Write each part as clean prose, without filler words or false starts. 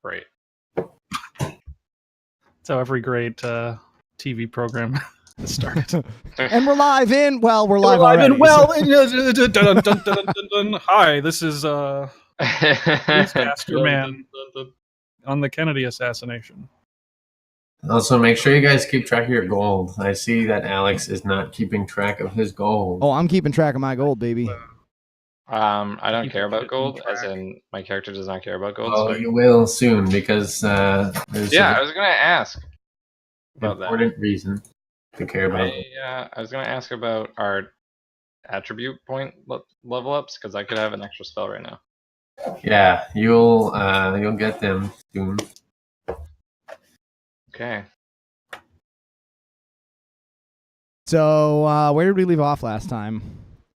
Great. That's how every great TV program is started. And we're live in. Well, we're live already. Hi, this is Newscaster Man on the Kennedy assassination. Also, make sure you guys keep track of your gold. I see that Alex is not keeping track of his gold. Oh, I'm keeping track of my gold, baby. I don't Keep care about it gold, in as track. in my character does not care about gold. Well, So you will soon because there's yeah, I an was gonna ask about that. important reason to care about. I was gonna ask about our attribute point level ups because I could have an extra spell right now. Yeah, you'll get them soon. Okay. So, where did we leave off last time?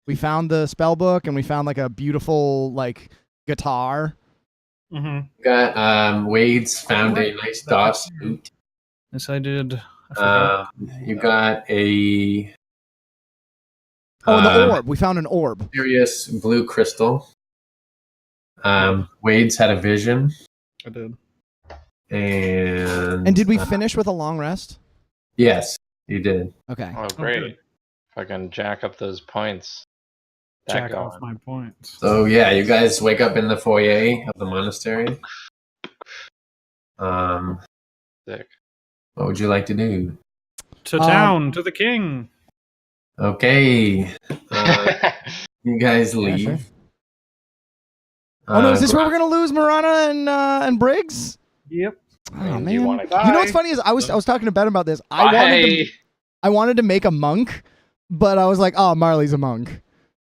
We found the spell book, and we found like a beautiful like guitar. Mm-hmm. Got Wade's found a nice DOS suit. Yes, I did. I forgot. You got a Oh, and the orb. We found an orb. Serious blue crystal. Wade's had a vision. I did. And And did we finish with a long rest? Yes, you did. Okay. Oh, great. good. If I can jack up those points. Jack That off going. my points. So yeah, you guys wake up in the foyer of the monastery. Sick. What would you like to do? To town, to the king. Okay, you guys leave. Sure. Oh no, is this where we're gonna lose Marana and Briggs? Yep. Oh Do man. you You wanna know what's funny is I was talking to Ben about this. I wanted to make a monk, but I was like, oh, Marley's a monk.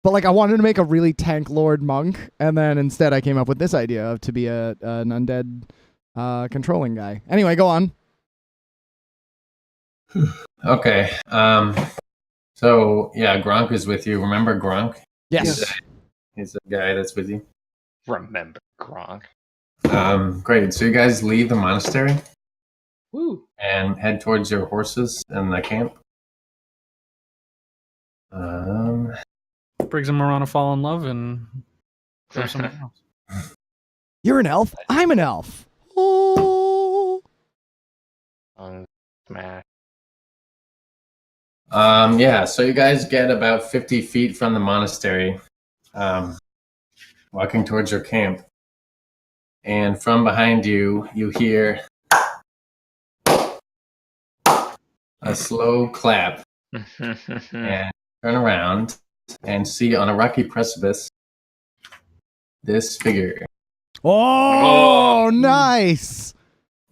But like I wanted to make a really tank lord monk, and then instead I came up with this idea of to be an undead controlling guy. Anyway, go on. Okay. So yeah, Gronk is with you. Remember Gronk? Yes. He's the guy that's with you. Remember Gronk. Great. So you guys leave the monastery Woo. and head towards your horses in the camp. Briggs and Marana fall in love and go somewhere else. You're an elf. I'm an elf. Oh. Smash. Yeah, so you guys get about 50 feet from the monastery, walking towards your camp. And from behind you, you hear a slow clap and turn around and see on a rocky precipice this figure. Oh, nice.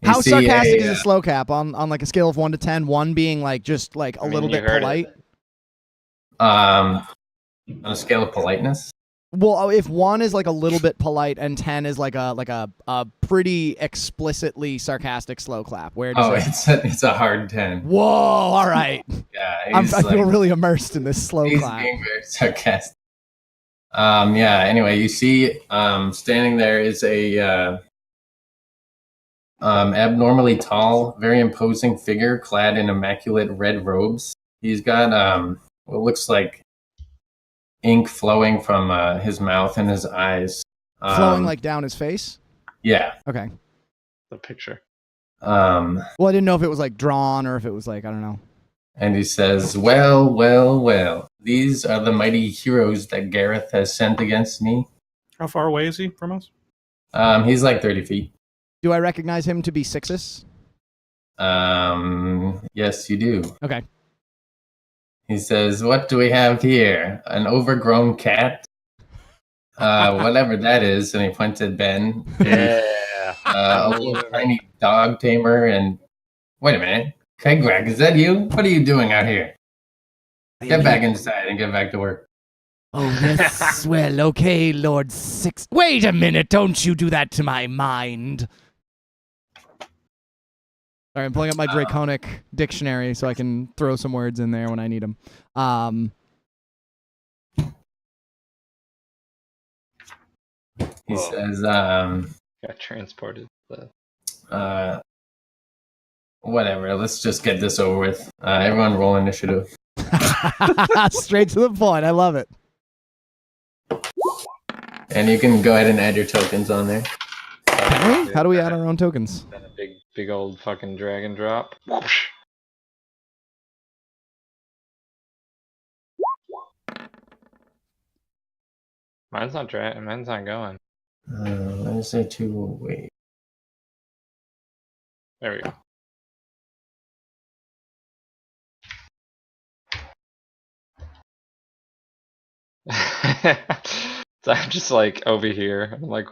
You How see sarcastic is a slow cap on like a scale of 1 to 10? 1 being like just like a little bit polite. On a scale of politeness? Well, if 1 is like a little bit polite and 10 is like a pretty explicitly sarcastic slow clap. Where does it's a hard 10. Whoa! All right. Yeah, I feel really immersed in this slow he's clap. being very sarcastic. Yeah. Anyway, you see, standing there is a abnormally tall, very imposing figure clad in immaculate red robes. He's got what looks like ink flowing from his mouth and his eyes. Flowing like down his face? Yeah. Okay. The picture. Well, I didn't know if it was like drawn or if it was like, I don't know. And he says, well, well, well, these are the mighty heroes that Gareth has sent against me. How far away is he from us? He's like 30 feet. Do I recognize him to be Sixxus? Yes, you do. Okay. He says, what do we have here? An overgrown cat? Whatever that is. And he points at Ben. Yeah. A little tiny dog tamer. And wait a minute. Kegrag, is that you? What are you doing out here? Get back inside and get back to work. Oh, yes. Well, okay, Lord Six. Wait a minute. Don't you do that to my mind. Sorry, I'm pulling up my Draconic dictionary so I can throw some words in there when I need them. He says, Got transported. whatever, let's just get this over with. Everyone roll initiative. Straight to the point. I love it. And you can go ahead and add your tokens on there. Can we? How do we add our own tokens? Then a big old fucking drag and drop. Whoosh. Mine's not going. Let me say 2. Wait. There we go. So I'm just like over here. I'm like,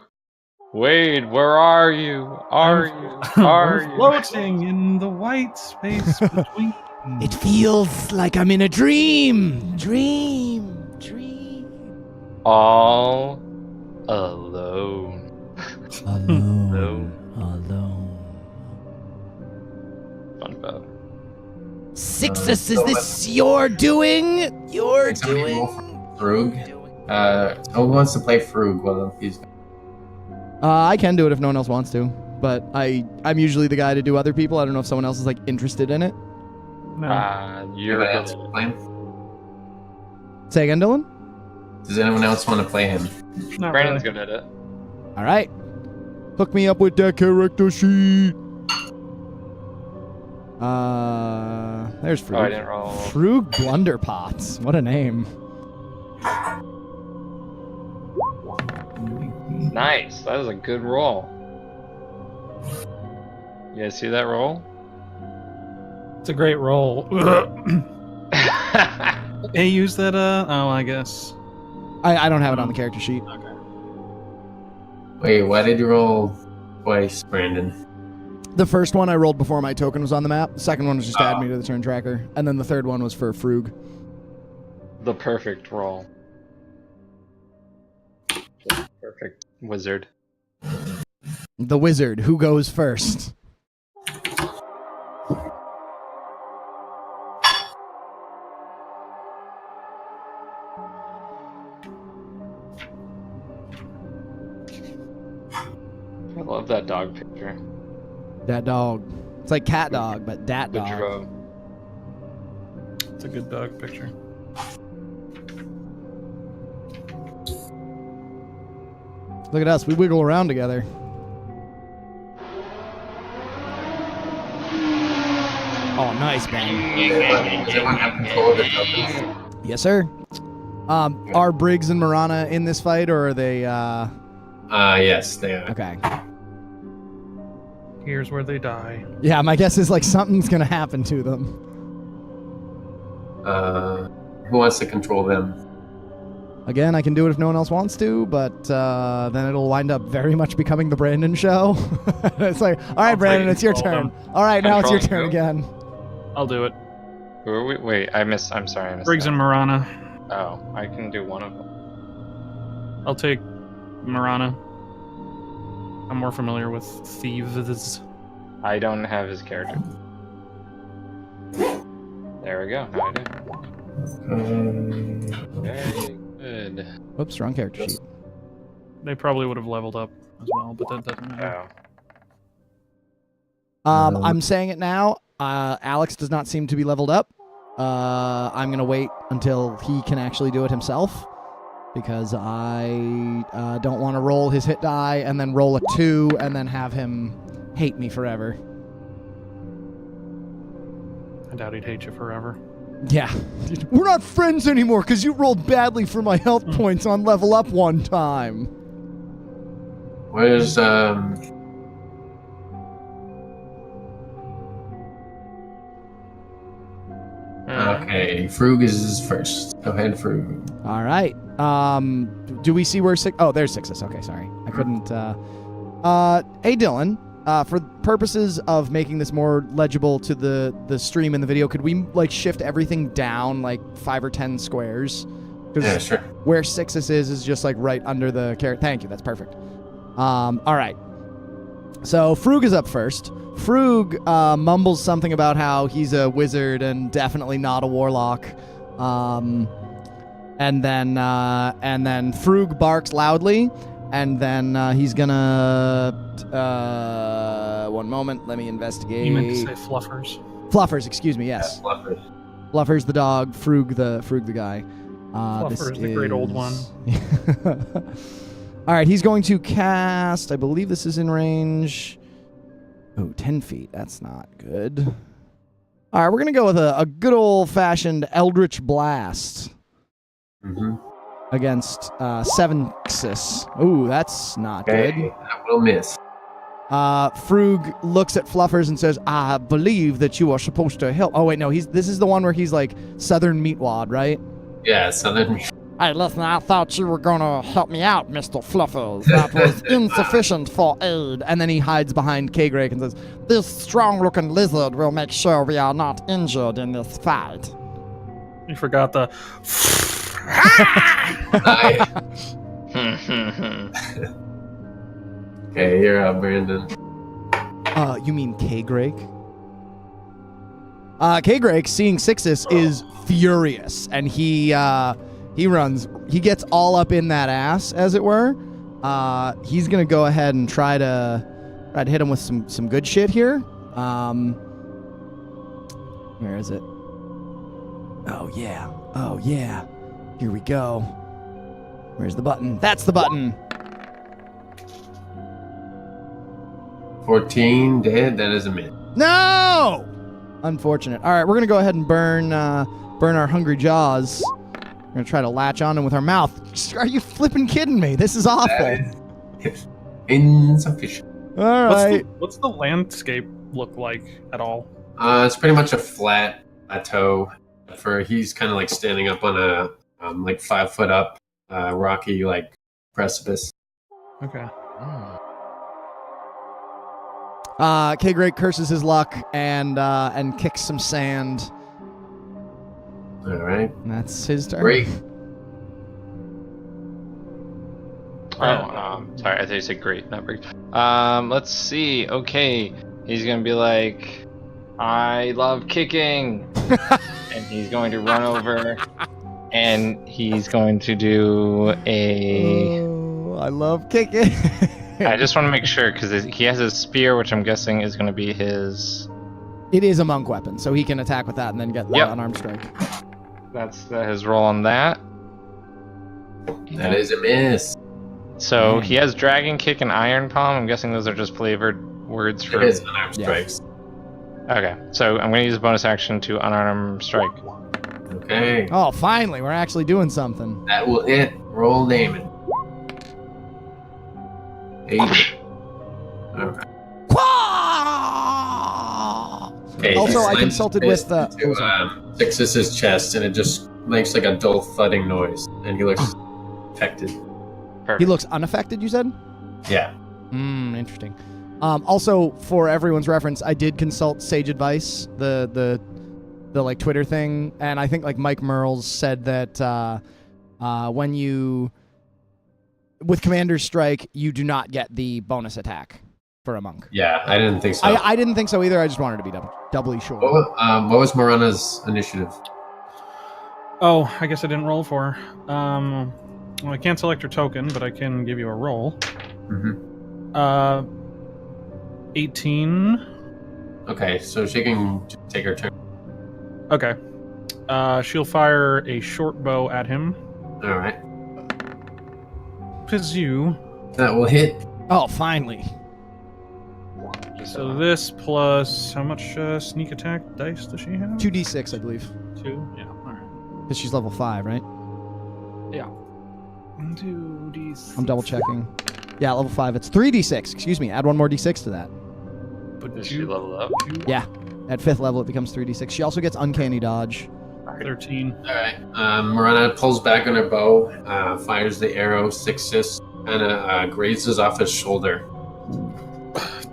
Wade, where are you? Are you? We're floating in the white space between. It feels like I'm in a dream. Dream. All alone. Alone. SpongeBob. Sixxus, is this your doing? Your Somebody doing? roll for Frug. Who wants to play Frug? Well, he's. I can do it if no one else wants to, but I'm usually the guy to do other people. I don't know if someone else is like interested in it. No. You're Anybody good else at it. play him? Say again, Dylan? Does anyone else want to play him? Not Brandon's really. good at it. All right. Hook me up with that character sheet. There's Frug. Oh, I didn't roll. Frug Blunderpots. What a name. Nice. That was a good roll. You guys see that roll? It's a great roll. Hey, use that. Oh, I guess. I don't have it on the character sheet. Okay. Wait, why did you roll twice, Brandon? The first one I rolled before my token was on the map. The second one was just add me to the turn tracker. And then the third one was for Frug. The perfect roll. Just perfect wizard. The wizard. Who goes first? I love that dog picture. Dat dog. It's like cat dog, but dat dog. Boudreaux. It's a good dog picture. Look at us. We wiggle around together. Oh, nice, Ben. Does everyone have control of their tokens? Yes, sir. Are Briggs and Marana in this fight, or are they, Yes, they are. Okay. Here's where they die. Yeah, my guess is, like, something's gonna happen to them. Who wants to control them? Again, I can do it if no one else wants to, but then it'll wind up very much becoming the Brandon show. It's like, all right, I'll Brandon, take it's your control turn. of All right, now it's your Controlling turn who? again. I'll do it. Who are we? Wait, I'm sorry, I missed Briggs that. and Marana. Oh, I can do one of them. I'll take Marana. I'm more familiar with thieves. I don't have his character. There we go. Now I do. Very good. Oops, wrong character sheet. They probably would have leveled up as well, but that doesn't matter. Oh. I'm saying it now. Alex does not seem to be leveled up. I'm going to wait until he can actually do it himself, because I don't want to roll his hit die and then roll a 2 and then have him hate me forever. I doubt he'd hate you forever. Yeah. We're not friends anymore because you rolled badly for my health points on level up one time. Where's Okay, Frug is first. Go ahead, Frug. All right. Do we see where Oh, there's Sixxus. Okay, sorry. I couldn't. Hey, Dylan. For purposes of making this more legible to the stream and the video, could we like shift everything down like 5 or 10 squares? Yeah, sure. Where Sixxus is just like right under the character. Thank you. That's perfect. All right. So Frug is up first. Frug mumbles something about how he's a wizard and definitely not a warlock. And then Frug barks loudly, and then he's gonna. One moment, let me investigate. You meant to say fluffers. Fluffers, excuse me. Yes, Yeah, Fluffers. Fluffers the dog. Frug the guy. Fluffers, the great old one. All right, he's going to cast, I believe this is in range. Oh, 10 feet. That's not good. All right, we're going to go with a good old-fashioned Eldritch Blast against Sixxus. Ooh, that's not good. That will miss. Frug looks at Fluffers and says, I believe that you are supposed to help. Oh, wait, no, this is the one where he's like Southern Meatwad, right? Yeah, Southern Meat. Hey, listen, I thought you were gonna help me out, Mr. Fluffers. That was insufficient for aid. And then he hides behind K-Greg and says, this strong-looking lizard will make sure we are not injured in this fight. You forgot the... Okay, you're up, Brandon. You mean K-Greg? K-Greg, seeing Sixxus, is furious, and he runs. He gets all up in that ass, as it were. He's gonna go ahead and try to hit him with some good shit here. Where is it? Oh yeah. Here we go. Where's the button? That's the button. 14 dead. That is a miss. No! Unfortunate. All right, we're gonna go ahead and burn our hungry jaws. We're gonna try to latch on him with our mouth. Are you flipping kidding me? This is awful. That is insufficient. All right. What's the landscape look like at all? It's pretty much a flat plateau. He's kind of like standing up on a like 5 foot up rocky like precipice. Okay. K-Greg curses his luck and kicks some sand. All right. And that's his turn. Great. Sorry, I thought you said great, not break. Let's see. Okay, he's gonna be like, I love kicking, and he's going to run over, and he's going to do a. Oh, I love kicking. I just want to make sure because he has his spear, which I'm guessing is going to be his. It is a monk weapon, so he can attack with that and then get the unarmed strike. That's his roll on that. That is a miss. So he has Dragon Kick and Iron Palm. I'm guessing those are just flavored words for. It is unarmed strikes. Okay, so I'm going to use a bonus action to unarmed strike. Okay. Oh, finally, we're actually doing something. That will hit. Roll damage. 8. Okay. Okay, Also, I slams consulted his with fist into Sixxus's chest, and it just makes like a dull thudding noise, and he looks affected. Perfect. He looks unaffected, you said? Yeah. Interesting. Also, for everyone's reference, I did consult Sage Advice, the like Twitter thing, and I think like Mike Merles said that when you with Commander's Strike, you do not get the bonus attack for a monk. Yeah, I didn't think so. I didn't think so either. I just wanted to be doubly sure. What was Marana's initiative? Oh, I guess I didn't roll for her. Well, I can't select her token, but I can give you a roll. 18. Okay, so she can take her turn. Okay. She'll fire a short bow at him. All right. Kazoo. That will hit. Oh, finally. So this plus how much sneak attack dice does she have? 2d6, I believe. 2? Yeah, alright. Because she's level 5, right? Yeah. 2d6. I'm double checking. Yeah, level 5. It's 3d6. Excuse me. Add one more d6 to that. But Did she level up? Yeah. At 5th level, it becomes 3d6. She also gets Uncanny Dodge. 13. All right. Marana pulls back on her bow, fires the arrow. Sixxus and grazes off his shoulder.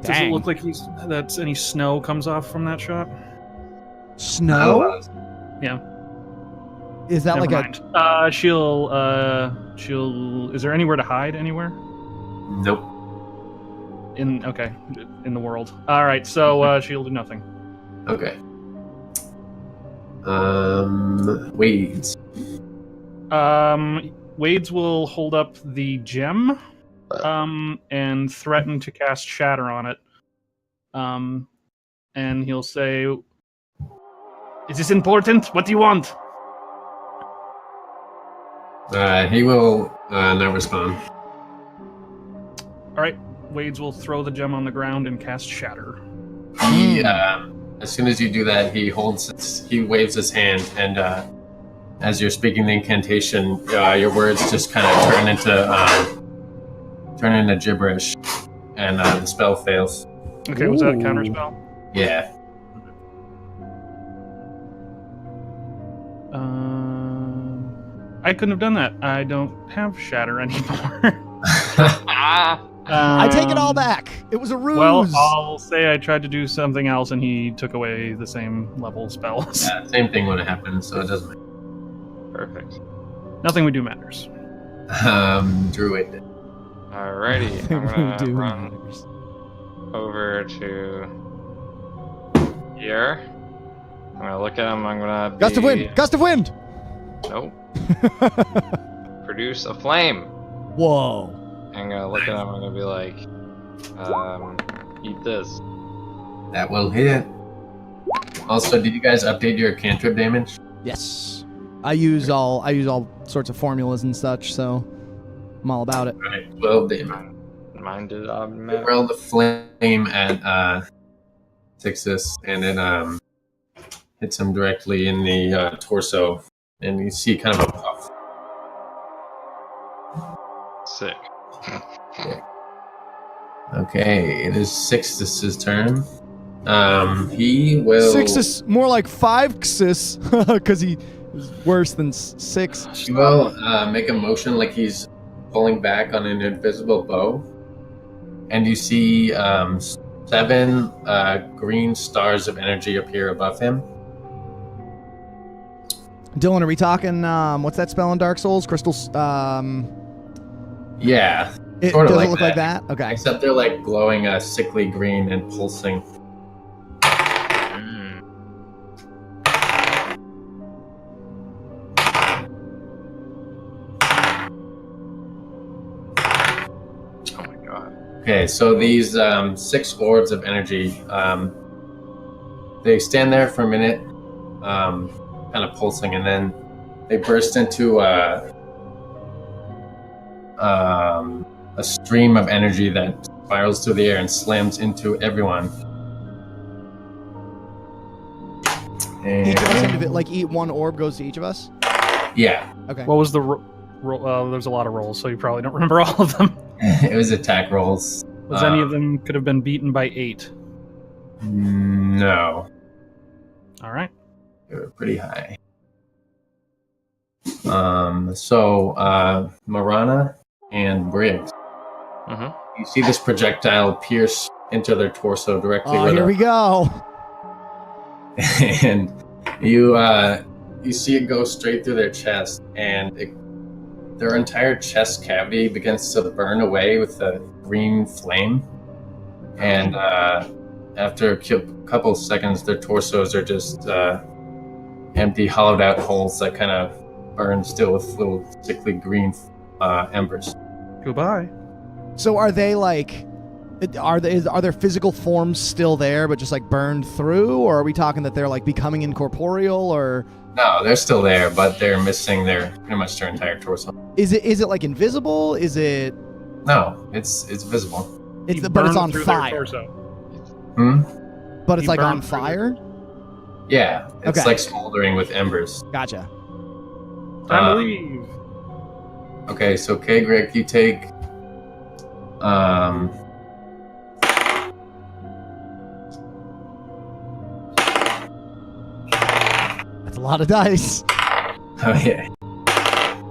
Does it look like any snow comes off from that shot? Snow? Yeah. Is that Never like mind. She'll is there anywhere to hide anywhere? Nope. In the world. All right, so she'll do nothing. Okay. Wades. Wades will hold up the gem, and threaten to cast Shatter on it. And he'll say, "Is this important? What do you want?" He will not respond. right. Wades will throw the gem on the ground and cast Shatter. He, as soon as you do that, he waves his hand, and as you're speaking the incantation, your words just kind of turn into gibberish, and the spell fails. Okay, was that a counterspell? Yeah. I couldn't have done that. I don't have Shatter anymore. I take it all back. It was a ruse. Well, I'll say I tried to do something else, and he took away the same level spells. Yeah, same thing would have happened, so it doesn't matter. Perfect. Nothing we do matters. Druid. Alrighty, I'm gonna run over to here. I'm gonna look at him. I'm gonna Gust of wind! Gust of wind! Nope. Produce a flame. Whoa. I'm gonna look at him. I'm gonna be like, eat this. That will hit. Also, did you guys update your cantrip damage? Yes. I use all sorts of formulas and such, so I'm all about it. Alright, 12 damage. Mine did automatic. Roll the flame at Sixxus, and it hits him directly in the torso, and you see kind of a puff. Sick. Okay, it is Sixxus's turn. He will. Sixxus, more like Fivexus, because he is worse than six. He will make a motion like he's pulling back on an invisible bow, and you see 7 green stars of energy appear above him. Dylan, are we talking? What's that spell in Dark Souls? Crystals. Yeah, It sort of doesn't like look like that. Okay. Except they're like glowing a sickly green and pulsing. Oh my god. Okay, so these 6 orbs of energy, they stand there for a minute, kind of pulsing, and then they burst into a stream of energy that spirals through the air and slams into everyone. And, Each of us individually, like one orb goes to each of us. yeah, Okay. What was the roll? There's a lot of rolls, so you probably don't remember all of them. it was attack rolls. Was any of them could have been beaten by 8? No, All right. they were pretty high. So Marana and Briggs, you see this projectile pierce into their torso directly. Oh, here we go. And you see it go straight through their chest, and their entire chest cavity begins to burn away with a green flame. And after a couple seconds, their torsos are just empty, hollowed out holes that kind of burn still with little sickly green embers. Goodbye. So are they like? Are their physical forms still there, but just like burned through, or are we talking that they're like becoming incorporeal, or? No, they're still there, but they're missing pretty much their entire torso. Is it like invisible? Is it? No, it's visible. But it's on fire. But it's like on fire. Yeah, it's Okay. like smoldering with embers. Gotcha. Time to leave. Okay, so Kagrik, you take That's a lot of dice. oh yeah.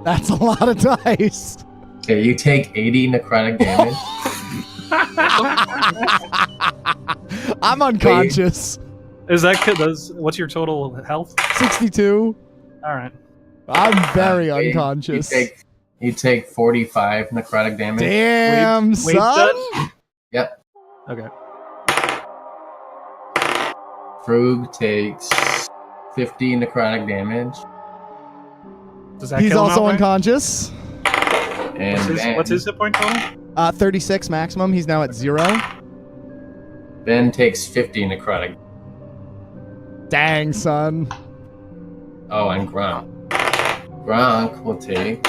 That's a lot of dice. Okay, you take 80 necrotic damage. I'm unconscious. Is that what's your total health? 62. All right. I'm very unconscious. You take 45 necrotic damage. Damn, Wait, son. Yep. Okay. Frug takes 50 necrotic damage. Does that He's kill him also outright? unconscious. And What's his hit point total? 36 maximum. He's now at 0. Ben takes 50 necrotic. Dang, son. Oh, and Gronk. Gronk will take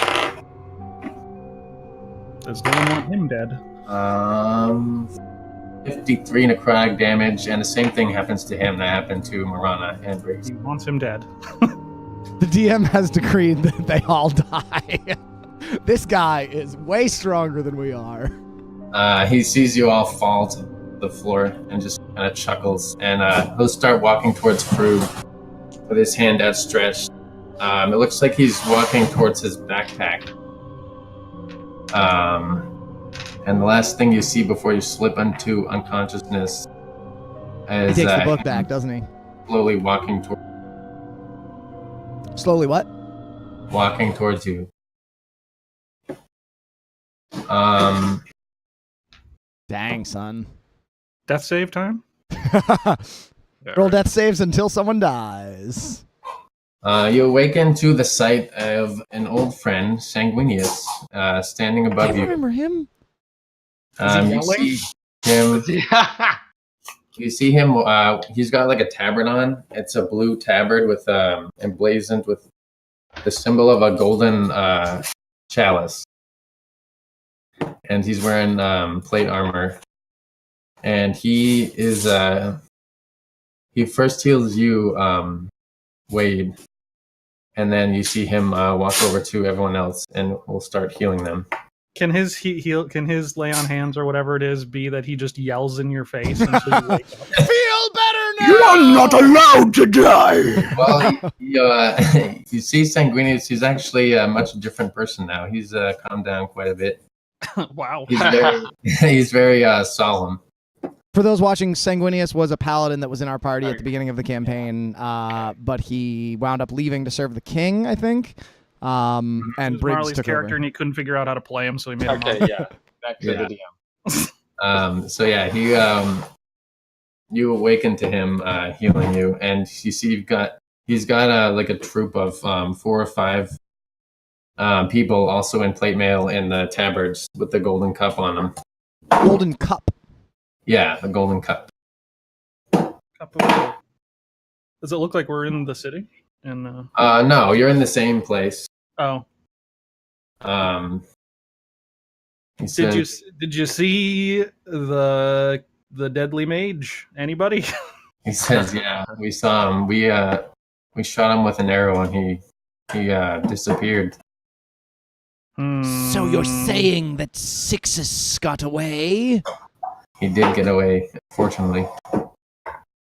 Does Dylan want him dead? 53 necrotic damage, and the same thing happens to him that happened to Marana and Briggs. He wants him dead. The DM has decreed that they all die. This guy is way stronger than we are. He sees you all fall to the floor and just kind of chuckles, and he'll start walking towards Frug with his hand outstretched. It looks like he's walking towards his backpack. And the last thing you see before you slip into unconsciousness is He takes the book back, doesn't he? slowly walking towards Slowly what? you. Dang, son. Death save time? Roll death saves until someone dies. You awaken to the sight of an old friend, Sanguinius, standing I above you. remember him. You see him. You see him. He's got like a tabard on. It's a blue tabard with emblazoned with the symbol of a golden chalice, and he's wearing plate armor. And he is. He first heals you, Wade, and then you see him walk over to everyone else, and will start healing them. Can his heal? Can his lay on hands or whatever it is be that he just yells in your face until you wake up? Feel better now! You are not allowed to die! Well, you see Sanguinius, he's actually a much different person now. He's calmed down quite a bit. Wow. He's very solemn. For those watching, Sanguinius was a paladin that was in our party at the beginning of the campaign, but he wound up leaving to serve the king, I think. And Briggs Marley's took character, over. and he couldn't figure out how to play him, so he made him. Okay, yeah. Back to the DM. So yeah, you awaken to him healing you, and you see he's got like a troop of 4 or 5 people also in plate mail and tabards with the golden cup on them. Golden cup. Yeah, the golden cup. Does it look like we're in the city? And No, you're in the same place. oh, He says, did you see the deadly mage? Anybody? He says, yeah, we saw him. We shot him with an arrow, and he disappeared. So you're saying that Sixxus got away? He did get away, fortunately.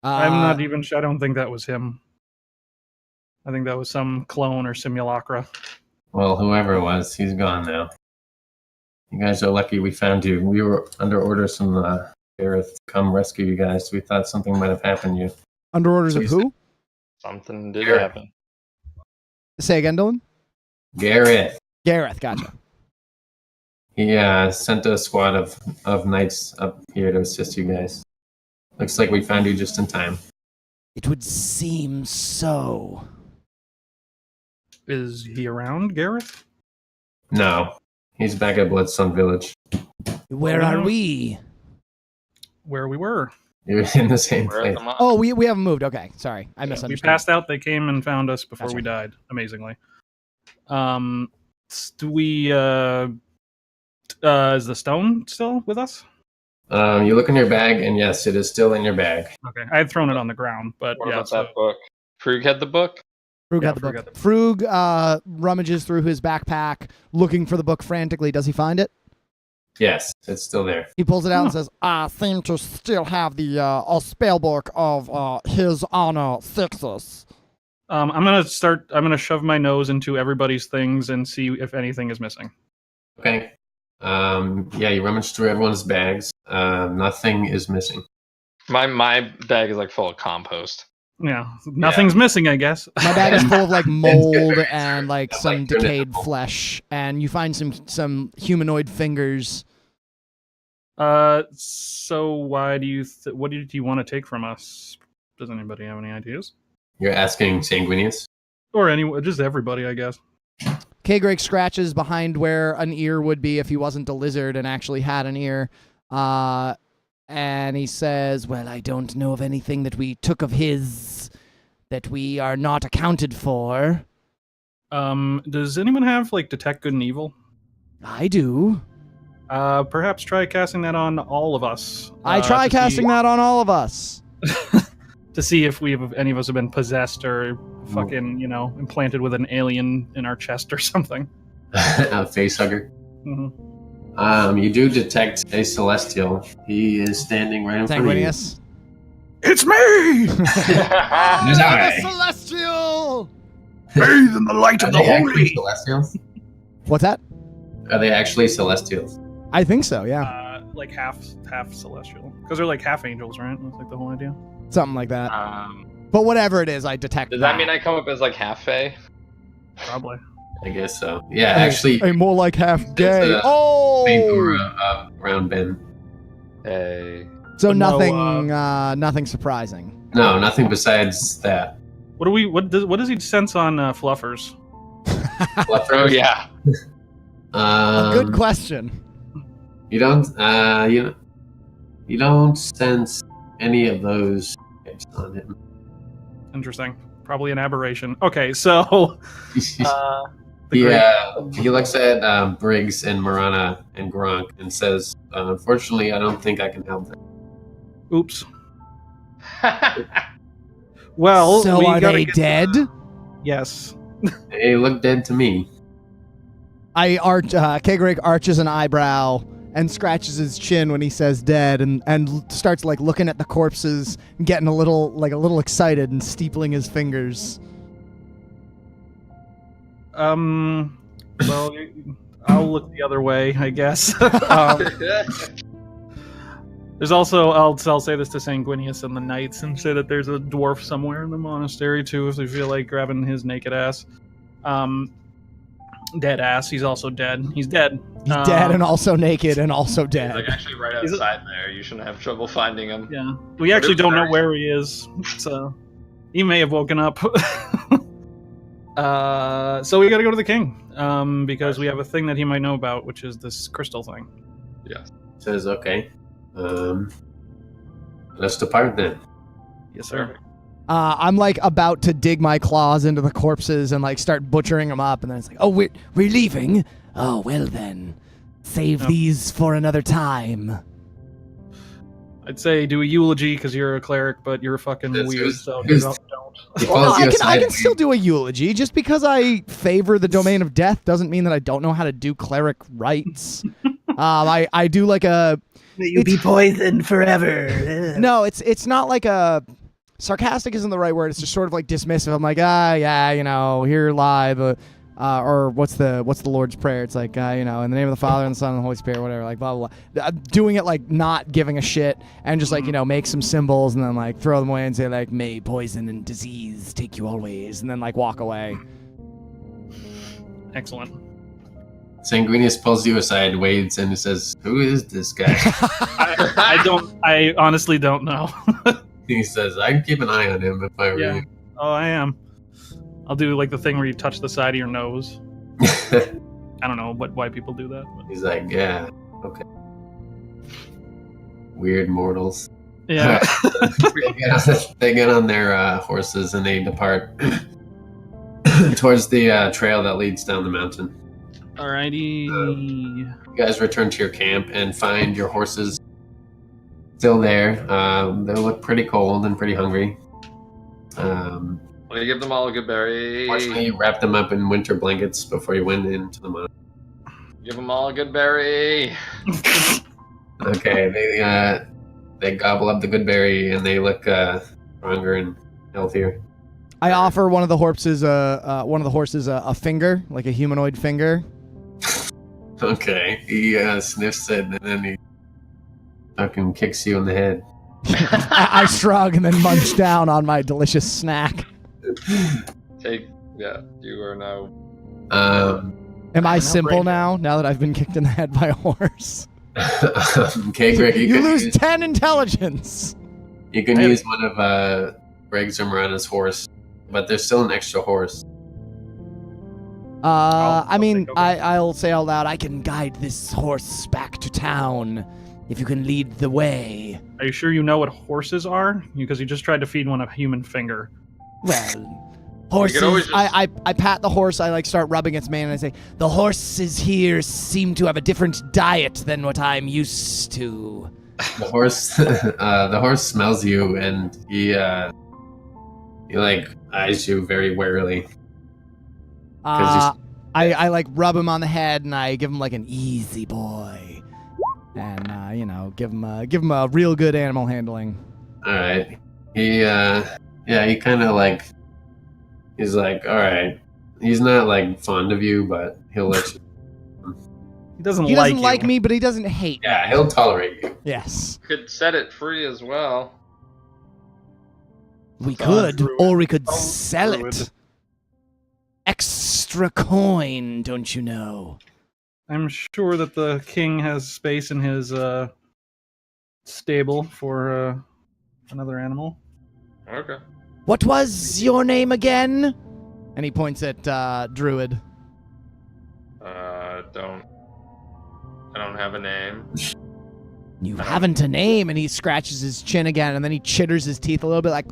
I'm not even sure. I don't think that was him. I think that was some clone or simulacra. Well, whoever it was, he's gone now. You guys are lucky we found you. We were under orders from Gareth to come rescue you guys. We thought something might have happened to you. Under orders of who? Something did Gareth. happen. Say again, Dylan? Gareth. Gareth, gotcha. He sent a squad of knights up here to assist you guys. Looks like we found you just in time. It would seem so. Is he around, Gareth? No, he's back at Bloodstone Village. Where are we? Where we were. You're in the same We're at place. the mall. Oh, we haven't moved. Okay, sorry. I We misunderstood. passed out. They came and found us before Gotcha. we died. Amazingly. Do we? Is the stone still with us? You look in your bag, and yes, it is still in your bag. Okay, I had thrown it on the ground, but What yeah. about So, that book? Frug had the book? Frug Yeah, had the Frug book. had the Frug rummages through his backpack, looking for the book frantically. Does he find it? Yes, it's still there. He pulls it out and says, I seem to still have the spell book of His Honor Sixxus. I'm gonna shove my nose into everybody's things and see if anything is missing. Okay. Yeah, you rummage through everyone's bags. Nothing is missing. My bag is like full of compost. Yeah, nothing's missing, I guess. My bag is full of like mold and like Yeah, some like decayed turnip. flesh, and you find some humanoid fingers. So why do you? What do you want to take from us? Does anybody have any ideas? You're asking Sanguinius? Or anyone, just everybody, I guess. K-Greg scratches behind where an ear would be if he wasn't a lizard and actually had an ear. And he says, well, I don't know of anything that we took of his that we are not accounted for. Does anyone have like detect good and evil? I do. Perhaps try casting that on all of us. I try casting that on all of us. To see if any of us have been possessed or fucking, implanted with an alien in our chest or something. A face hugger. Mm-hmm. You do detect a celestial. He is standing right in front of you. Sanguinius. It's me! There's I. Celestial! Bathe in the light Are of the they actually holy! celestials? What's that? Are they actually celestials? I think so, yeah. Like half celestial. Because they're like half angels, right? That's like the whole idea. Something like that. But whatever it is, I detect Does that mean I come up as like half fae? Probably. I guess so. Yeah, actually. Hey, more like half gay. It's Oh! around Ben. Hey. So But no, nothing, nothing surprising. No, nothing besides that. What does he sense on Fluffers? Oh yeah. A good question. You don't. You don't sense any of those types on him. Interesting. Probably an aberration. Okay, so He looks at Briggs and Marana and Gronk and says, "Unfortunately, I don't think I can help them." Oops. Well, so we are gotta they get dead? Yes. They look dead to me. Kegrig arches an eyebrow and scratches his chin when he says dead and starts like looking at the corpses and getting a little excited and steepling his fingers. Well, I'll look the other way, I guess. There's also, I'll say this to Sanguinius and the Knights and say that there's a dwarf somewhere in the monastery too, if they feel like grabbing his naked ass. Dead ass, he's also dead. He's dead. He's dead and also naked and also dead. He's like actually right outside there. You shouldn't have trouble finding him. Yeah. We actually don't know where he is, so he may have woken up. So we gotta go to the king, because we have a thing that he might know about, which is this crystal thing. Yeah. Says, "Okay, let's depart then." Yes, sir. I'm like about to dig my claws into the corpses and like start butchering them up, and then it's like, oh, we're leaving. Oh, well then, save these for another time. I'd say do a eulogy because you're a cleric, but you're fucking weird, so don't. Well, I can still do a eulogy. Just because I favor the domain of death doesn't mean that I don't know how to do cleric rites. I do like a. May you be poisoned forever. No, it's not like a. Sarcastic isn't the right word. It's just sort of like dismissive. I'm like, yeah, here lie, but or what's the Lord's Prayer? It's like, in the name of the Father and the Son and the Holy Spirit, whatever, like blah blah blah. Doing it like not giving a shit and just like make some symbols and then like throw them away and say like, may poison and disease take you always, and then like walk away. Excellent. Sanguinius pulls you aside, waves, and says, "Who is this guy?" I honestly don't know. He says, "I can keep an eye on him if I really." Oh, I am. I'll do like the thing where you touch the side of your nose. I don't know why people do that. But. He's like, "Yeah, okay." Weird mortals. Yeah. They get on their horses and they depart towards the trail that leads down the mountain. Alrighty. You guys return to your camp and find your horses still there. They look pretty cold and pretty hungry. Well, you give them all a good berry. Fortunately, you wrap them up in winter blankets before you went into the mountain. Give them all a good berry. Okay, they gobble up the good berry and they look stronger and healthier. I offer one of the horses a finger, like a humanoid finger. Okay, he sniffs it and then he fucking kicks you in the head. I shrug and then munch down on my delicious snack. You are now. Am I simple now that I've been kicked in the head by a horse? Okay, Greg, you lose 10 intelligence. You can use one of Greg's or Marana's horse, but there's still an extra horse. I'll say out loud, I can guide this horse back to town if you can lead the way. Are you sure you know what horses are? Because you just tried to feed one a human finger. Well, Horses. always just- I pat the horse. I like start rubbing its mane, and I say, "The horses here seem to have a different diet than what I'm used to." The horse smells you, and he like eyes you very warily. I like rub him on the head, and I give him like an easy boy, and give him a real good animal handling. All right. He kind of like. He's like, all right. He's not like fond of you, but he'll let you. He doesn't He like doesn't like you. me, but he doesn't hate me. Yeah, he'll tolerate you. Yes. Could set it free as well. We could, Druid. or we could Oh, sell Druid. it. Extra coin, don't you know? I'm sure that the king has space in his stable for another animal. Okay. What was your name again? And he points at Druid. I don't have a name. You haven't a name, and he scratches his chin again, and then he chitters his teeth a little bit like,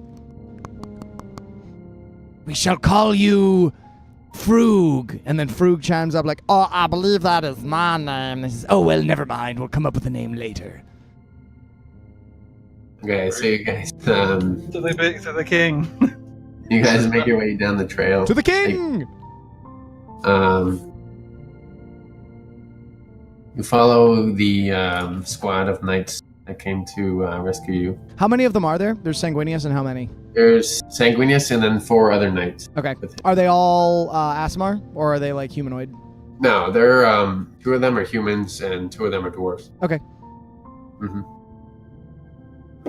we shall call you Frug. And then Frug chimes up like, oh, I believe that is my name. And he says, oh, well, never mind. We'll come up with a name later. Okay, so you guys, To the king. you guys make your way down the trail. To the king! You follow the squad of knights that came to rescue you. How many of them are there? There's Sanguinius, and how many? There's Sanguinius and then 4 other knights. Okay. with him. Are they all Asmar, or are they like humanoid? No, they're 2 of them are humans and 2 of them are dwarves. Okay. hmm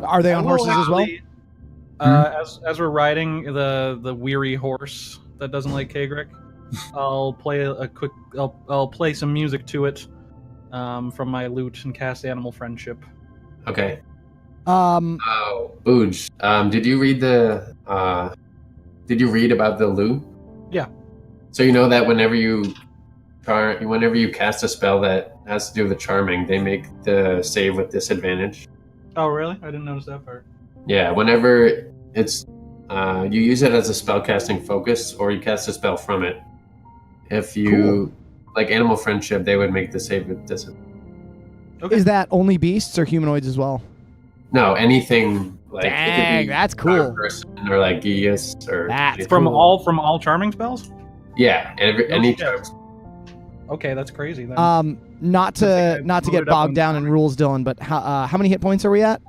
Are they on horses as well? As we're riding the weary horse that doesn't like Kagrik, I'll play I'll play some music to it from my lute and cast Animal Friendship. Okay. Oh, Booj. Did you read about the lute? Yeah. So you know that whenever you cast a spell that has to do with the charming, they make the save with disadvantage. Oh, really? I didn't notice that part. Yeah, whenever it's you use it as a spellcasting focus, or you cast a spell from it. If you like Animal Friendship, they would make the save with disadvantage. Okay. is that only beasts or humanoids as well? No, anything like it could Dang, be that's cool. person or like Geas or That's anything. From cool. from all charming spells? Yeah, any shit. charm. Okay, that's crazy. Then. Not I to think I not to get loaded up bogged on down in charming. rules, Dylan, but how many hit points are we at?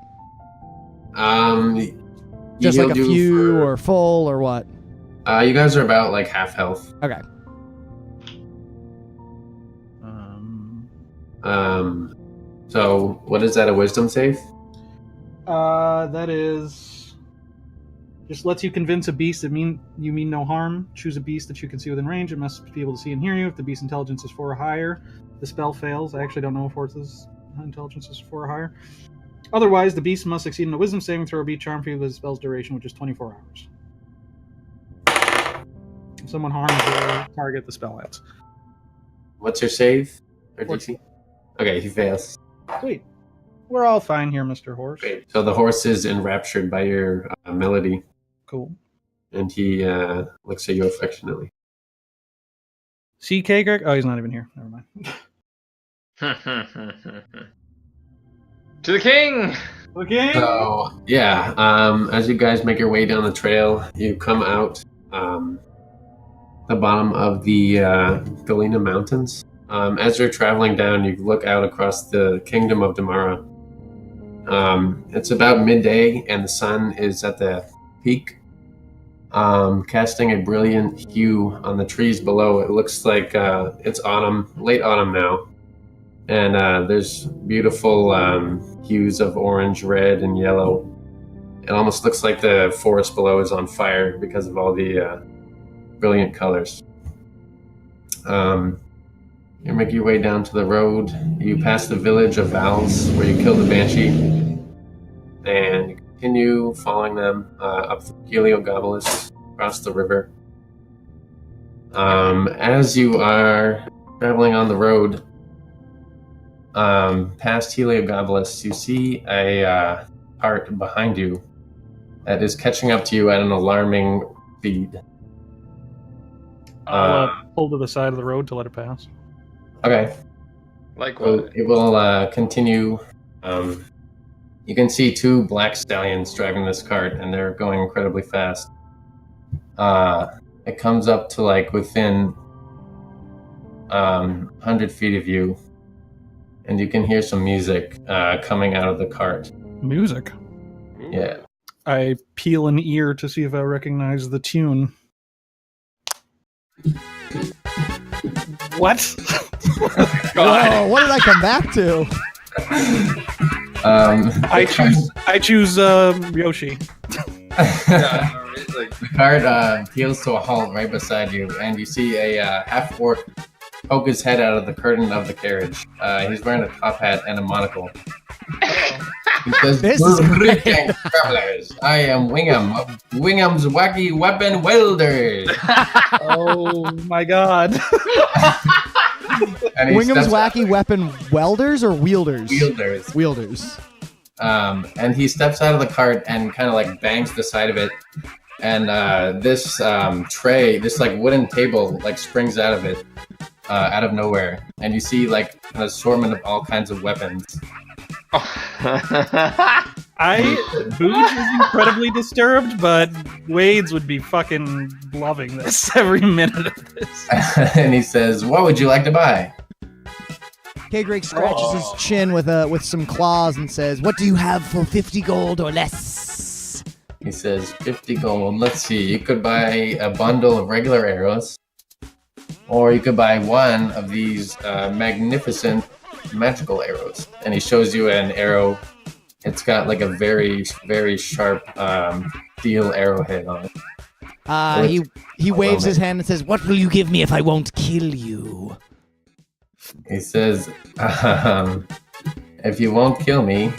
Just you'll like a do few for- or full or what? you guys are about like half health. Okay. So what is that? A wisdom save? That is just lets you convince a beast that you mean no harm. Choose a beast that you can see within range. It must be able to see and hear you. If the beast's intelligence is 4 or higher, the spell fails. I actually don't know if horse's intelligence is 4 or higher. Otherwise, the beast must succeed in a wisdom saving throw or be charmed for the spell's duration, which is 24 hours. If someone harms the target, the spell ends. What's your save? Or 14. DC? Okay, he fails. Sweet. We're all fine here, Mr. Horse. Great. So the horse is enraptured by your melody, Cool. and he looks at you affectionately. See Kagrik? Oh, he's not even here. Never mind. To the king! Okay. So yeah, as you guys make your way down the trail, you come out the bottom of the Galena Mountains. As you're traveling down, you look out across the kingdom of Damara. It's about midday, and the sun is at the peak, casting a brilliant hue on the trees below. It looks like it's autumn, late autumn now, and there's beautiful hues of orange, red, and yellow. It almost looks like the forest below is on fire because of all the brilliant colors. You make your way down to the road. You pass the village of Vals, where you kill the Banshee, and you continue following them up the Heliogabalus, across the river. As you are traveling on the road, past Heliogabalus, you see a cart behind you that is catching up to you at an alarming speed. I'll pull to the side of the road to let it pass. Okay. Like So what? it will continue. You can see 2 black stallions driving this cart, and they're going incredibly fast. It comes up to like within 100 feet of you, and you can hear some music coming out of the cart. Music. Yeah. I peel an ear to see if I recognize the tune. What? Whoa, what did I come back to? I choose Yoshi. The cart peels to a halt right beside you, and you see a half-orc poke his head out of the curtain of the carriage. He's wearing a top hat and a monocle. He says, This is great. "Greetings, travelers. I am Wingham of Wingham's Wacky Weapon Wielders." Oh my god. And he Wingham's steps out- Wacky Weapon Welders or Wielders? Wielders. Wielders. And he steps out of the cart and kind of like bangs the side of it. And this tray, this like wooden table, like springs out of it, out of nowhere. And you see like an assortment of all kinds of weapons. Booch is incredibly disturbed, but Wade's would be fucking loving this every minute of this. And he says, "What would you like to buy?" K. Greg scratches his chin with some claws and says, "What do you have for 50 gold or less?" He says, 50 gold. Let's see. You could buy a bundle of regular arrows, or you could buy one of these magnificent magical arrows. And he shows you an arrow. It's got like a very, very sharp steel arrowhead on it. He waves his hand and says, "What will you give me if I won't kill you?" He says, if you won't kill me,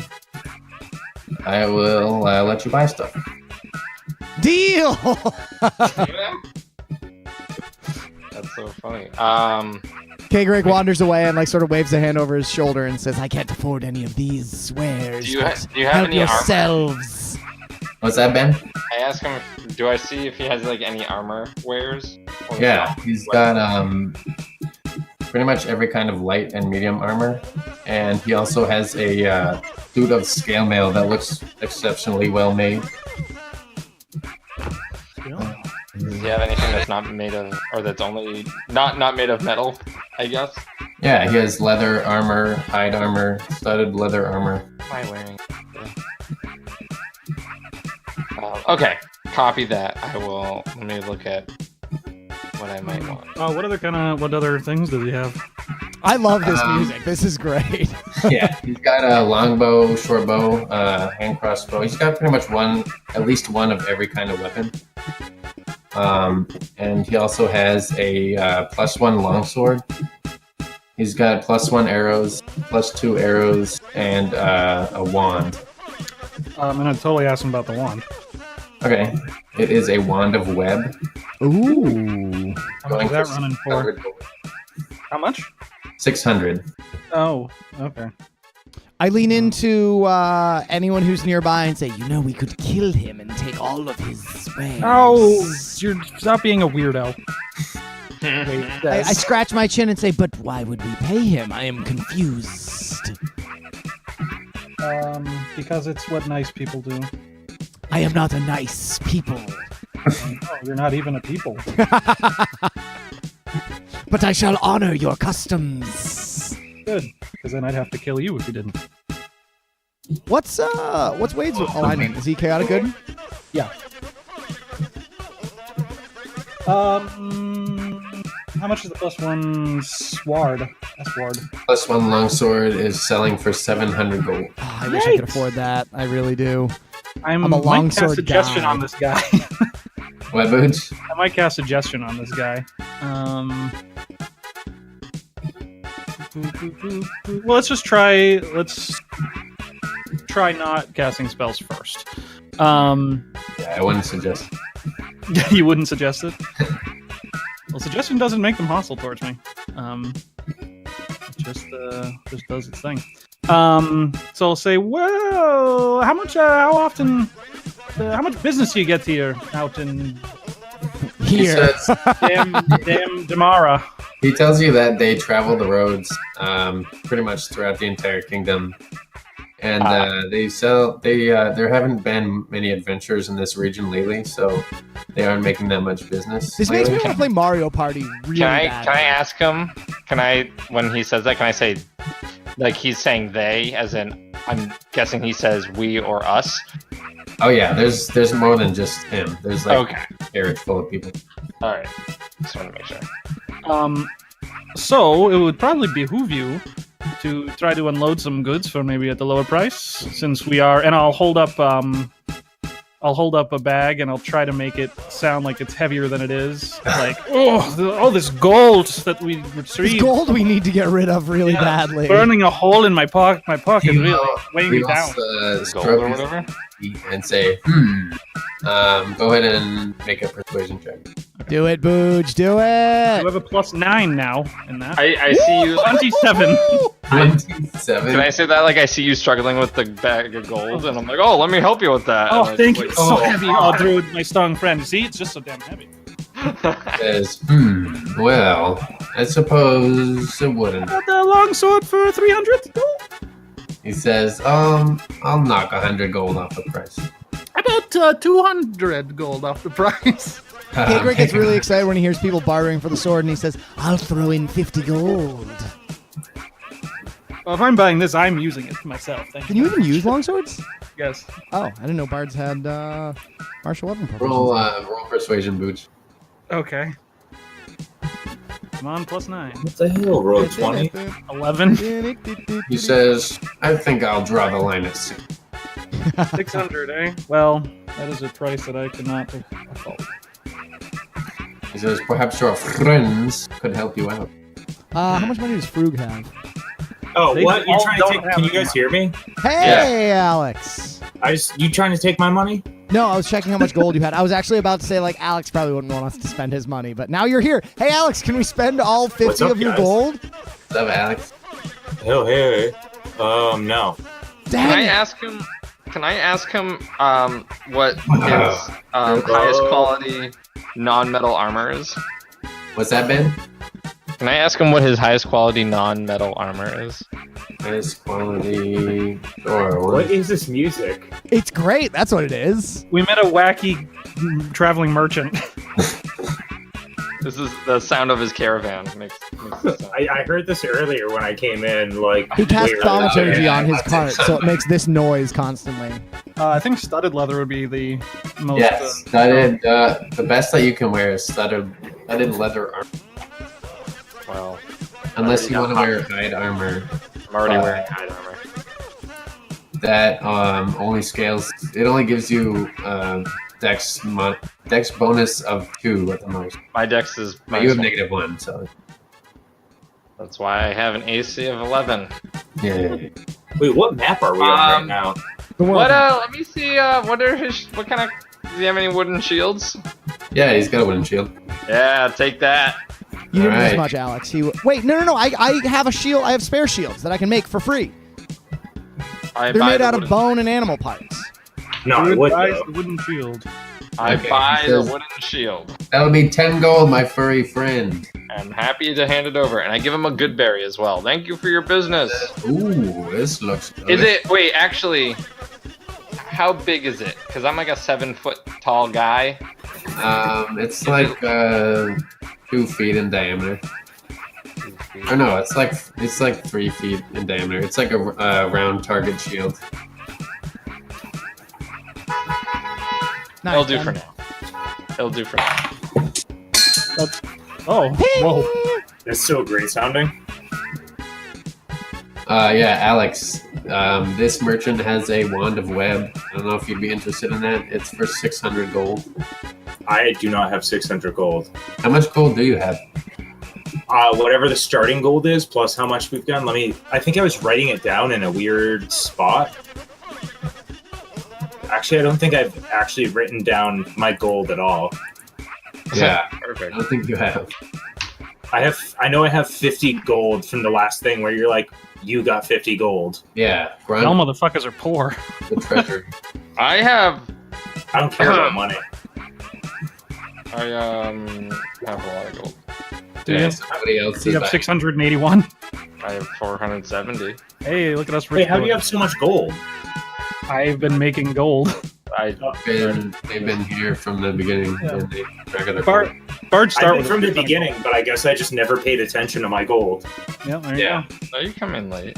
I will let you buy stuff. Deal! That's so funny. K. Greg wanders away and like sort of waves a hand over his shoulder and says, "I can't afford any of these wares. Do you have Help any armor? yourselves." What's that, Ben? I ask him, do I see if he has like any armor wares? Or Yeah, no? he's got pretty much every kind of light and medium armor, and he also has a suit of scale mail that looks exceptionally well made. Does he have anything that's not made of, or that's only not made of metal? I guess. Yeah, he has leather armor, hide armor, studded leather armor. What am I wearing? Okay, copy that. I will. Let me look at what I might want. What other things does he have? I love this music. This is great. Yeah, he's got a longbow, short bow, hand crossbow. He's got pretty much at least one of every kind of weapon. And he also has a +1 longsword. He's got +1 arrows, +2 arrows, and a wand. I'm gonna totally ask him about the wand. Okay, it is a wand of web. Ooh. How much is that running for? 600 gold. How much? 600. Oh, okay. I lean into anyone who's nearby and say, "You know, we could kill him and take all of his wares." Oh, stop being a weirdo. I scratch my chin and say, "But why would we pay him? I am confused." Because it's what nice people do. I am not a nice people. Oh, you're not even a people. But I shall honor your customs. Good, because then I'd have to kill you if you didn't. What's Wade's alignment? Is he chaotic good? Yeah. How much is the +1 sword? Sword. +1 longsword is selling for 700 gold. Oh, I wish I could afford that. I really do. I'm a might cast longsword suggestion guy. on this guy. What, Booch? I might cast suggestion on this guy. Well, let's try not casting spells first. Yeah, I wouldn't suggest. You wouldn't suggest it? Well, suggestion doesn't make them hostile towards me. It just does its thing. So I'll say, well, how much business do you get here out in Here. says, Damn Damara. he tells you that they travel the roads pretty much throughout the entire kingdom. And there haven't been many adventures in this region lately, so they aren't making that much business. This makes me lately. want to play Mario Party really bad. Can I ask him? When he says that, can I say, like he's saying they, as in, I'm guessing he says we or us? Oh yeah, there's more than just him. There's like a carriage full of people. Alright, just want to make sure. So it would probably behoove you to try to unload some goods for maybe at the lower price, since we are. And I'll hold up a bag and I'll try to make it sound like it's heavier than it is. Like, all this gold that we This retrieved. gold we need to get rid of really badly. Burning a hole in my pocket, really weighing me down. Gold or whatever? And say, go ahead and make a persuasion check. Do it, Booj. Do You it. have a +9 now in that. I see you. 27. 27. Can I say that? Like, I see you struggling with the bag of gold, and I'm like, oh, let me help you with that. Oh, And I thank just you. It's wait. so heavy. I'll throw it with my strong friend. See, it's just so damn heavy. Says, well, I suppose it wouldn't. Got the long sword for 300. He says, I'll knock 100 gold off the price. About 200 gold off the price. Pigrick gets really excited when he hears people bartering for the sword, and he says, "I'll throw in 50 gold." Well, if I'm buying this, I'm using it myself. Thank Can you even use longswords? Yes. Oh, I didn't know bards had martial weapon proficiency. Roll persuasion, Booch. Okay. Come on, +9. What the hell, roll 20? 11. He says, I think I'll draw the line at 6. 600, eh? Well, that is a price that I cannot afford. He says, perhaps your friends could help you out. How much money does Frug have? Oh, They what? You're all trying to don't take? have Can you it guys now. hear me? Hey, Alex. You trying to take my money? No, I was checking how much gold you had. I was actually about to say, like, Alex probably wouldn't want us to spend his money, but now you're here. Hey, Alex, can we spend all 50 What's up, of your guys? gold? What's up, Alex? Oh, hey. No. Dang Can I it. ask him? Can I ask him what his highest quality non-metal armor is? What's that, Ben? Can I ask him what his highest quality non-metal armor is? Nice quality. Sure. What is this music? It's great. That's what it is. We met a wacky traveling merchant. This is the sound of his caravan. Makes this sound. I heard this earlier when I came in. Like He casts way thaumaturgy earlier. on his cart, so it makes this noise constantly. I think studded leather would be the most. Yes, studded. The best that you can wear is studded leather armor. Well, Unless you want to wear hide armor. I'm already wearing hide armor. That only scales. It only gives you dex bonus of 2 at the most. My dex is But you have minus one. -1, so That's why I have an AC of 11. yeah. Wait, what map are we on right now? The world. What? Let me see. What kind of? Does he have any wooden shields? Yeah, he's got a wooden shield. Yeah, take that. You didn't Alright. as much, Alex. Wait, no. I have a shield. I have spare shields that I can make for free. I They're buy made the out of wooden- bone and animal parts. No, I Wood would buys though. the wooden shield. I Okay, buy he the says- wooden shield. That'll be 10 gold, my furry friend. I'm happy to hand it over, and I give him a good berry as well. Thank you for your business. Ooh, this looks good. Is it? Wait, actually, how big is it? Because I'm like a 7-foot tall guy. It's like 2 feet in diameter. Or no, it's like 3 feet in diameter. It's like a round target shield. Nice, It'll do Ben. for now. It'll do for now. Oh, whoa. That's so great sounding. Yeah, Alex. This merchant has a wand of web. I don't know if you'd be interested in that. It's for 600 gold. I do not have 600 gold. How much gold do you have? Whatever the starting gold is, plus how much we've done. I think I was writing it down in a weird spot. Actually, I don't think I've actually written down my gold at all. Yeah, I Perfect. don't think you have. I know I have 50 gold from the last thing where you're like, you got 50 gold. Yeah, All Grunt, motherfuckers are poor. the treasure. I have. I don't care about money. I have a lot of gold. Do you Yeah, have, somebody else you is have back. 681? I have 470. Hey, look at us. Wait, rich how do you boys. have so much gold? I've been making gold. They've been here from the beginning. Yeah. When they regular Bards I've start been with from a the ton of beginning, gold. but I guess I just never paid attention to my gold. Yeah, there you Yeah. No, you come in late.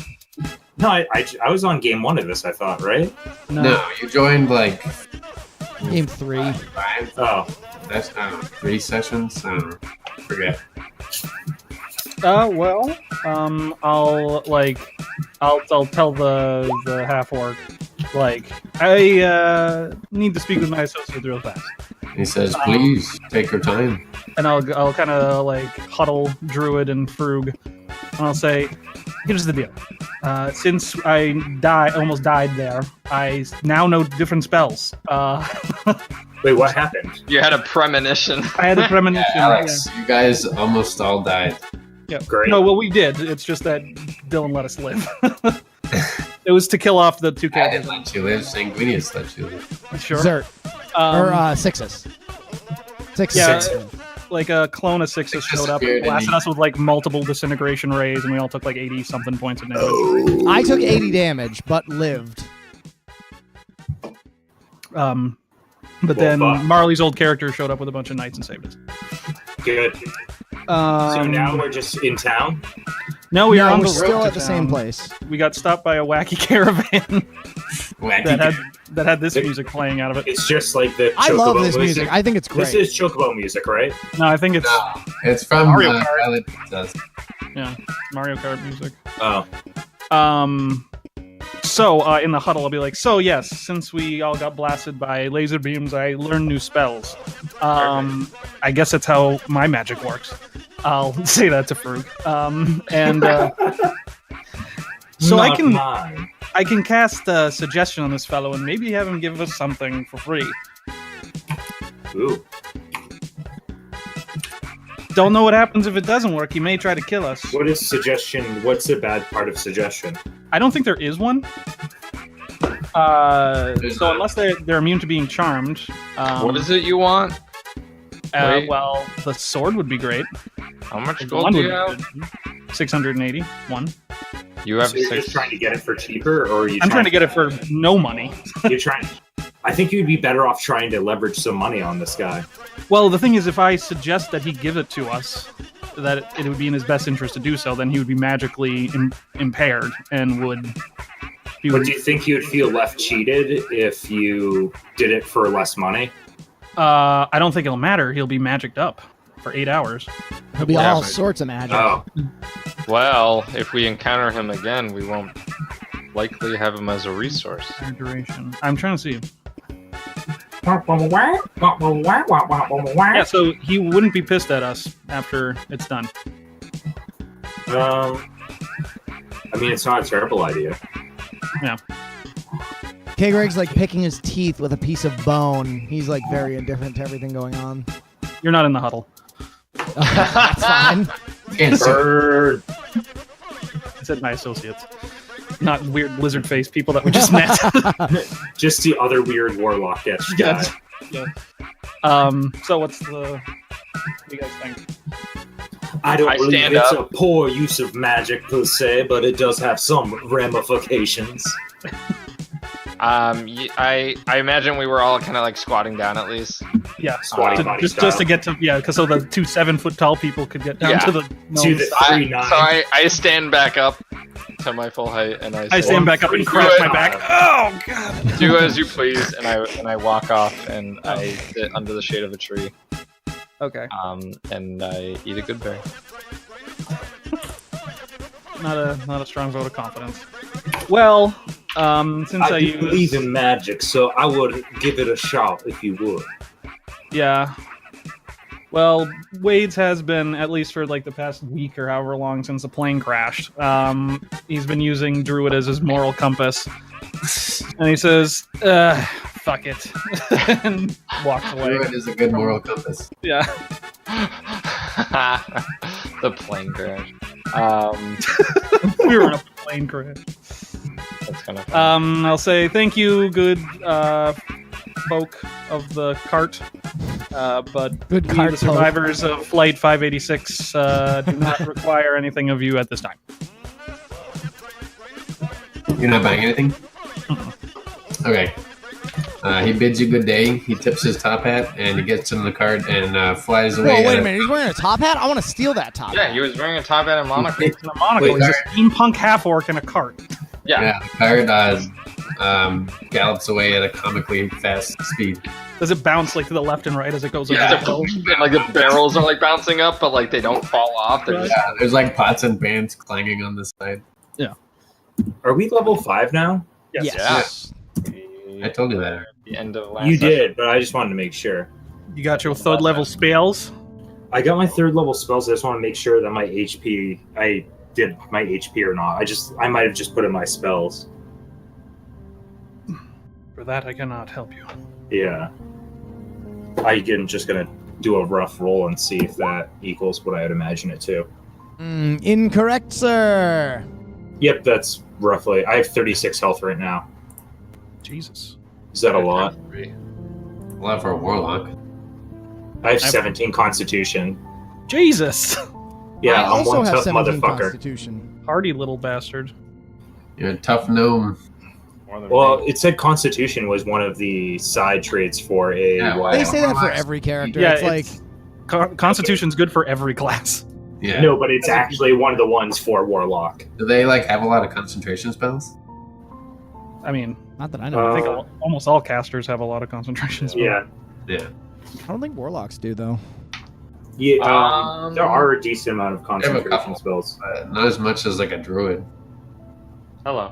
No, I was on game 1 of this, I thought, right? go. No, you joined like Game 3. 5. Oh, That's 3 sessions. I don't know. Forget. Well, I'll tell the half orc, like, I need to speak with my associate real fast, He says, "Please take your time." and I'll kind of like huddle Druid and Frug, and I'll say, here's the deal. Since I almost died there, I now know different spells. wait, what happened? You had a premonition. I had a premonition. Alex, you guys almost all died. Yeah. Great. No, well, we did. It's just that Dylan let us live. It was to kill off the two I characters. didn't let you live. Sanguinius let you live. Sure. Zert. Or Sixxus. Sixxus. Yeah, like a clone of Sixxus showed up and disappeared and blasted he- us with like multiple disintegration rays, and we all took like 80 something points of damage. I took 80 damage, but lived. But then Well, fuck. Marley's old character showed up with a bunch of knights and saved us. Good. So now we're just in town? no, we are No, on we're the road still to at the same town. place. We got stopped by a wacky caravan that had this music playing out of it. It's just like the I love Chocobo this music. I think it's great. This is Chocobo music, right? No, I think it's No, it's from Mario Kart. Violet Princess. yeah, Mario Kart music. Oh. So in the huddle, I'll be like, so yes, since we all got blasted by laser beams, I learned new spells. I guess that's how my magic works. I'll say that to Frug. So Not mine. I can cast a suggestion on this fellow and maybe have him give us something for free. Ooh. Don't know what happens if it doesn't work. He may try to kill us. What is suggestion? What's the bad part of suggestion? I don't think there is one. There's So not. unless they're immune to being charmed. What is it you want? Wait. Well, the sword would be great. How much The gold wand do would you be have? good. 680. One. You have So you're six. just trying to get it for cheaper, or are you? I'm trying to get it for no money. You're trying. I think you'd be better off trying to leverage some money on this guy. Well, the thing is, if I suggest that he give it to us, that it would be in his best interest to do so, then he would be magically impaired and would. He But would do you think you'd feel left cheated if you did it for less money? I don't think it'll matter. He'll be magicked up for 8 hours. It'll be Yeah, all but- sorts of magic. Oh, Well, if we encounter him again, we won't likely have him as a resource. Duration. I'm trying to see. yeah. Yeah, so he wouldn't be pissed at us after it's done. I mean, it's not a terrible idea. K. Greg's like picking his teeth with a piece of bone. He's like very indifferent to everything going on. You're not in the huddle. That's fine. Can't see. Bird. I said my associates, not weird lizard face people that we just met. Just the other weird warlock guy. Yeah. So what's the? What do you guys think? I don't I believe stand it's up. a poor use of magic per se, but it does have some ramifications. I imagine we were all kind of like squatting down at least. Yeah, Squatty potty just style. to get to because so the 2 7-foot tall people could get down Yeah. to the. To gnomes. the So 3-9. I stand back up to my full height and I I say, stand back up and crack my back. Oh god! do as you please, and I walk off and I sit under the shade of a tree. Okay. And I eat a good berry. Not a strong vote of confidence. Well, since I do use believe in magic, so I would give it a shot if you would. yeah. Well, Wade's has been, at least for like the past week or however long since the plane crashed, he's been using Druid as his moral compass. And he says, fuck it. And walks away. Druid is a good moral compass. Yeah. The plane crash. We were in a plane crash. That's kind of fun. I'll say thank you, good folk of the cart, but Good we, cart the folk. survivors of Flight 586, do not require anything of you at this time. You're not buying anything? Okay. He bids you good day. He tips his top hat and he gets in the cart and flies Whoa, away. wait a minute. He's wearing a top hat? I want to steal that top Yeah, hat. he was wearing a top hat and monocle. It's a monocle. Wait, He's a steampunk half-orc in a cart. Yeah. The cart gallops away at a comically fast speed. Does it bounce like to the left and right as it goes Yeah, over the hill? and, like the barrels are like bouncing up, but like they don't fall off. They're just Yeah, there's like pots and pans clanging on the side. Are we level 5 now? Yes. I told you that. at the end of last You session. did, but I just wanted to make sure. You got your third level spells. I got my 3rd level spells. I just want to make sure that I did my HP or not. I might have just put in my spells. For that, I cannot help you. Yeah. I'm just gonna do a rough roll and see if that equals what I would imagine it to. Incorrect, sir. Yep, that's roughly. I have 36 health right now. Jesus. Is that a lot? A lot for a warlock. I have 17 Constitution. Jesus! Yeah, I I'm also one have tough 17 motherfucker. Constitution. Hardy little bastard. You're a tough gnome. More than Well, me. it said Constitution was one of the side traits for a. Yeah, well, They say that for every character. Yeah, it's like, Constitution's good for every class. Yeah. No, but it's actually one of the ones for Warlock. Do they like have a lot of concentration spells? I mean, not that I know. I think almost all casters have a lot of concentration spells. Yeah. Yeah. I don't think warlocks do though. Yeah, there are a decent amount of They have a concentration couple. spells. Not as much as like a druid. Hello.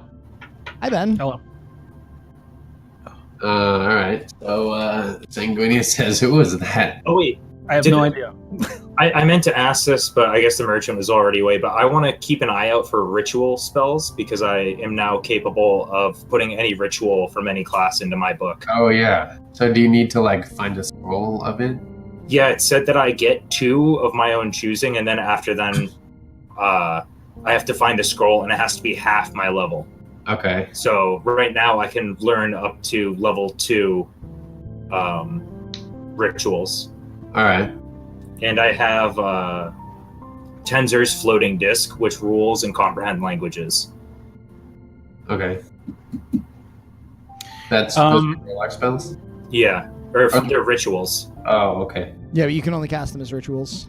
Hi Ben. Hello. All right. So Sanguinius says, "Who was that?" Oh wait, I have Did no it- idea. I meant to ask this, but I guess the merchant was already away. But I want to keep an eye out for ritual spells because I am now capable of putting any ritual from any class into my book. Oh yeah. So do you need to like find a scroll of it? Yeah, it said that I get 2 of my own choosing, and then after then, I have to find a scroll, and it has to be half my level. Okay. So right now, I can learn up to level 2 rituals. All right. And I have Tenzor's floating disc, which rules and comprehend languages. Okay. That's Um, those are warlock spells. Yeah, or Okay. they're rituals. Oh, okay. Yeah, but you can only cast them as rituals.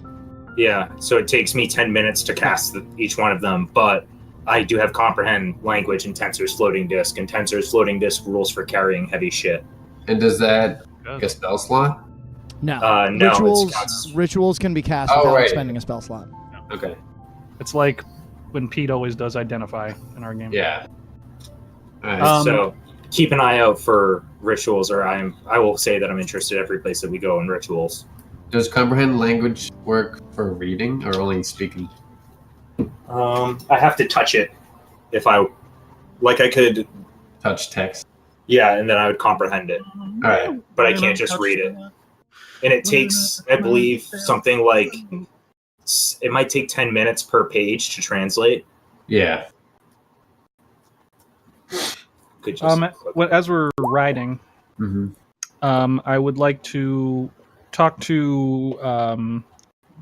Yeah, so it takes me 10 minutes to cast each one of them, but I do have comprehend language in Tensor's floating disc, and Tensor's floating disc rules for carrying heavy shit. And does that Good. get a spell slot? No. No, Rituals can be cast Oh, without right. spending a spell slot. Okay. It's like when Pete always does identify in our game. Yeah. All right. So keep an eye out for rituals, or I will say that I'm interested every place that we go in rituals. Does comprehend language work for reading or only speaking? I have to touch it if I could, Touch text. yeah, and then I would comprehend it, All right. but I can't just read it. And it takes, I believe, something like it might take 10 minutes per page to translate. Yeah. Could just As we're riding, Mm-hmm. I would like to talk to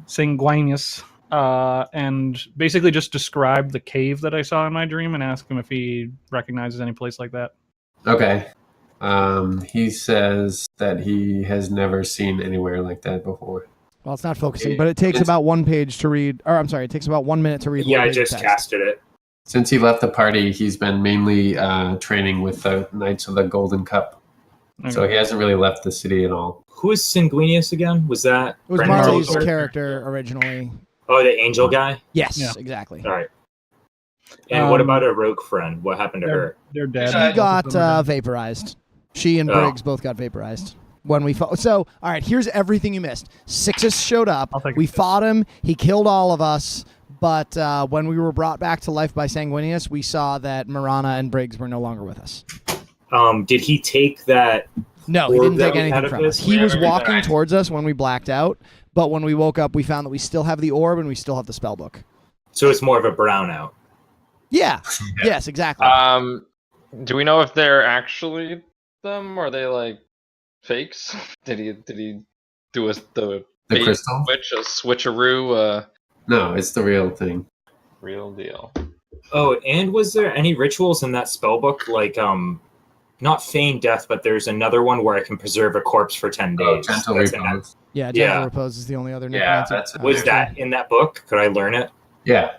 Sanguinius and basically just describe the cave that I saw in my dream and ask him if he recognizes any place like that. Okay. He says that he has never seen anywhere like that before. Well, it's not focusing, but it takes about 1 page to read. Or I'm sorry, it takes about 1 minute to read. yeah, one I page of just text. casted it. Since he left the party, he's been mainly training with the Knights of the Golden Cup. Okay. So he hasn't really left the city at all. Who is Sanguinius again? Was that It was Brendan's Marley's character? character originally. Oh, the angel guy? Yes, Yeah. exactly. All right. And what Um, about a rogue friend? What happened to her? They're dead. She got vaporized. She and Oh. Briggs both got vaporized when we fought. So, all right, here's everything you missed. Sixxus showed up. I'll take We it. fought him. He killed all of us. But when we were brought back to life by Sanguinius, we saw that Marana and Briggs were no longer with us. Did he take that? No, he Or didn't that take we anything had of from us. this? He was Whatever walking that- towards us when we blacked out. But when we woke up, we found that we still have the orb and we still have the spell book. So it's more of a brownout. Yeah. Yes, exactly. Do we know if they're actually them or are they like fakes? Did he do the The bait crystal? switcheroo? No, it's the real thing. Real deal. Oh, and was there any rituals in that spell book? Like, not feign death, but there's another one where I can preserve a corpse for 10 Oh, days. gentle That's in that- repose. Yeah, gentle Yeah. repose is the only other Yeah, necromancy. that's a Was that in that book? Could I learn it? Yeah.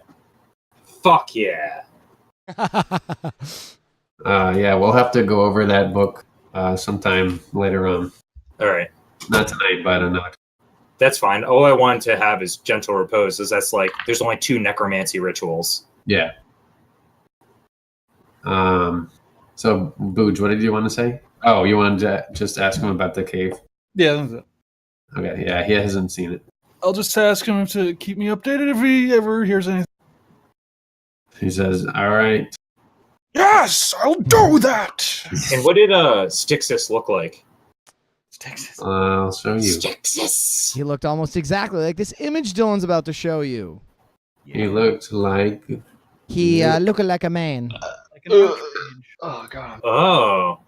Fuck yeah. Yeah, we'll have to go over that book sometime later on. All right. Not tonight, but another. That's fine. All I wanted to have is gentle repose, as that's like there's only 2 necromancy rituals. Yeah. So, Booj, what did you want to say? Oh, you wanted to just ask him about the cave? Yeah, that's it. Okay, yeah, he hasn't seen it. I'll just ask him to keep me updated if he ever hears anything. He says, all right. Yes, I'll do that. And what did Sixxus look like? It's Texas. I'll show you. Sixxus. He looked almost exactly like this image Dylan's about to show you. He looked like... He looked like a man. Like an outro page. Oh god. Oh,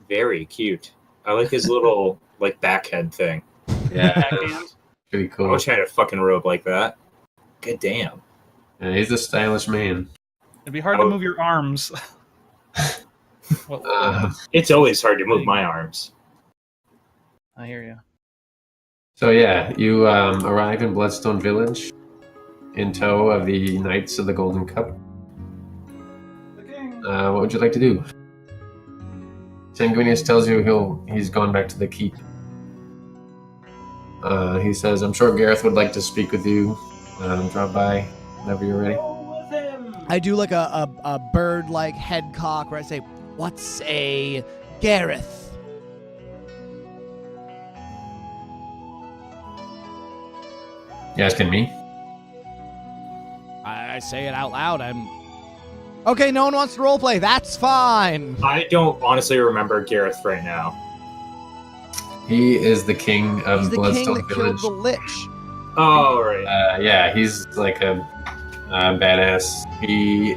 very cute. I like his little like backhead thing. Yeah, Backhand. pretty I cool. wish I had a fucking robe like that. Good damn. Yeah, he's a stylish man. It'd be hard to move your arms. Well, It's always hard to move my arms. I hear you. So yeah, you arrive in Bloodstone Village in tow of the Knights of the Golden Cup. What would you like to do? Sanguinius tells you he's gone back to the keep. He says, I'm sure Gareth would like to speak with you. Drop by whenever you're ready. I do like a bird-like head cock where I say, "What say, Gareth?" You asking me? I say it out loud. Okay, no one wants to roleplay. That's fine. I don't honestly remember Gareth right now. He is the king of He's the king Bloodstone that Village. killed the lich. Oh, right. Yeah, he's like a badass. He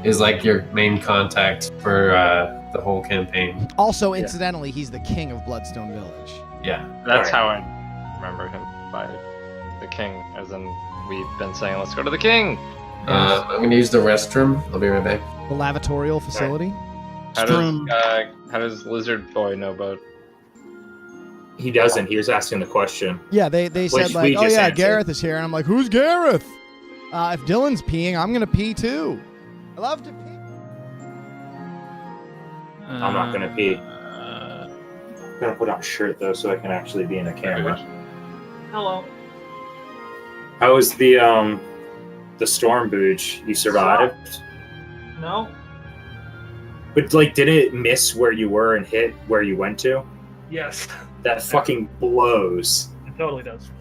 is like your main contact for the whole campaign. Also, incidentally, he's the king of Bloodstone Village. Yeah. That's Alright. how I remember him by the king, as in we've been saying, let's go to the king. I'm gonna use the restroom. I'll be right back. The lavatorial facility. How does Lizard Boy know about? He doesn't. He was asking the question. Yeah, they said Which like, we oh just yeah, answered. Gareth is here, and I'm like, who's Gareth? If Dylan's peeing, I'm gonna pee too. I love to pee. I'm not gonna pee. I'm gonna put on a shirt though, so I can actually be in a camera. Hello. How was the storm, Booj? You survived? No? But like, did it miss where you were and hit where you went to? Yes. That fucking blows. It totally does.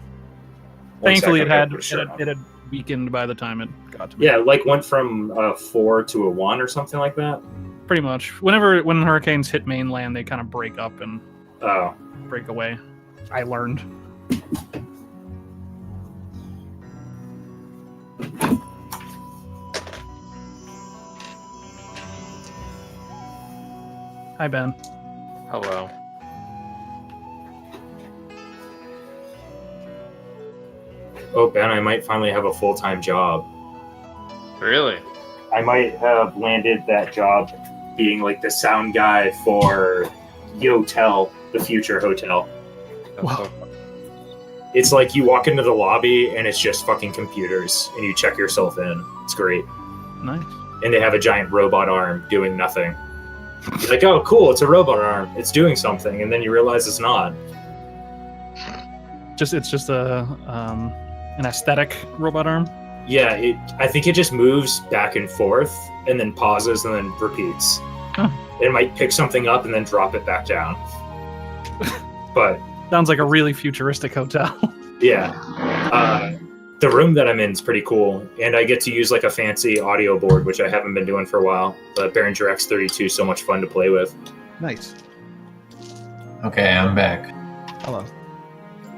One Thankfully, second, it I had gotta put a shirt on. it had weakened by the time it got to me. Yeah, like went from a 4 to a 1 or something like that. Pretty much. When hurricanes hit mainland, they kind of break up and Oh, break away. I learned. Hi, Ben. Hello. oh, Ben, I might finally have a full-time job. Really? I might have landed that job being like the sound guy for Yotel, the future hotel. That's Wow. so fun. It's like you walk into the lobby and it's just fucking computers and you check yourself in. It's great. Nice. And they have a giant robot arm doing nothing. You're like, oh, cool, it's a robot arm. It's doing something. And then you realize it's not. It's just a an aesthetic robot arm. Yeah, I think it just moves back and forth and then pauses and then repeats. Huh. It might pick something up and then drop it back down. But Sounds like a really futuristic hotel. yeah, the room that I'm in is pretty cool, and I get to use like a fancy audio board, which I haven't been doing for a while. The Behringer X32 is so much fun to play with. Nice. Okay, I'm back. Hello.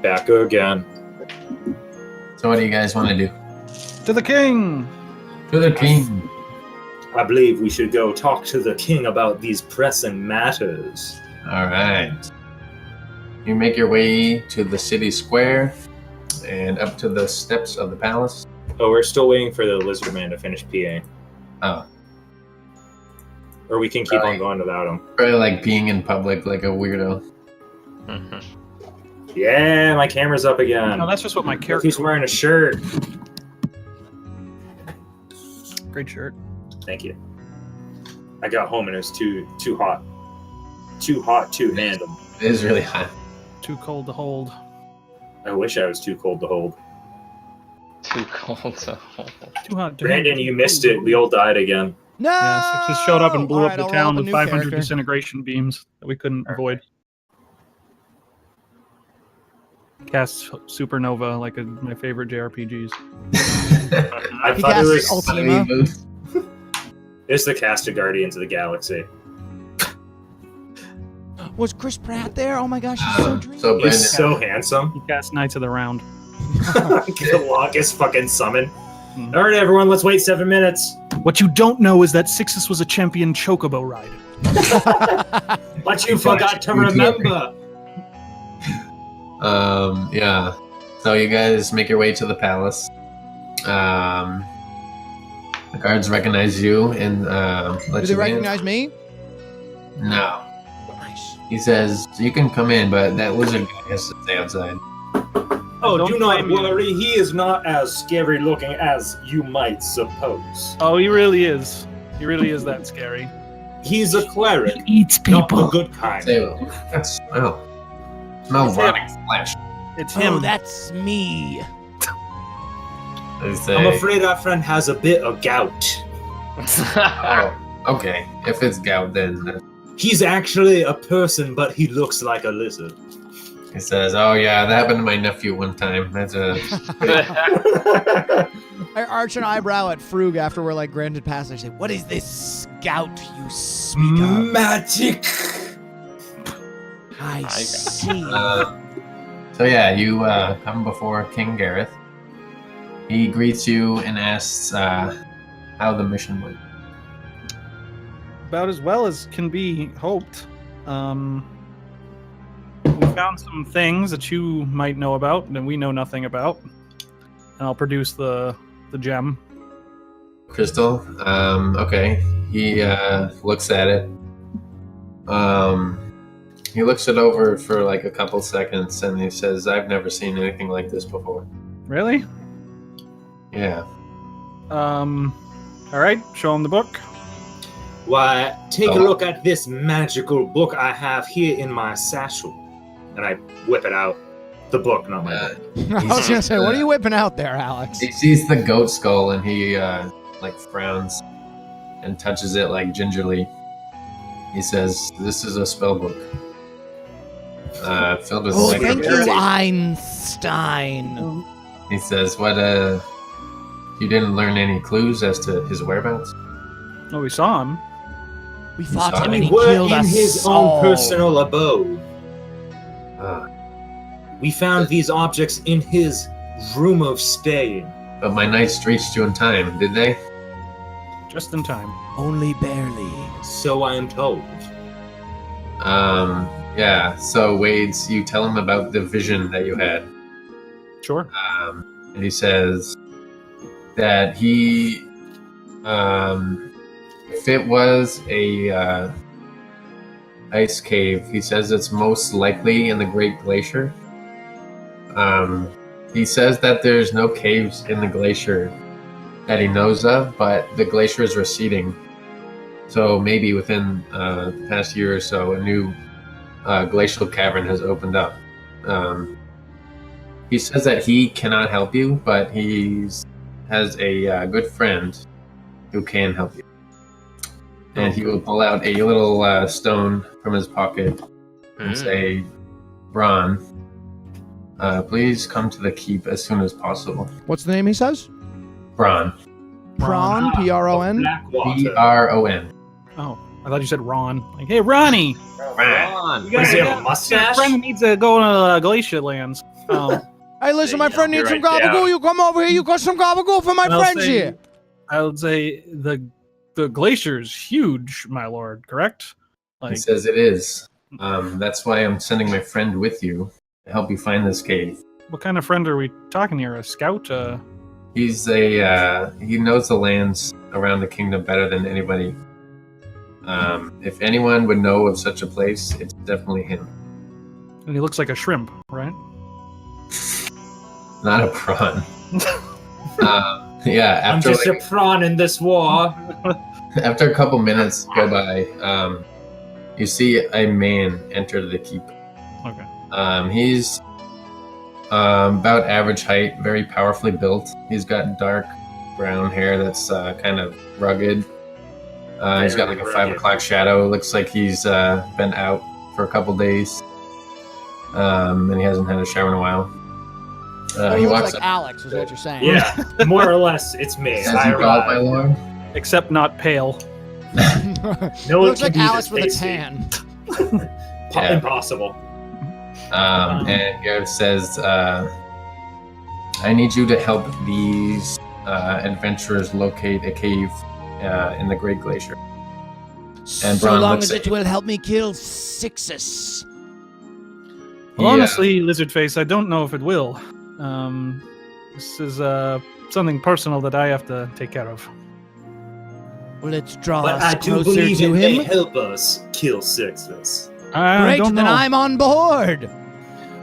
Back again. So what do you guys want to do? To the king! To the king. I believe we should go talk to the king about these pressing matters. All right. You make your way to the city square and up to the steps of the palace. Oh, we're still waiting for the lizard man to finish PA. Oh. Or we can keep on going without him. Probably like being in public like a weirdo. Yeah, my camera's up again. No, that's just what my character. He's wearing a shirt. Great shirt. Thank you. I got home and it was too hot. Too hot to handle. It is really hot. Too cold to hold. I wish I was too cold to hold. Too cold to hold. Too hot to Brandon, you missed it. We all died again. No. Yeah, Sixxus showed up and blew All up right, the I'll roll town up a with new 500 character. disintegration beams that we couldn't avoid. Cast Supernova like my favorite JRPGs. I He thought it casts was Ultima. it's the cast of Guardians of the Galaxy. Was Chris Pratt there? Oh my gosh, he's so dreamy. So Brandon, He's so handsome. He cast Knights of the Round. The longest fucking summon. Hmm. All right, everyone, let's wait 7 minutes. What you don't know is that Sixxus was a champion chocobo rider. But you forgot to remember. Yeah. So you guys make your way to the palace. The guards recognize you and let Do they you recognize me? in. No. Nice. He says you can come in, but that lizard guy has to stay outside. Oh, Don't do not blame you. worry. He is not as scary looking as you might suppose. Oh, he really is. He really is that scary. He's a cleric, Eats not the people. good kind. Say, that's smell rotting flesh. It's him. Oh, that's me. They say, I'm afraid our friend has a bit of gout. oh, okay. If it's gout, then He's actually a person, but he looks like a lizard. he says, "Oh yeah, that happened to my nephew one time. That's a I arch an eyebrow at Frug after we're like granted passage. I say, "What is this scout you speak of?" Magic. I see. So yeah, you come before King Gareth. He greets you and asks how the mission went. About as well as can be hoped. We found some things that you might know about and we know nothing about. And I'll produce the gem. Crystal. Okay. He looks at it. He looks it over for like a couple seconds and he says, "I've never seen anything like this before." Really? Yeah. Alright, show him the book. Why, take a Oh. look at this magical book I have here in my satchel. And I whip it out. The book, not my book. I was gonna say, what are you whipping out there, Alex? He sees the goat skull and he like frowns and touches it like gingerly. He says, "This is a spell book. Filled with Oh, secret thank you, rarities." Einstein. He says, "What you didn't learn any clues as to his whereabouts?" Oh, we saw him. We fought saw him him. and he We were killed in us his all. own personal abode. Ah. We found these objects in his room of staying. But my knights reached you in time, did they? Just in time. Only barely. So I am told. Yeah. So Wade's, you tell him about the vision that you had. Sure. And he says that he, if it was a ice cave, he says it's most likely in the Great Glacier. He says that there's no caves in the glacier that he knows of, but the glacier is receding. So maybe within the past year or so, a new glacial cavern has opened up. He says that he cannot help you, but he has a good friend who can help you. And he will pull out a little stone from his pocket and say, "Bron, please come to the keep as soon as possible." What's the name he says? Bron. Prawn, P-R-O-n? Blackwater. P-R-O-N. Oh, I thought you said Ron. Like, hey, Ronnie! Ron. Does he have a mustache? Your friend needs to go to Glacier Lands. Hey, listen, my friend Be needs some right gabagool. down. You come over here. You got some gabagool for my I'll friends say- here. I would say the glacier's huge, my lord, correct? He Like, says it is. That's why I'm sending my friend with you to help you find this cave. What kind of friend are we talking here? A scout? He's he knows the lands around the kingdom better than anybody. If anyone would know of such a place, it's definitely him. And he looks like a shrimp, right? Not a prawn. Yeah, I'm after just a prawn in this war. after a couple minutes go by, you see a man enter the keep. Okay. He's about average height, very powerfully built. He's got dark brown hair that's kind of rugged. He's got like a 5 o'clock shadow. Looks like he's been out for a couple days. And he hasn't had a shower in a while. he walks looks like up. Alex, is what you're saying. Yeah, more or less, it's me. Says, I "You called, my arrived. lord?" Except not pale. No, He looks it like can be Alex this with a tasty. tan. Yeah. Impossible. And Gareth says, I need you to help these adventurers locate a cave in the Great Glacier. And So Bron long looks as at it will help me kill Sixxus. Well, Yeah. honestly, Lizardface, I don't know if it will. This is something personal that I have to take care of. Well, let's draw But us I do closer believe to it may him. help us kill Sixxus. I Great, don't know. then I'm on board.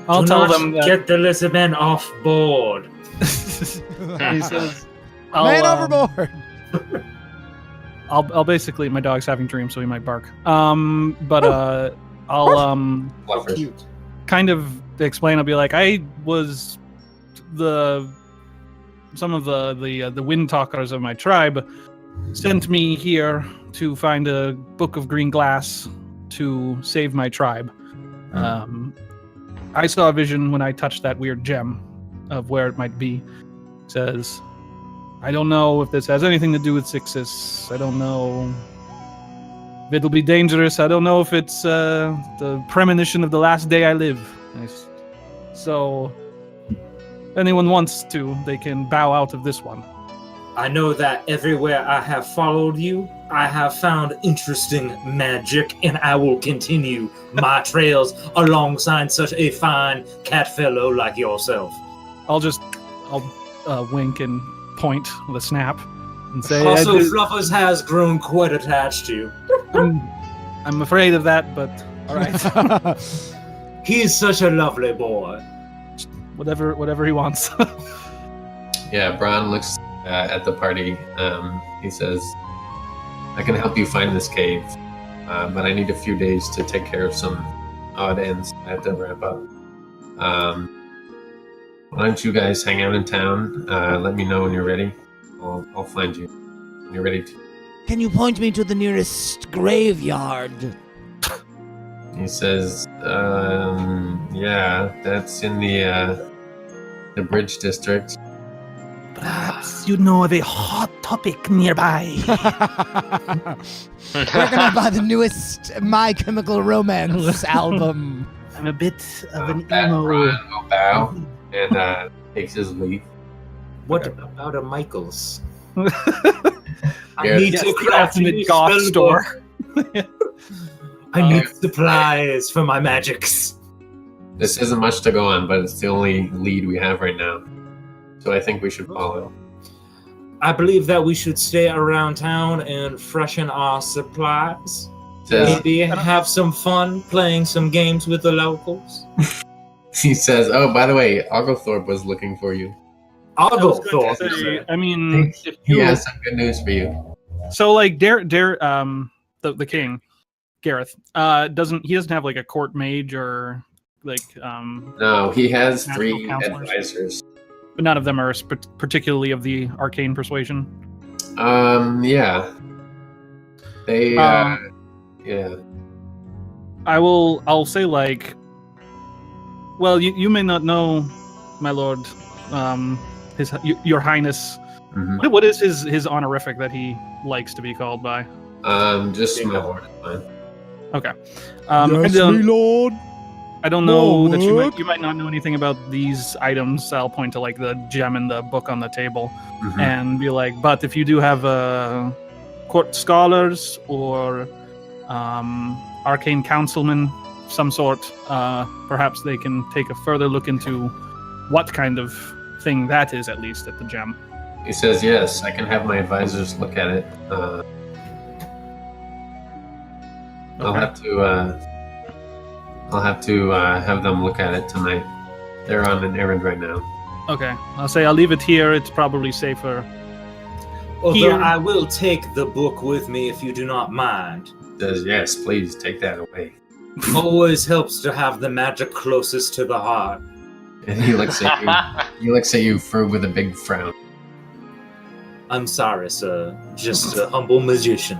I'll Do tell not them that. get the Elizabeth off board. He says, Man overboard. I'll basically, my dog's having dreams, so he might bark. But I'll Fluffers. kind of explain. I'll be like, I was some of the wind talkers of my tribe sent me here to find a book of green glass to save my tribe. I saw a vision when I touched that weird gem of where it might be. It says, I don't know if this has anything to do with Sixxus. I don't know if it'll be dangerous. I don't know if it's the premonition of the last day I live. So, if anyone wants to, they can bow out of this one. I know that everywhere I have followed you, I have found interesting magic, and I will continue my trails alongside such a fine cat fellow like yourself. I'll wink and point with a snap and say, Also, Fluffers has grown quite attached to you. I'm afraid of that, but all right. He's such a lovely boy. whatever he wants. Yeah, Bron looks at the party. He says, I can help you find this cave, but I need a few days to take care of some odd ends I have to wrap up. Why don't you guys hang out in town? Let me know when you're ready. I'll find you when you're ready to. Can you point me to the nearest graveyard? He says, yeah, that's in the Bridge District. Perhaps you know of a hot topic nearby. Where can I buy the newest My Chemical Romance album? I'm a bit of an Bron emo. will bow and takes his leave. What about a Michaels? Yeah. I need to craft in a the goth spell store. book. I need supplies for my magics. This isn't much to go on, but it's the only lead we have right now. So I think we should follow. I believe that we should stay around town and freshen our supplies. Says, Maybe have some fun playing some games with the locals. he says, oh, by the way, Oglethorpe was looking for you. Oglethorpe. I mean, if He you, has some good news for you. so like the king, Gareth, doesn't have like a court mage or like No, he has Natural 3 counselors. advisors. but none of them are particularly of the arcane persuasion. Yeah. They, yeah. I'll say like, well, you may not know, my lord, your highness. Mhm. What is his honorific that he likes to be called by? Just my lord is fine. Okay. Yes, me lord. I don't know that Lord. you might not know anything about these items. I'll point to like the gem in the book on the table Mhm. and be like, but if you do have court scholars or arcane councilmen some sort, perhaps they can take a further look into what kind of thing that is, at least at the gem. He says, yes, I can have my advisors look at it. I'll have to have them look at it tonight. They're on an errand right now. Okay, I'll leave it here. It's probably safer. Although Here. I will take the book with me if you do not mind. He says, yes, please take that away. Always helps to have the magic closest to the heart. And he looks at you. He looks at you, Frug, with a big frown. I'm sorry, sir. Just a humble magician.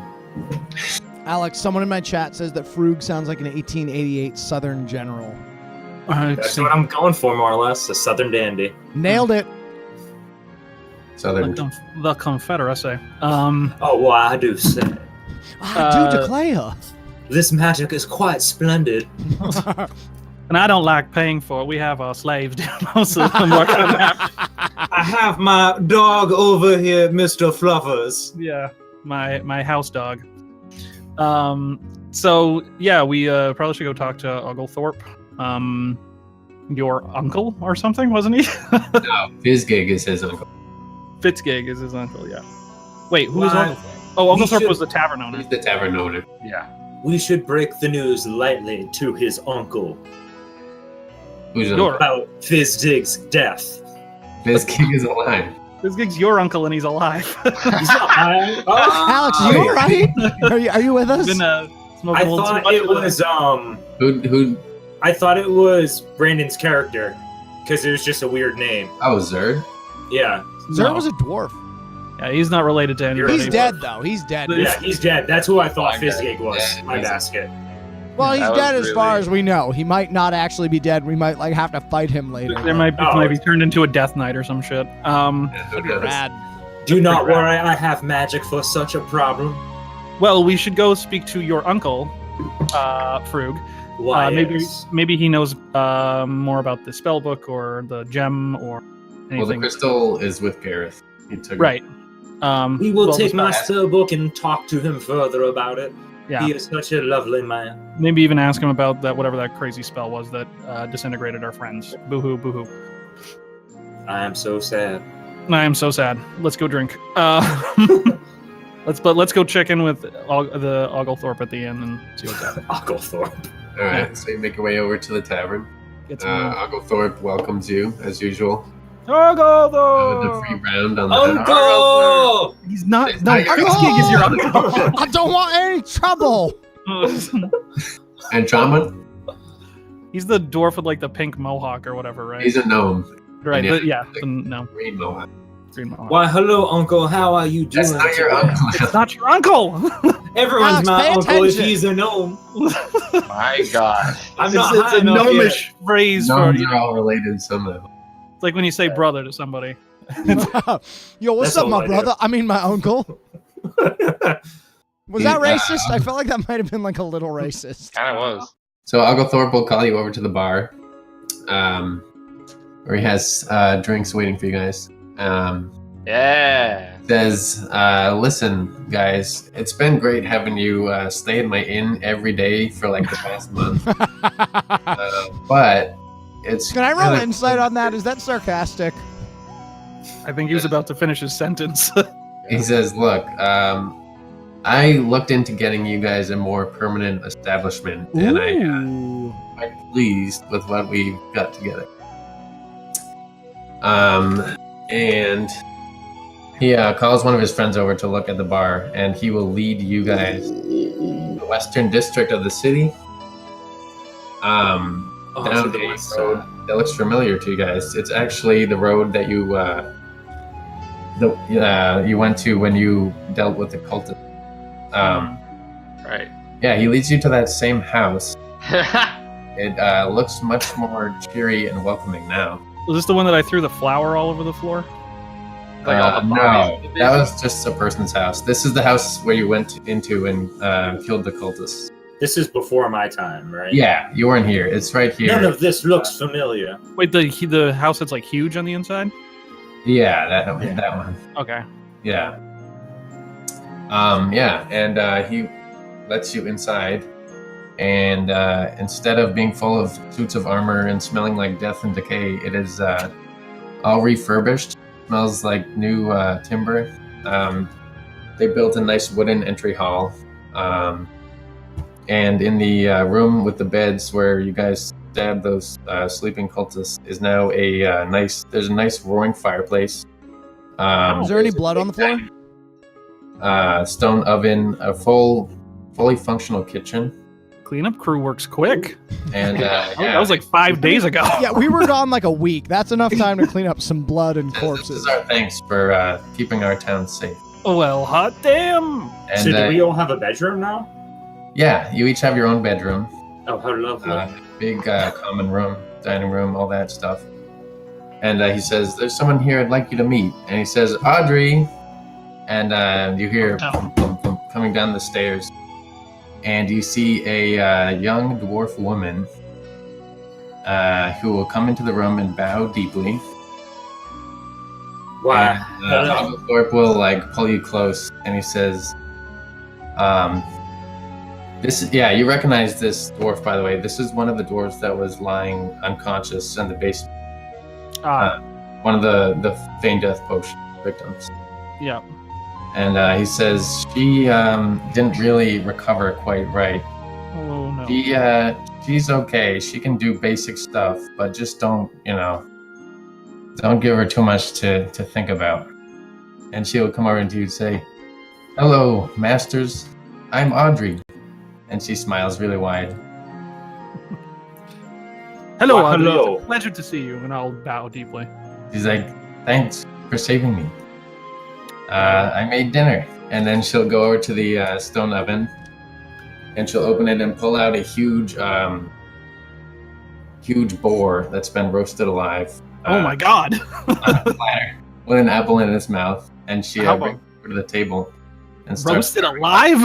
Alex, someone in my chat says that Frug sounds like an 1888 Southern general. That's what I'm going for, more or less. A southern dandy. Nailed it. Southern. The Confederacy. Oh, well, I do say. Dude, declare. This magic is quite splendid. And I don't like paying for it. We have our slaves do most of them work on that. I have my dog over here, Mr. Fluffers. Yeah, my house dog. So yeah, we probably should go talk to Oglethorpe. Your uncle or something, wasn't he? No, Fizzgig is his uncle. Fitzgig is his uncle. Yeah. Wait, who is Why- Oglethorpe? Oh, Oglethorpe should- was the tavern owner. He's the tavern owner. Yeah. We should break the news lightly to his uncle Who's Your- uncle? about Fizzdig's death. Fizzgig is alive. Fitzgig's your uncle and he's alive. Alex, you all right? Are you with us? Been smoking I a little too thought much it of that. was Who? I thought it was Brandon's character because it was just a weird name. Oh, Zerd. Yeah, Zer No. was a dwarf. Yeah, he's not related to anybody. He's dead, though. He's dead. yeah, he's dead. That's who I thought Okay. Fizzgig was. Yeah, My he's- basket. Well, he's That was dead as far really- as we know. He might not actually be dead. We might have to fight him later. There might be, Oh. might be turned into a death knight or some shit. That'd be rad. Do not pretty worry, I have magic for such a problem. Well, we should go speak to your uncle, Frug. Why? Maybe he knows more about the spell book or the gem or Well, the anything. crystal is with Gareth. He took it. Right. We will well, take the my spell- spell book and talk to him further about it. Yeah. He is such a lovely man. Maybe even ask him about that whatever that crazy spell was that disintegrated our friends. Boo-hoo, boo-hoo. I am so sad. I am so sad. Let's go drink. Let's go check in with the Oglethorpe at the inn and see what's happening. Oglethorpe. All right, so you make your way over to the tavern. Get some Oglethorpe welcomes you as usual. The Oglethorpe! free round on the Uncle! He's not. It's No, not your Fitzgig is your uncle. I don't want any trouble. And Shaman, He's the dwarf with like the pink mohawk or whatever, right? he's a gnome. Right. yeah. No. Green mohawk. Green mohawk. Why, hello, Uncle. How are you doing? That's not your today? uncle. It's not your uncle. Everyone's Alex, my pay uncle if attention. he's a gnome. My God. I'm not it's high a enough yet. gnomish phrase for Gnomes you are know, all related somehow. it's like when you say brother to somebody. Yo, what's That's up, all my I do. brother? I mean, my uncle. Was that Yeah. racist? I felt like that might have been like a little racist. Kind of was. So Oglethorpe will call you over to the bar, where he has drinks waiting for you guys. Yeah. Says, listen, guys, it's been great having you stay in my inn every day for like the past month. But it's Can I roll kinda- insight on that? Is that sarcastic? I think he was about to finish his sentence. He says, look, I looked into getting you guys a more permanent establishment, and I'm quite pleased with what we've got together. And he calls one of his friends over to look at the bar, and he will lead you guys to the western district of the city. Oh, Down to the a west road side. that looks familiar to you guys. It's actually the road that you you went to when you dealt with the cultist. Right. Yeah, he leads you to that same house. It looks much more cheery and welcoming now. Was this the one that I threw the flour all over the floor? Like all the No, bodies. that was just a person's house. This is the house where you went into and killed the cultists. This is before my time, right? Yeah, you weren't here. It's right here. None of this looks familiar. Wait, the house that's like huge on the inside? Yeah, that one. Okay. Yeah. Yeah, and he lets you inside, and instead of being full of suits of armor and smelling like death and decay, it is all refurbished. Smells like new timber. They built a nice wooden entry hall, and in the room with the beds where you guys stabbed those sleeping cultists is now a There's a nice roaring fireplace. Is there any blood on the floor? Stone oven, a fully functional kitchen. Cleanup crew works quick. And That was like 5 days ago. Yeah, we were gone like a week. That's enough time to clean up some blood and This corpses. is our thanks for keeping our town safe. Well, hot damn. And So do we all have a bedroom now? yeah, you each have your own bedroom, Oh, how lovely. big common room, dining room, all that stuff. And he says, "There's someone here I'd like you to meet." And he says, "Audrey," and you hear thump, thump, thump coming down the stairs, and you see a young dwarf woman who will come into the room and bow deeply. Wow. And Oglethorpe will pull you close, and he says, you recognize this dwarf, by the way. This is one of the dwarves that was lying unconscious in the basement. One of the feigned death potion victims." Yeah. And he says she didn't really recover quite right. Oh, no. She's okay. She can do basic stuff, but just don't give her too much to think about. And she'll come over to you and say, "Hello, masters. I'm Audrey." And she smiles really wide. Hello, Well, Audrey. hello. It's a pleasure to see you, and I'll bow deeply. She's like, "Thanks for saving me. I made dinner." And then she'll go over to the stone oven, and she'll open it and pull out a huge boar that's been roasted alive. Oh my god. On a platter with an apple in its mouth, and she How brings it to the table and starts. Roasted alive?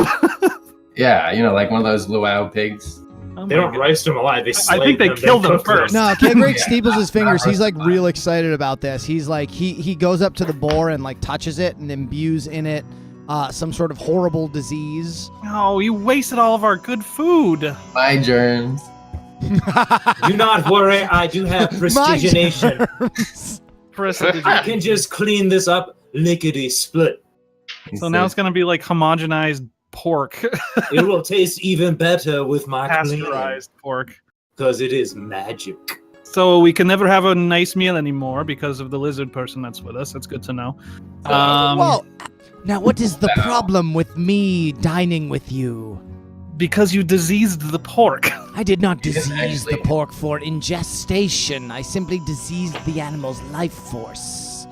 Yeah, like one of those luau pigs. Oh They my don't God. roast them alive. They I think they slay killed them then cook first. No, Kegrig Yeah. steeples his fingers. He's like real excited about this. He's like he goes up to the boar and like touches it and imbues in it some sort of horrible disease. Oh, you wasted all of our good food. My germs. Do not worry, I do have prestigination. I can just clean this up lickety split. So now it's gonna be like homogenized pork, It will taste even better with my pasteurized pork. because it is magic. So we can never have a nice meal anymore because of the lizard person that's with us. That's good to know. Well, now what is the problem with me dining with you? Because you diseased the pork. I did not You didn't disease the actually- pork for ingestation. I simply diseased the animal's life force.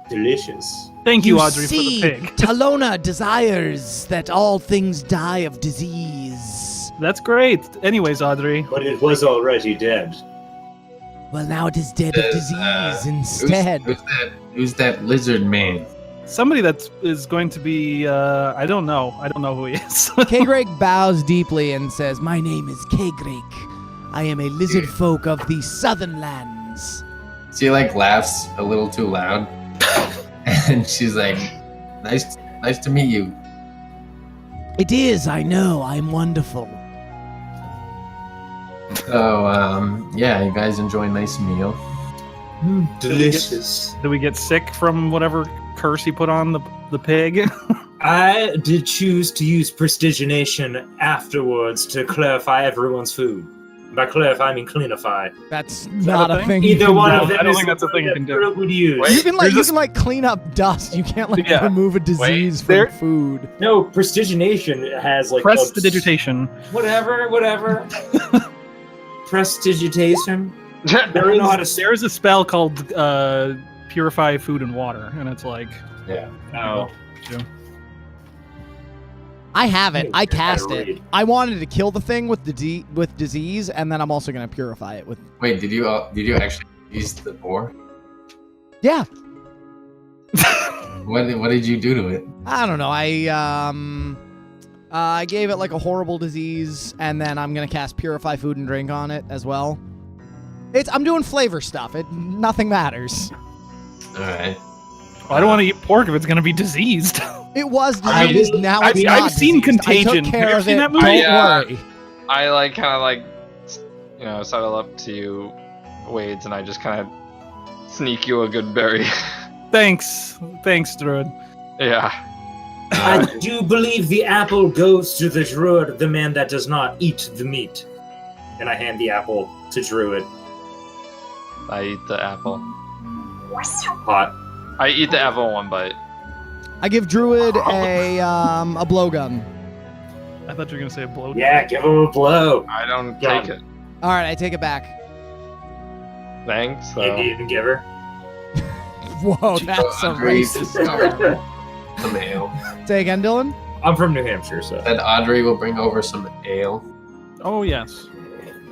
Delicious. Thank you, Audrey, see, for the pig. Talona desires that all things die of disease. That's great. Anyways, Audrey. But it was already dead. Well, now it is dead of disease instead. Who's that lizard man? Somebody that is going to be, I don't know. I don't know who he is. Kegrig bows deeply and says, "My name is Kegrig. I am a lizard folk of the southern lands." She laughs a little too loud, and she's like, "Nice to meet you." It is, I know, I'm wonderful. So yeah, you guys enjoy a nice meal. Delicious. Do we get sick from whatever curse he put on the pig? I did choose to use prestigination afterwards to clarify everyone's food. By clarify, I mean cleanify. That's that not a a thing? thing. Either you can one do. of them I don't is think that's a thing you can do. Would use. Wait. You can like There's clean up dust. You can't Yeah. remove a disease from There- food. No, prestigination has Press the digitation. Whatever. Prestigitation. I don't know how to say. There is a spell called Purify Food and Water, and it's like, Yeah. Oh. I have it. I I gotta cast it. read. I wanted to kill the thing with disease, and then I'm also gonna purify it with. Wait, did you actually use the boar? Yeah. What did you do to it? I don't know. I gave it like a horrible disease, and then I'm gonna cast Purify Food and Drink on it as well. I'm doing flavor stuff. Nothing matters. All right. I don't want to eat pork if it's going to be diseased. It was diseased. Now it's not I've seen diseased. Contagion. I took care Have you of seen it. that movie? Don't worry. I like kind of like, settle up to you, Wades, and I just kind of sneak you a good berry. Thanks, Druid. Yeah. I do believe the apple goes to the druid, the man that does not eat the meat. And I hand the apple to Druid. I eat the apple. Hot. I eat the apple in one bite. I give Druid a blowgun. I thought you were going to say a blow. Yeah, give him a blow. I don't Yeah. take it. All right, I take it back. Thanks. Indian giver. Whoa, that's a Audrey racist. discovered some ale. Say again, Dylan? I'm from New Hampshire, so. That Audrey will bring over some ale. Oh, yes.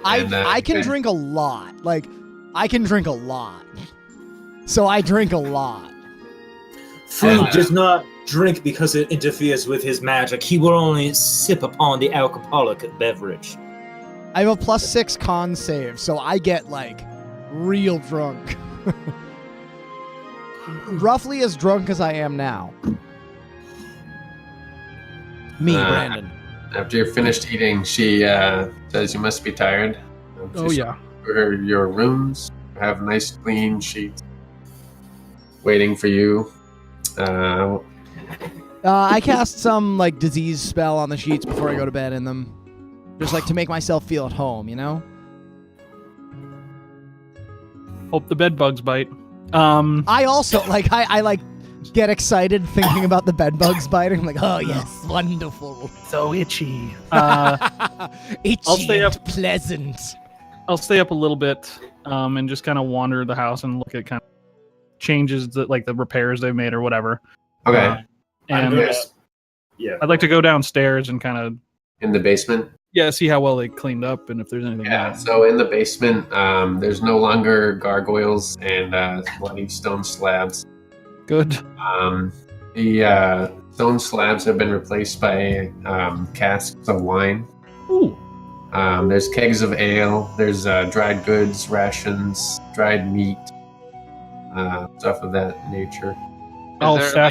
I can drink a lot. Like, I can drink a lot. So I drink a lot. Food does not drink because it interferes with his magic. He will only sip upon the alcoholic beverage. I have a +6 con save, so I get, like, real drunk. Roughly as drunk as I am now. Me, Brandon. After you're finished eating, she says you must be tired. Oh, yeah. Your rooms have nice clean sheets waiting for you. I cast some, like, disease spell on the sheets before I go to bed in them. Just, like, to make myself feel at home, you know? Hope the bed bugs bite. I also, like, I like, get excited thinking about the bed bugs biting. I'm like, oh, yes, wonderful. So itchy. Itchy I'll stay and up. pleasant. I'll stay up a little bit and just kind of wander the house and look at kind of changes that, like, the repairs they've made or whatever. Okay. And Yeah. I'd like to go downstairs and kind of In the basement? see how well they cleaned up and if there's anything Yeah, wrong. so in the basement, there's no longer gargoyles and bloody stone slabs. Good. The stone slabs have been replaced by casks of wine. Ooh. There's kegs of ale. There's dried goods, rations, dried meat, stuff of that nature. I'll there,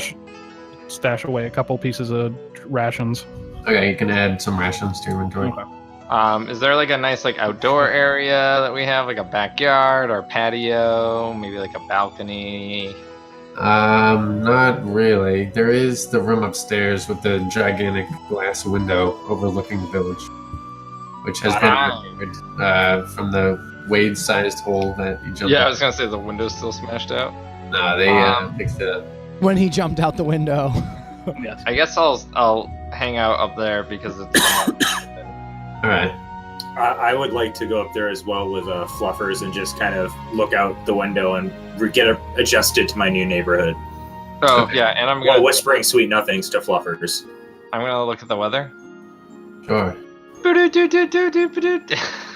stash away a couple pieces of rations. Okay, you can add some rations to your inventory. Okay. Is there like a nice like outdoor area that we have, like a backyard or patio, maybe like a balcony? Not really. There is the room upstairs with the gigantic glass window overlooking the village, which has been repaired from the Wade-sized hole that you jumped Yeah, I out. was gonna say the window's still smashed out. No, they fixed it up. When he jumped out the window. Yes. I guess I'll hang out up there because it's. All right. I would like to go up there as well with Fluffers and just kind of look out the window and get adjusted to my new neighborhood. Oh yeah, and I'm While gonna whispering sweet nothings to Fluffers. I'm gonna look at the weather. Sure.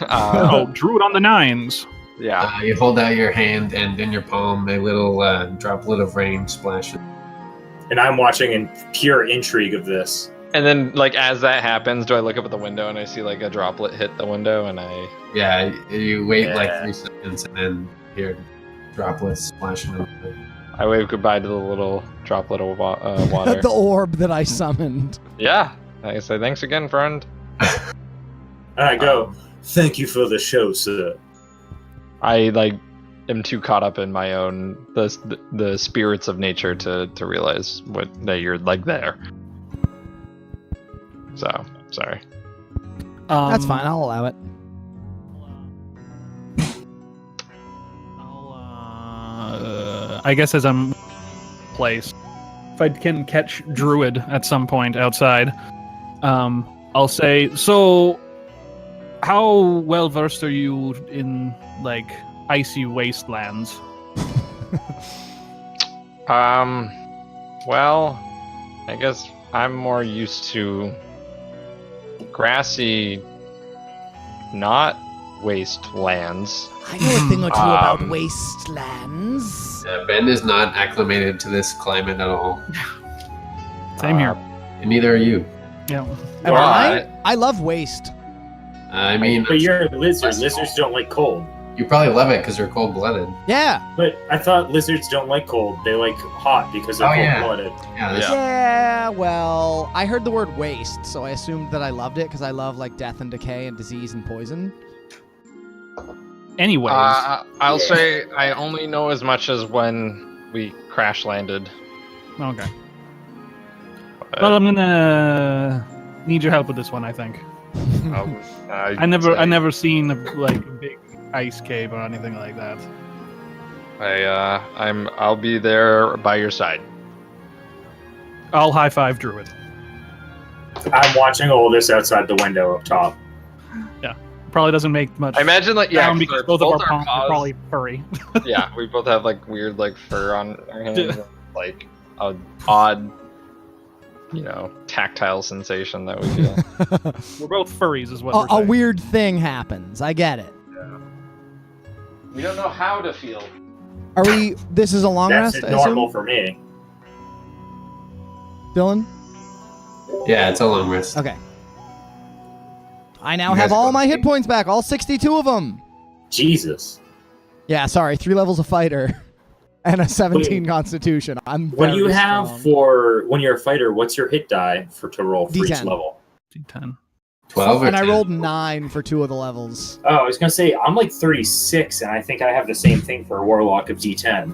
Oh, Druid on the nines. Yeah. You hold out your hand, and in your palm, a little droplet of rain splashes. And I'm watching in pure intrigue of this. And then, like, as that happens, do I look up at the window and I see like a droplet hit the window, and I? Yeah, you wait like Yeah. 3 seconds, and then hear droplets splashing over. I wave goodbye to the little droplet of water. The orb that I summoned. Yeah. I say thanks again, friend. And I go, thank you for the show, sir. I like am too caught up in my own the spirits of nature to realize that you're like there. So sorry. That's fine. I'll allow it. I guess as I'm place, if I can catch Druid at some point outside, I'll say, so how well versed are you in like icy wastelands? Well, I guess I'm more used to grassy, not wastelands. I know a thing or two about wastelands. Ben is not acclimated to this climate at all, Same here. and neither are you. Yeah. Am Well, I love waste. I mean, But you're a lizard. Lizards don't like cold. You probably love it because you're cold-blooded. Yeah. But I thought lizards don't like cold. They like hot because they're cold-blooded. Yeah, well, I heard the word waste, so I assumed that I loved it because I love like death and decay and disease and poison. Anyways. I'll say I only know as much as when we crash landed. Okay. Well, I'm gonna need your help with this one, I think. I never seen like a big ice cave or anything like that. I'll be there by your side. I'll high five Druid. I'm watching all this outside the window up top. Yeah, probably doesn't make much. I imagine like because both of our palms are probably furry. Yeah, we both have like weird like fur on our hands, like an odd, tactile sensation that we feel. We're both furries, is what we're A saying. weird thing happens. I get it. Yeah. We don't know how to feel. Are we? This is a long That's rest. I normal assume? for me. Dylan. Yeah, it's a long rest. Okay. I now You have guys all go my hit sleep. points back, all 62 of them. Jesus. Yeah, sorry, 3 levels of fighter and a 17 constitution. I'm What do you very have strong. for when you're a fighter? What's your hit die to roll for each D10. level? D10. 12 or And I 10? rolled 9 for 2 of the levels. Oh, I was gonna say I'm like 36, and I think I have the same thing for a warlock of D10.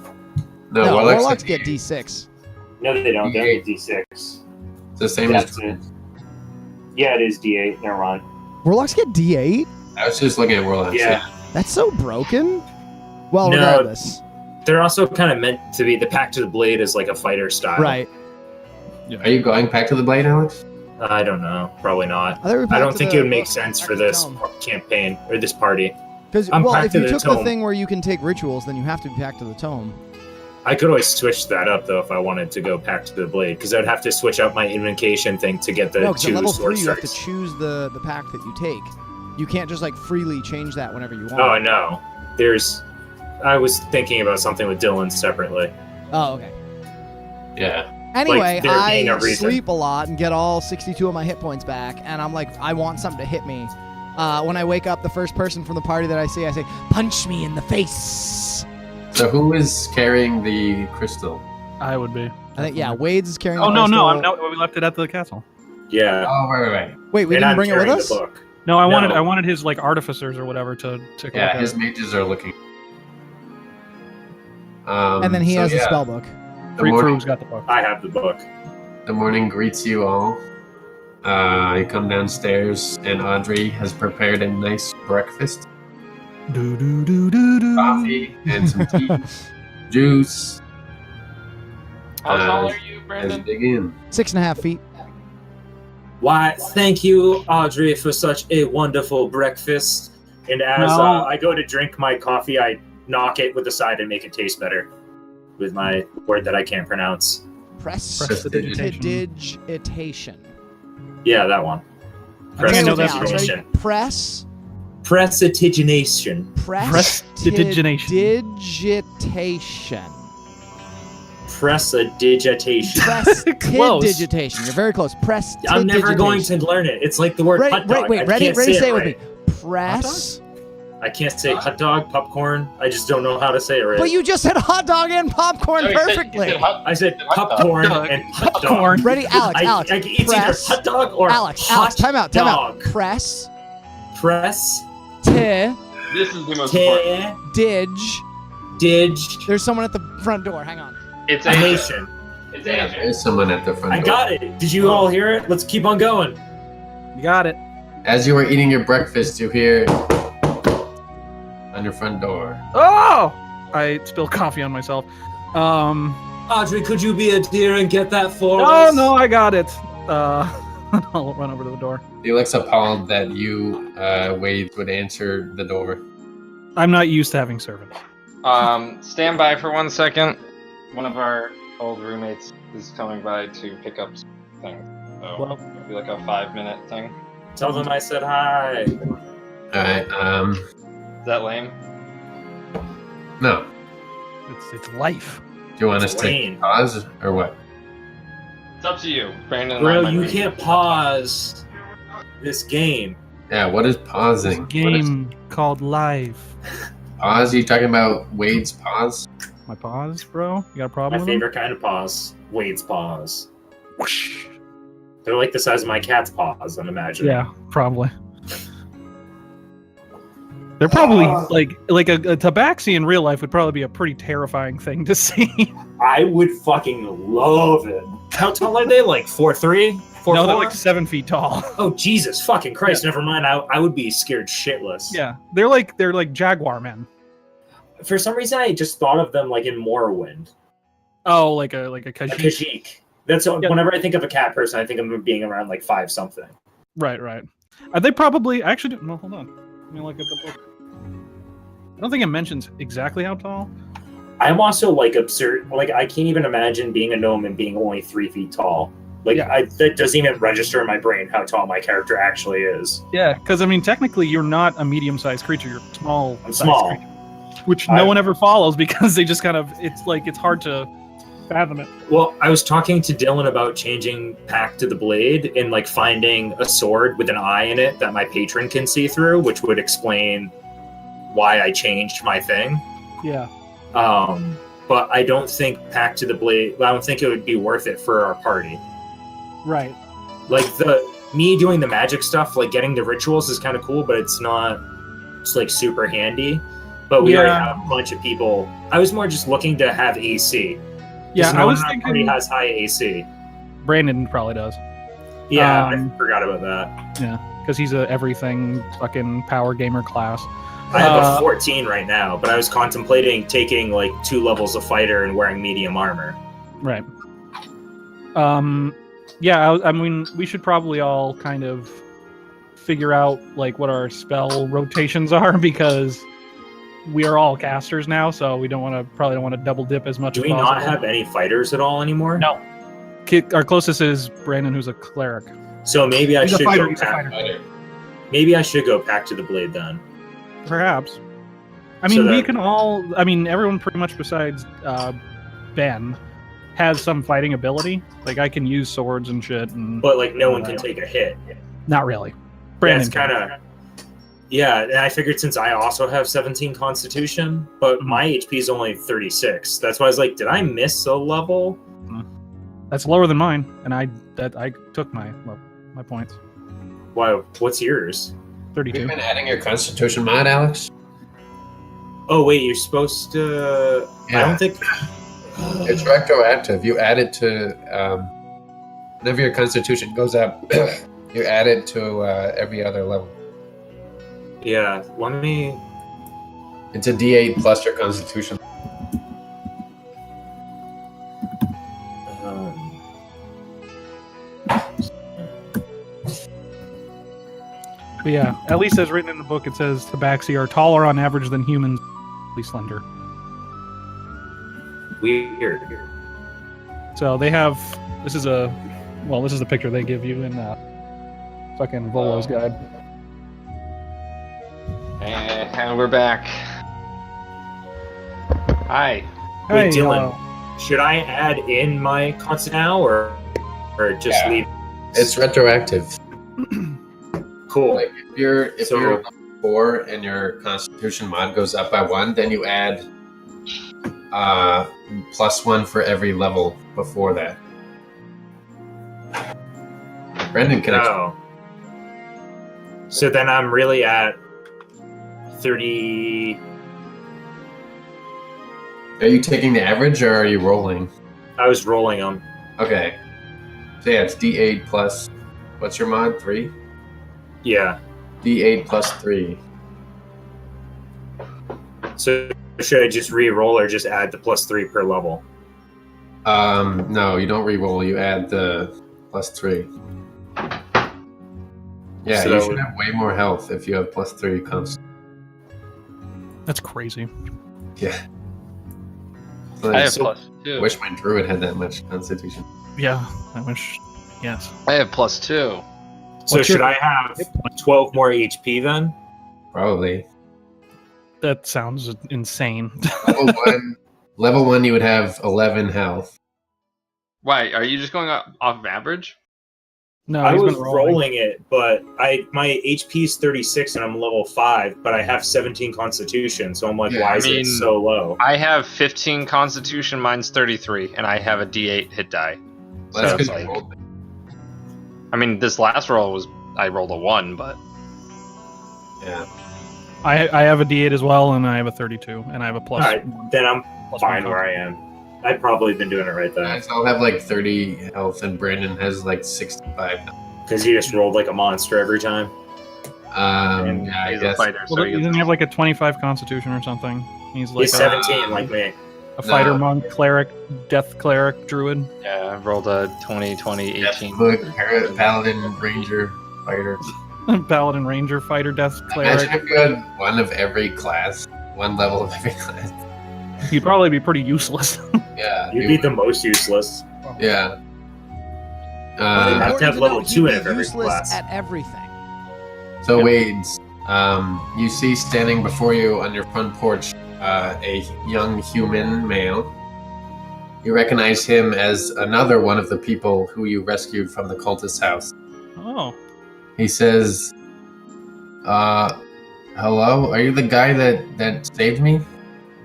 No, warlocks get D6. No, they don't. They D8. don't get D6. It's the same as That's it. Yeah, it is D8. Never mind. Warlocks get D8? I was just looking at Warlocks. Yeah. That's so broken. Well, No. regardless. They're also kind of meant to be. The Pact to the Blade is like a fighter style. Right. Are you going back to the blade, Alex? I don't know. Probably not. I thought we were I back don't to think the it would make book, sense back for to the this tome. campaign or this party. Because, I'm well, back if to you the took the tome. thing where you can take rituals, then you have to be back to the tome. I could always switch that up though if I wanted to go Pact to the Blade, because I'd have to switch out my invocation thing to get the No, because at 2 level sword 3 you have to strikes. choose the pact that you take. You can't just like freely change that whenever you want. Oh, I know. I was thinking about something with Dillons separately. Oh, okay. Yeah. Anyway, there being a I reason. sleep a lot and get all 62 of my hit points back, and I'm like, I want something to hit me. When I wake up, the first person from the party that I see, I say, punch me in the face. So who is carrying the crystal? I would be. I think, yeah, Wade's is carrying Oh the no, crystal. no, we left it at the castle. Yeah. Oh, right. Wait, we and didn't I'm bring it with carrying us? the book. No, I No. wanted his like artificers or whatever to collect Yeah, it. his mages are looking. And then he so has the yeah, spell book. The morning, Frug's got the book. I have the book. the morning greets you all. You come downstairs, and Audrey has prepared a nice breakfast. Do do do do do. Coffee and some tea, juice. How tall Uh, are you, As Brandon? you dig in. 6.5 feet. Why, thank you, Audrey, for such a wonderful breakfast. And as No. I go to drink my coffee, I knock it with the side and make it taste better with my word that I can't pronounce. Prestidigitation. Prestidigitation. Yeah, that one. I think I know that Down, ready? Prestidigitation. Press. Prestidigitation. Prestidigitation. Prestidigitation. Prestidigitation. Prestidigitation. You're very close. Prestidigitation. I'm never going to learn it. It's like the word hot dog. I Ready, can't say it with right. me. Press. I can't say hot dog, popcorn. I just don't know how to say it right. But you just said hot dog and popcorn No, you said- you perfectly. said hot- I said hot dog. popcorn Dog. and hot dog. Popcorn. Ready, Alex, Alex. It's press. either hot dog or Alex, hot time out. dog. Press. Press. T. This is the most important. Te. Dig. Dig. There's someone at the front door. Hang on. It's A Asian. nation. It's Yeah, Asian. there's someone at the front I door. got it. Did you all hear it? Let's keep on going. You got it. As you were eating your breakfast, you hear on your front door. Oh! I spilled coffee on myself. Audrey, could you be a dear and get that for Oh us? no, I got it. I'll run over to the door. He looks appalled that you, Wade, would answer the door. I'm not used to having servants. Stand by for 1 second. One of our old roommates is coming by to pick up things. So Well- it'll be like a 5-minute thing. Tell them I said hi. Alright, Is that lame? no. It's life. Do you want us It's to lame. pause, or what? It's up to you, Brandon. and I Bro, might you be- can't pause this game. Yeah, what is pausing? Game called life. Pause? You talking about Wade's paws? My paws, bro? You got a problem My with them? favorite kind of paws. Wade's paws. They're like the size of my cat's paws, I'm imagining. Yeah, probably. They're probably like a tabaxi in real life would probably be a pretty terrifying thing to see. I would fucking love it. How tall are they? Like 4'3"? 4'4"? No, they're like 7 feet tall. Oh Jesus fucking Christ! Never mind. I would be scared shitless. Yeah, they're like jaguar men. For some reason, I just thought of them like in Morrowind. Oh, like a A Khajiit. Khajiit. That's whenever I think of a cat person, I think of them being around like 5 something. Right. Are they probably actually? No, hold on. Let me look at the book. I don't think it mentions exactly how tall. I'm also like absurd. Like I can't even imagine being a gnome and being only 3 feet tall. Like that doesn't even register in my brain how tall my character actually is. Yeah, because I mean, technically, you're not a medium-sized creature. You're a small. I'm small. Creature, which no one ever follows because they just kind of. It's hard to fathom it. Well, I was talking to Dylan about changing Pack to the Blade and like finding a sword with an eye in it that my patron can see through, which would explain why I changed my thing. Yeah. But I don't think Pack to the Blade. I don't think it would be worth it for our party. Right. Like me doing the magic stuff, like getting the rituals is kind of cool, but it's not. It's like super handy. But we already have a bunch of people. I was more just looking to have AC. Yeah, I was thinking thinking has high AC. Brandon probably does. Yeah, I forgot about that. Yeah, because he's a everything fucking power gamer class. I have a 14 right now, but I was contemplating taking like 2 levels of fighter and wearing medium armor. Right. Yeah, I mean, we should probably all kind of figure out like what our spell rotations are because we are all casters now, so we probably don't want to double dip as much. Do we not have any fighters at all anymore? No. Our closest is Brandon, who's a cleric. So maybe I should go fighter. Maybe I should go Pack to the Blade then. Perhaps. I mean, we can all. I mean, everyone pretty much besides Ben has some fighting ability. Like I can use swords and shit, but like no one can take a hit. Not really. Brandon kind of. Yeah, and I figured since I also have 17 Constitution, but my HP is only 36. That's why I was like, did I miss a level? That's lower than mine, and I took my points. Why? What's yours? 32. You've been adding your Constitution mod, Alex? Oh wait, you're supposed to. Yeah. I don't think. It's retroactive. You add it to whenever your Constitution goes up. You add it to every other level. Yeah, let me. It's a D8 plus your Constitution. But yeah, at least as written in the book, it says tabaxi are taller on average than humans, slender. Weird. So they have. This is the picture they give you in fucking Volo's guide. And we're back. Hi. Wait, Dylan, should I add in my constant now or just leave? It's retroactive. Cool. Like if you're level 4 and your Constitution mod goes up by 1, then you add +1 for every level before that. Brendan can. Oh. So then I'm really at 30. Are you taking the average or are you rolling? I was rolling them. Okay. So yeah, it's D8 plus. What's your mod? 3? Yeah. D8 plus 3. So should I just re-roll or just add the +3 per level? No, you don't re-roll. You add the +3. Yeah, So you should have way more health if you have +3 constant. That's crazy. Yeah. I have +2. Wish my druid had that much Constitution. Yeah, I wish. Yes. I have +2. So should I have 12 more HP then? Probably. That sounds insane. Level 1, you would have 11 health. Why? Are you just going off of average? No, I he's was been rolling it, but my HP is 36 and I'm level 5, but I have 17 Constitution, so I'm like, why is it so low? I have 15 Constitution, mine's 33, and I have a D8 hit die. Well, that's So it's good. like, I mean, this last roll I rolled a 1, but Yeah. I have a D8 as well, and I have a 32, and I have a plus. Alright, then I'm plus fine 1. where I am. I've probably been doing it right then. Guys, I'll have like 30 health, and Brandon has like 65. Because you just rolled like a monster every time. and Yeah, I he's guess. a fighter, so Well, he doesn't gets he have like a 25 Constitution or something? He's like He's 17 like me. a fighter, No. monk, cleric, death cleric, druid. I rolled a 20, 20, 18. Look, Paladin, Ranger, Fighter. Paladin, ranger, fighter, death Imagine cleric. if you had one of every class, one level of every class. He'd probably be pretty useless. Yeah. You'd be the most useless. Yeah. have to have Important level note, 2 in he'd be every useless class. at everything. So Wades, you see standing before you on your front porch a young human male. You recognize him as another one of the people who you rescued from the cultist's house. Oh. He says, hello? Are you the guy that saved me?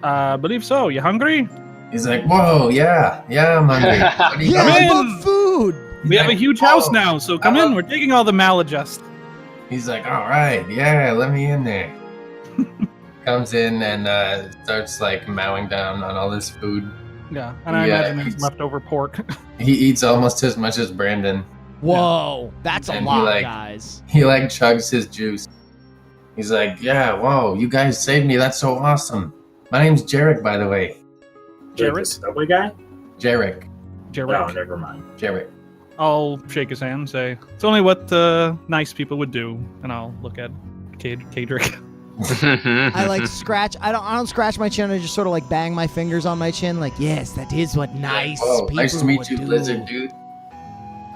Believe so. You hungry? He's like, whoa, yeah, I'm hungry. What do you Yeah, Come I in. love food. We have a huge house now, so come in. We're taking all the maladjust. He's like, all right, yeah, let me in there. Comes in and starts like mowing down on all this food. Yeah, and I Yeah, imagine it's leftover pork. He eats almost as much as Brandon. Whoa, that's a And he, lot, like- guys. He like chugs his juice. He's like, yeah, whoa, you guys saved me. That's so awesome. My name's Jarek, by the way. Like the subway guy? Jarek. Oh, never mind. Jarek. I'll shake his hand and say, it's only what nice people would do. And I'll look at Kadrick. I like scratch. I don't scratch my chin. I just sort of like bang my fingers on my chin. Like, yes, that is what nice Whoa, people nice to meet would you, do. Blizzard dude.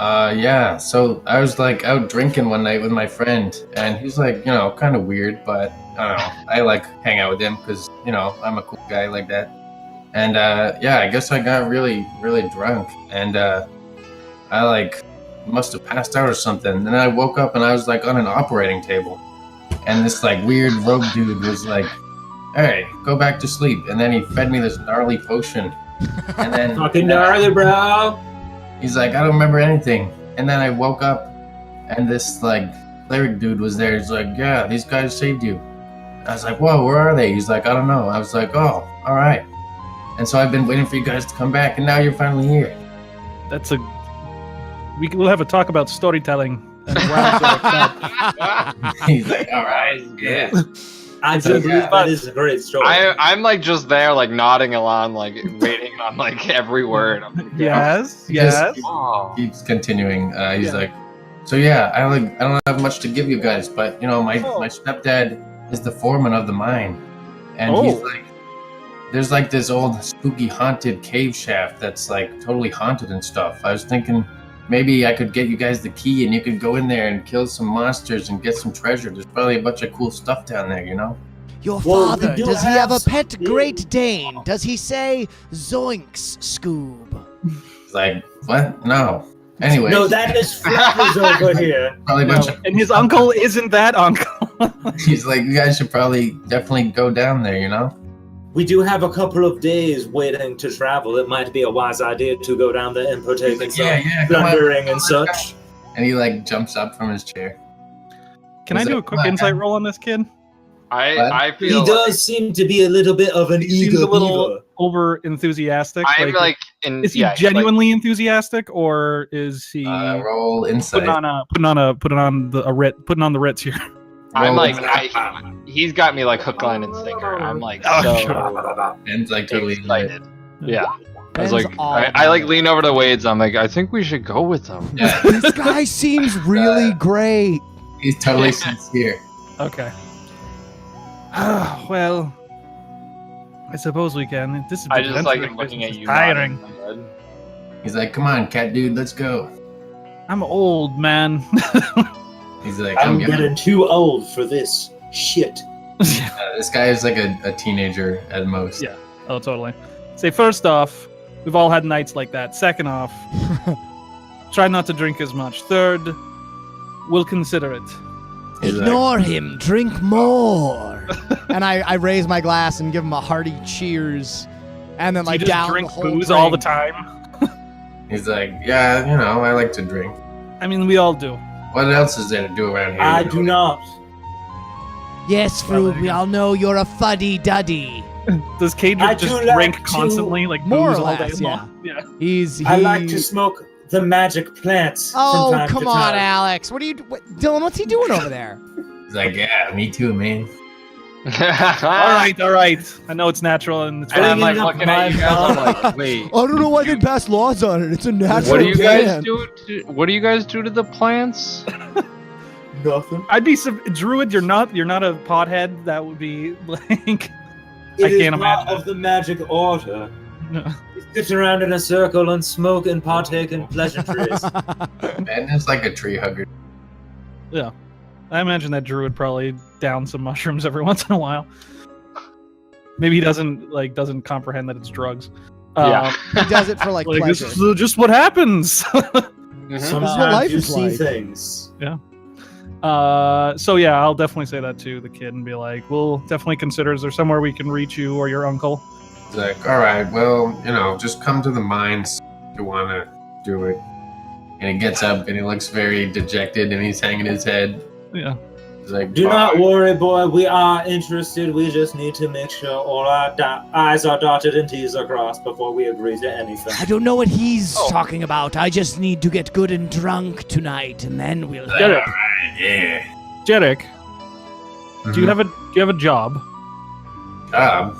Yeah, so I was like out drinking one night with my friend, and he's like, kind of weird, but I don't know. I like hang out with him because, I'm a cool guy like that. And yeah, I guess I got really, really drunk, and I like must have passed out or something. And then I woke up and I was like on an operating table, and this like weird rogue dude was like, "Hey, go back to sleep." And then he fed me this gnarly potion, and then Fucking gnarly, bro. he's like, "I don't remember anything." And then I woke up, and this like cleric dude was there. He's like, "Yeah, these guys saved you." I was like, "Whoa, where are they?" He's like, "I don't know." I was like, "Oh, all right." And so I've been waiting for you guys to come back, and now you're finally here. That's we'll have a talk about storytelling. And rounds like that. He's like, "All right, yeah." I do believe that is a great story. I'm like just there, like nodding along, like waiting on like every word. I'm like, Yes, He just yes. oh. keeps continuing. He's Yeah. like, "So yeah, I don't have much to give you guys, but my Oh. my stepdad is the foreman of the mine, and Oh. he's like, there's like this old spooky haunted cave shaft that's like totally haunted and stuff. I was thinking maybe I could get you guys the key and you could go in there and kill some monsters and get some treasure. There's probably a bunch of cool stuff down there, Your Well, father, we do does he have have a some- pet Great Dane? Does he say Zoinks, Scoob? It's like, what? No. Anyway, No, that is Flappers over here. probably a No, bunch of. and his uncle isn't that uncle. He's like, you guys should probably definitely go down there, We do have a couple of days waiting to travel. It might be a wise idea to go down there and partake in some Yeah, come on. plundering and such. And he like jumps up from his chair. Can I He's do a like, quick "Come on, insight man." roll on this kid? I He feel does seem to be a little bit of an He seems eager a little beaver. over enthusiastic. I'm like in. is he yeah, he's, genuinely enthusiastic, or is he Roll insight. putting on the Ritz here? I'm Roll like insight. he's got me like hook, line, and sinker. I'm like Oh, so sure. Ben's like totally excited. Yeah. I was Ben's like, all I like lean over to Wade's. I'm like, I think we should go with them. Yeah, This guy seems really great. he's totally sincere. Okay. Well, I suppose we can. This is I just like adventuring him looking business at is you. tiring. nodding in my head. He's like, come on, cat dude, let's go. I'm old, man. He's like, I'm getting- getting too old for this shit. this guy is like a teenager at most. Yeah. Oh, totally. Say, first off, we've all had nights like that. Second off, try not to drink as much. Third, we'll consider it. Ignore him. Drink more. And I raise my glass and give him a hearty cheers. And then Do you like just down drink the whole booze all the drink. time? He's like, yeah, I like to drink. I mean, we all do. What else is there to do around here? I do not. Yes, Frug, we all know you're a fuddy-duddy. Does Cadric I just do like drink to- constantly, like More booze or all day less, long? Yeah. I like to smoke the magic plants. Oh, from time come to on, time. Alex. Dylan, what's he doing over there? He's like, yeah, me too, man. All right. I know it's natural and it's And I'm like Bringing up looking at you my guys. I'm like, wait. I don't know why they passed laws on it. It's a natural What do you guys plant. do? What do you guys do to the plants? Nothing. I'd be Druid. You're not a pothead. That would be like. It I is can't not imagine. of the magic order. No. We sit around in a circle and smoke and partake in pleasantries. Man is like a tree hugger. Yeah, I imagine that Druid probably down some mushrooms every once in a while. Maybe he doesn't comprehend that it's drugs. Yeah. He does it for like This pleasure. is just what happens. Sometimes life you is see like. things. So yeah, I'll definitely say that to the kid and be like, we'll definitely consider, is there somewhere we can reach you or your uncle? He's like, all right, well, just come to the mines if you want to do it. And he gets up and he looks very dejected and he's hanging his head. Yeah. He's like, Do not "Bye." worry, boy. We are interested. We just need to make sure all our I's are dotted and T's are crossed before we agree to anything. I don't know what he's talking about. I just need to get good and drunk tonight, and then we'll. All right, yeah. Jeddick, do you Mhm. have a job? Job?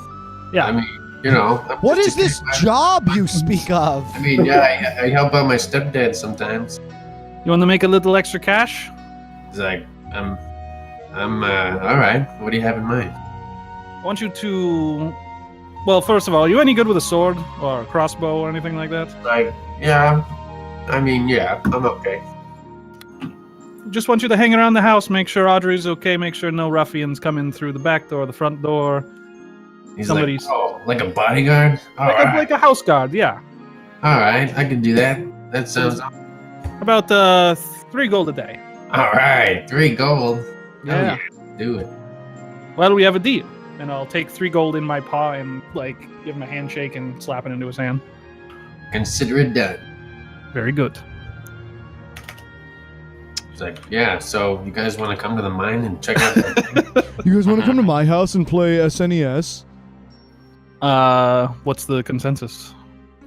Yeah. I mean, I'm What just is a this kid. job you speak of? I mean, yeah, I help out my stepdad sometimes. You want to make a little extra cash? He's like, I'm all right. What do you have in mind? I want you to. Well, first of all, are you any good with a sword or a crossbow or anything like that? Like, yeah. I mean, yeah, I'm okay. Just want you to hang around the house, make sure Audrey's okay, make sure no ruffians come in through the back door, the front door. He's Somebody's- like, oh, like a bodyguard? All right. Like a house guard, yeah. All right, I can do that. That sounds About 3 gold a day. all right. 3 gold. Yeah. Do it. Well, we have a deal. And I'll take 3 gold in my paw and give him a handshake and slap it into his hand. Consider it done. Very good. He's like, yeah. So you guys want to come to the mine and check out that? You guys want to come to my house and play SNES? What's the consensus?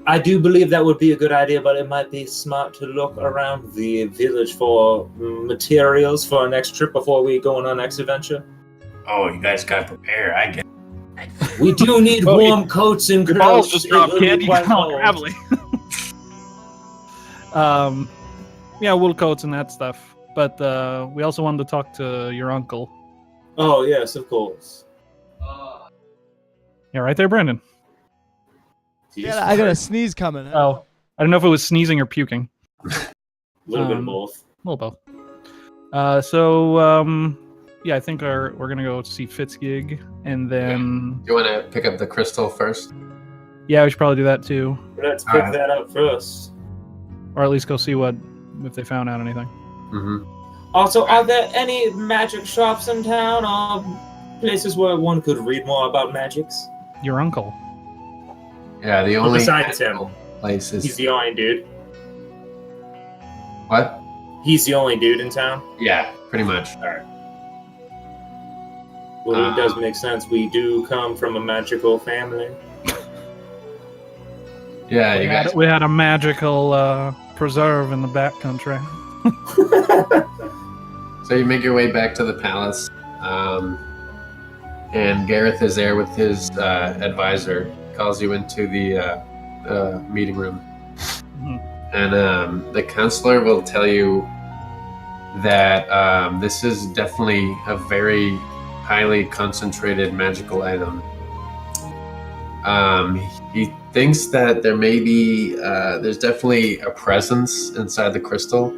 I do believe that would be a good idea, but it might be smart to look around the village for materials for our next trip before we go on our next adventure. Oh, you guys got to prepare. I get. We do need Oh, warm coats and Your clothes. balls just It dropped, will be kid. You quite can all cold. gravelly. Yeah, wool coats and that stuff. But we also wanted to talk to your uncle. Oh, yes, of course. Yeah, right there, Brandon. Yeah, I got a sneeze coming. Oh, I don't know if it was sneezing or puking. A little bit of Um, both. A little both. Yeah, I think we're gonna go see Fitzgig, and then Do you want to pick up the crystal first? yeah, we should probably do that too, Let's pick Alright. that up first. or at least go see if they found out anything. Mm-hmm. Also, are there any magic shops in town or places where one could read more about magics? Your uncle. Yeah, the only besides him. place is He's the only dude. what? He's the only dude in town. Yeah, pretty much. Well, it does make sense. We do come from a magical family. Yeah, you guys. We had a magical preserve in the back country. So you make your way back to the palace, and Gareth is there with his advisor. Calls you into the meeting room, and the counselor will tell you that this is definitely a very highly concentrated magical item. He thinks that there may be, there's definitely a presence inside the crystal,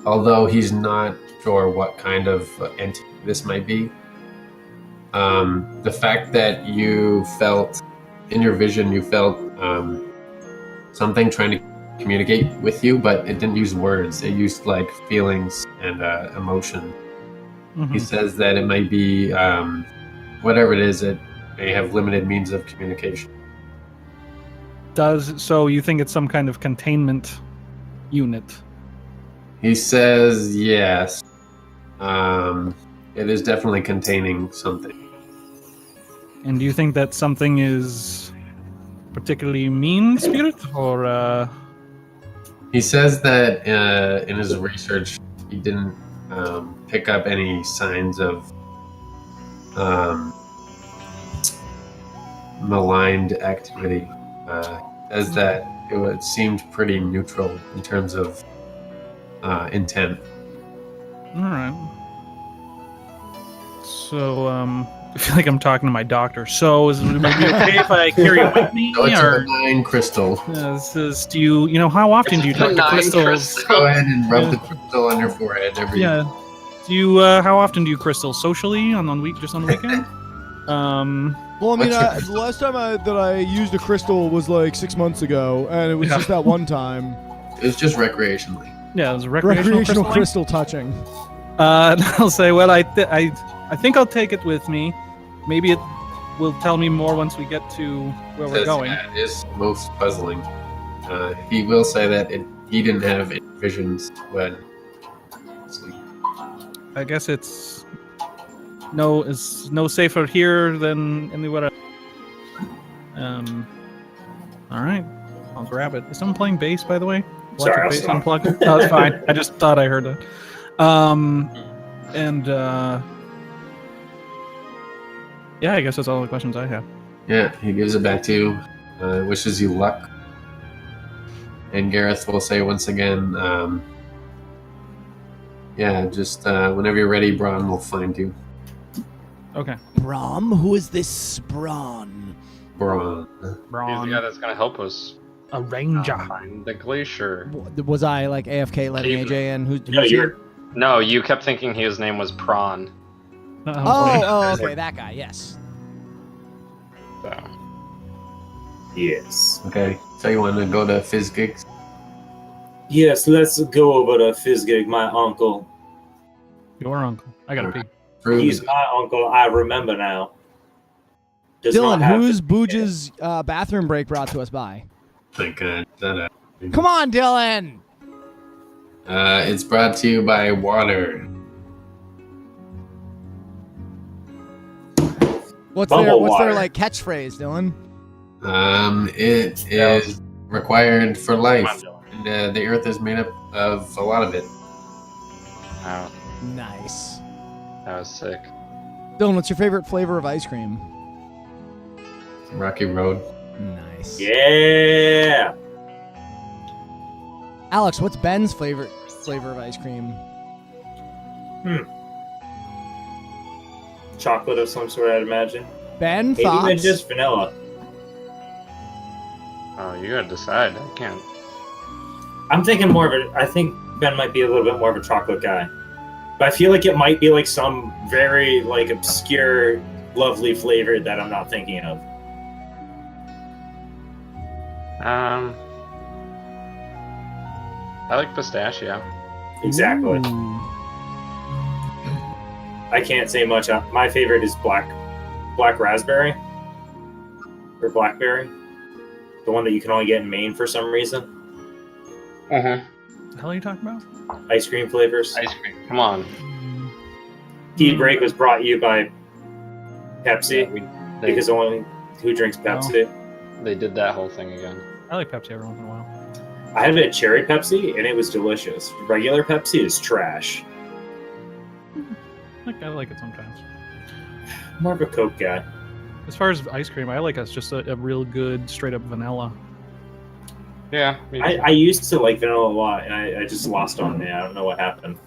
although he's not sure what kind of entity this might be. The fact that you felt, in your vision, you felt something trying to communicate with you, but it didn't use words. It used like feelings and emotion. He says that it might be whatever it is. It may have limited means of communication. So you think it's some kind of containment unit? He says yes. It is definitely containing something. And do you think that something is particularly mean-spirited, or? He says that in his research, he didn't pick up any signs of maligned activity. Says that it seemed pretty neutral in terms of intent. All right. So, I feel like I'm talking to my doctor. So, would it be okay if I carry it with me? So it's or a benign crystal. Do you how often do you talk to crystals? Go ahead and rub the crystal on your forehead every. Yeah. Do you how often do you crystal socially on just on the weekend? Well, I mean, the last time that I used a crystal was like 6 months ago, and it was just that one time. It was just recreationally. Yeah, it was recreational crystal touching. I'll say, well, I think I'll take it with me. Maybe it will tell me more once we get to where we're going. That is most puzzling. He will say that he didn't have any visions when asleep. I guess it's no safer here than anywhere else. All right, I'll grab it. Is someone playing bass, by the way? Sorry, bass unplugged. No, it's fine. I just thought I heard that. Yeah, I guess that's all the questions I have. Yeah, he gives it back to you. Wishes you luck. And Gareth will say once again, just whenever you're ready, Braun will find you. Okay. Brom? Who is this Braun? Braun. He's the guy that's gonna help us A ranger. find the glacier. Was I like AFK letting AJ in? No, you kept thinking his name was Prawn. Okay, that guy, yes. So. Yes. Okay, so you want to go to Fizz Gigs? Yes, let's go over to Fizzgig, my uncle. Your uncle. I gotta pee. He's my uncle, I remember now. Dylan, who's Booj's bathroom break brought to us by? Come on, Dylan! It's brought to you by water. What's their like catchphrase, Dylan? It is required for life. And the earth is made up of a lot of it. Wow. Nice. That was sick. Dylan, what's your favorite flavor of ice cream? Rocky Road. Nice. Yeah. Alex, what's Ben's favorite flavor of ice cream? Chocolate of some sort, I'd imagine. Ben, Maybe thoughts? even just vanilla. Oh, you gotta decide. I can't. I'm thinking more of it. I think Ben might be a little bit more of a chocolate guy. But I feel like it might be like some very like obscure, lovely flavor that I'm not thinking of. I like pistachio. Exactly. Ooh. I can't say much. My favorite is black raspberry or blackberry, the one that you can only get in Maine for some reason. Uh-huh. The hell are you talking about? Ice cream flavors. Ice cream. Come on. Tea break was brought to you by Pepsi because only who drinks Pepsi. They did that whole thing again. I like Pepsi every once in a while. I had a cherry Pepsi and it was delicious. Regular Pepsi is trash. I like it sometimes. More of a Coke guy. As far as ice cream, I like us just a real good straight up vanilla. Yeah. I used to like vanilla a lot and I just lost on me. I don't know what happened.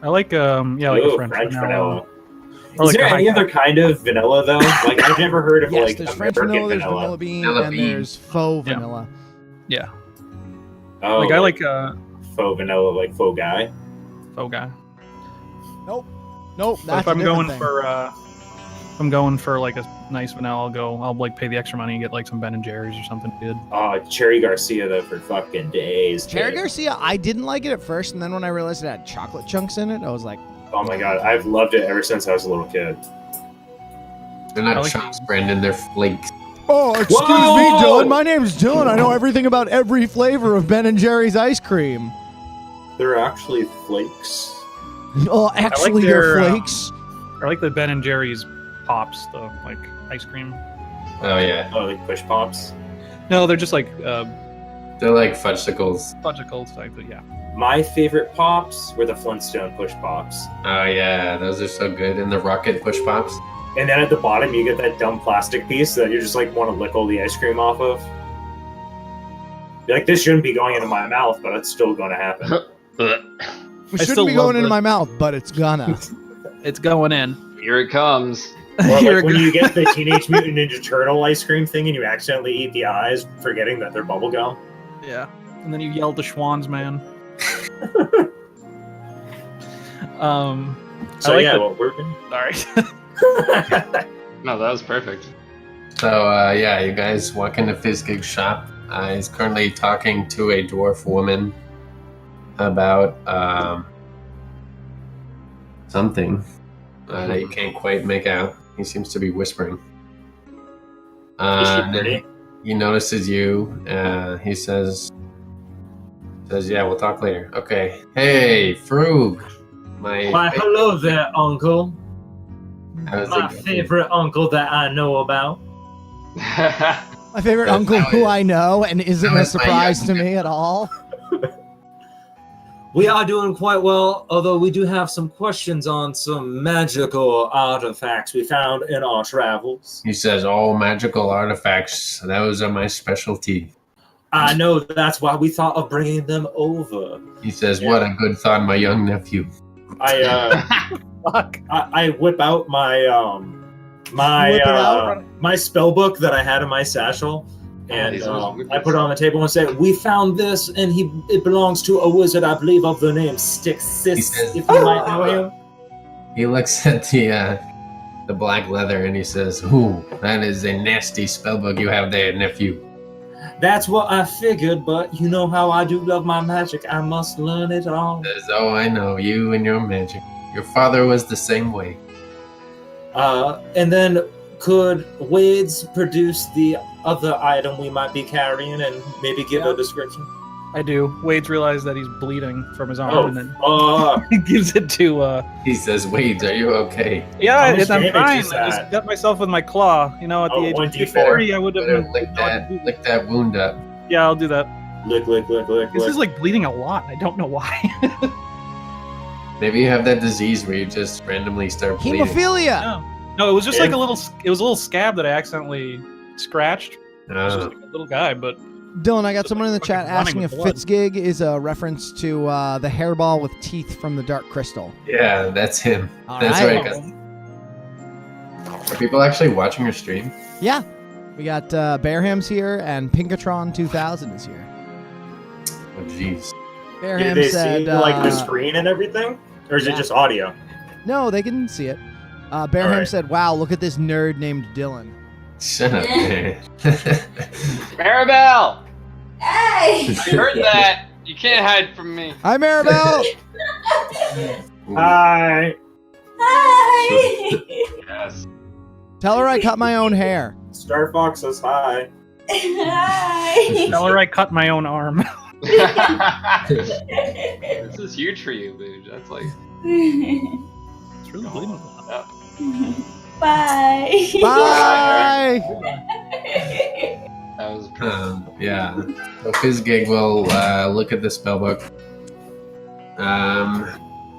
I like like a French vanilla. Is like there any other kind of vanilla though? Like I've never heard of yes, like there's American French vanilla, vanilla. there's vanilla bean, Vanilla and bean. there's faux vanilla. Yeah. Oh, Like I like faux vanilla, like faux guy. faux guy. Nope. But That's if I'm a going different thing. for I'm going for like a nice vanilla, I'll like pay the extra money and get like some Ben and Jerry's or something good. Oh, Cherry Garcia though for fucking days. Cherry dude. Garcia, I didn't like it at first, and then when I realized it had chocolate chunks in it, I was like, Oh my god, I've loved it ever since I was a little kid. They're not I like chunks, Brandon. They're flakes. "Oh, excuse Whoa! me, Dylan. My name's Dylan. I know everything about every flavor of Ben and Jerry's ice cream." They're actually flakes. Oh, actually, their, they're flakes. I like the Ben and Jerry's pops, though, like ice cream. Oh yeah, Oh, like push pops. No, they're just like they're like fudgesicles. fudgicles type. But yeah. My favorite pops were the Flintstone push pops. Oh yeah, those are so good. And the rocket push pops. And then at the bottom, you get that dumb plastic piece that you just like want to lick all the ice cream off of. You're like, this shouldn't be going into my mouth, but it's still going to happen. It I still shouldn't be going love into the- my mouth, but it's gonna. It's going in. Here it comes. Or Here like it when goes. you get the Teenage Mutant Ninja Turtle ice cream thing and you accidentally eat the eyes, forgetting that they're bubble gum. Yeah. And then you yelled the Schwans, man. So I like yeah, the- what we're doing. Sorry. No, that was perfect. So yeah, you guys walk into Fizzgig's shop. He's currently talking to a dwarf woman about something that you can't quite make out. He seems to be whispering. Is she And then pretty? he notices you. He says, "Yeah, we'll talk later." Okay. Hey, Frug. Why, hello there, Uncle. How's My it going? favorite uncle that I know about. My favorite That's uncle how who it- I know and isn't That a was my surprise to young- me at all. We are doing quite well, although we do have some questions on some magical artifacts we found in our travels. He says, "All magical artifacts. Those are my specialty." I know that's why we thought of bringing them over. He says, "What a good thought, my young nephew." Fuck. I whip out my Whip it out? my spell book that I had in my satchel, and these are wicked I put it on the table and say, "We found this, and it belongs to a wizard, I believe, of the name He Sixxus, says- if you might know him." He looks at the black leather and he says, "Ooh, that is a nasty spellbook you have there, nephew." That's what I figured, but you know how I do love my magic. I must learn it all. He says, "Oh, I know you and your magic. Your father was the same way." And then could Wade's produce the other item we might be carrying and maybe give a description? I do. Wade's realized that he's bleeding from his arm, Oh, and then fuck. he gives it to. He says, "Wade, are you okay?" Yeah, How much I'm damage fine. is I just that? cut myself with my claw. You know, at the Oh, age of 1d4. 40, I would have Better been. lick that wound up. Yeah, I'll do that. Lick, lick, lick, lick, This lick. is like bleeding a lot. I don't know why. Maybe you have that disease where you just randomly start bleeding. Hemophilia. No, it was just Yeah. like a little. It was a little scab that I accidentally scratched. It was just like a little guy, but Dylan, I got someone in the Fucking chat running asking if with blood. Fitzgig is a reference to the hairball with teeth from the Dark Crystal. Yeah, that's him. All That's right. right. Are people actually watching your stream? Yeah. We got Bearham's here, and Pinkatron 2000 is here. Oh, jeez. Did Bearham they said, see like the screen and everything? Or is yeah. it just audio? No, they can see it. Bearham All right. said, "Wow, look at this nerd named Dylan." Shut up, man. Maribel! Hey! I heard that. You can't hide from me. Hi, Maribel. Hi. Hi! Yes. Tell her I cut my own hair. Star Fox says hi. Hi! tell her I cut my own arm. This is huge for you, Booge. That's like. It's really bleeding a lot. Bye! Bye. That was perfect. Yeah. So Fizzgig will look at the spellbook.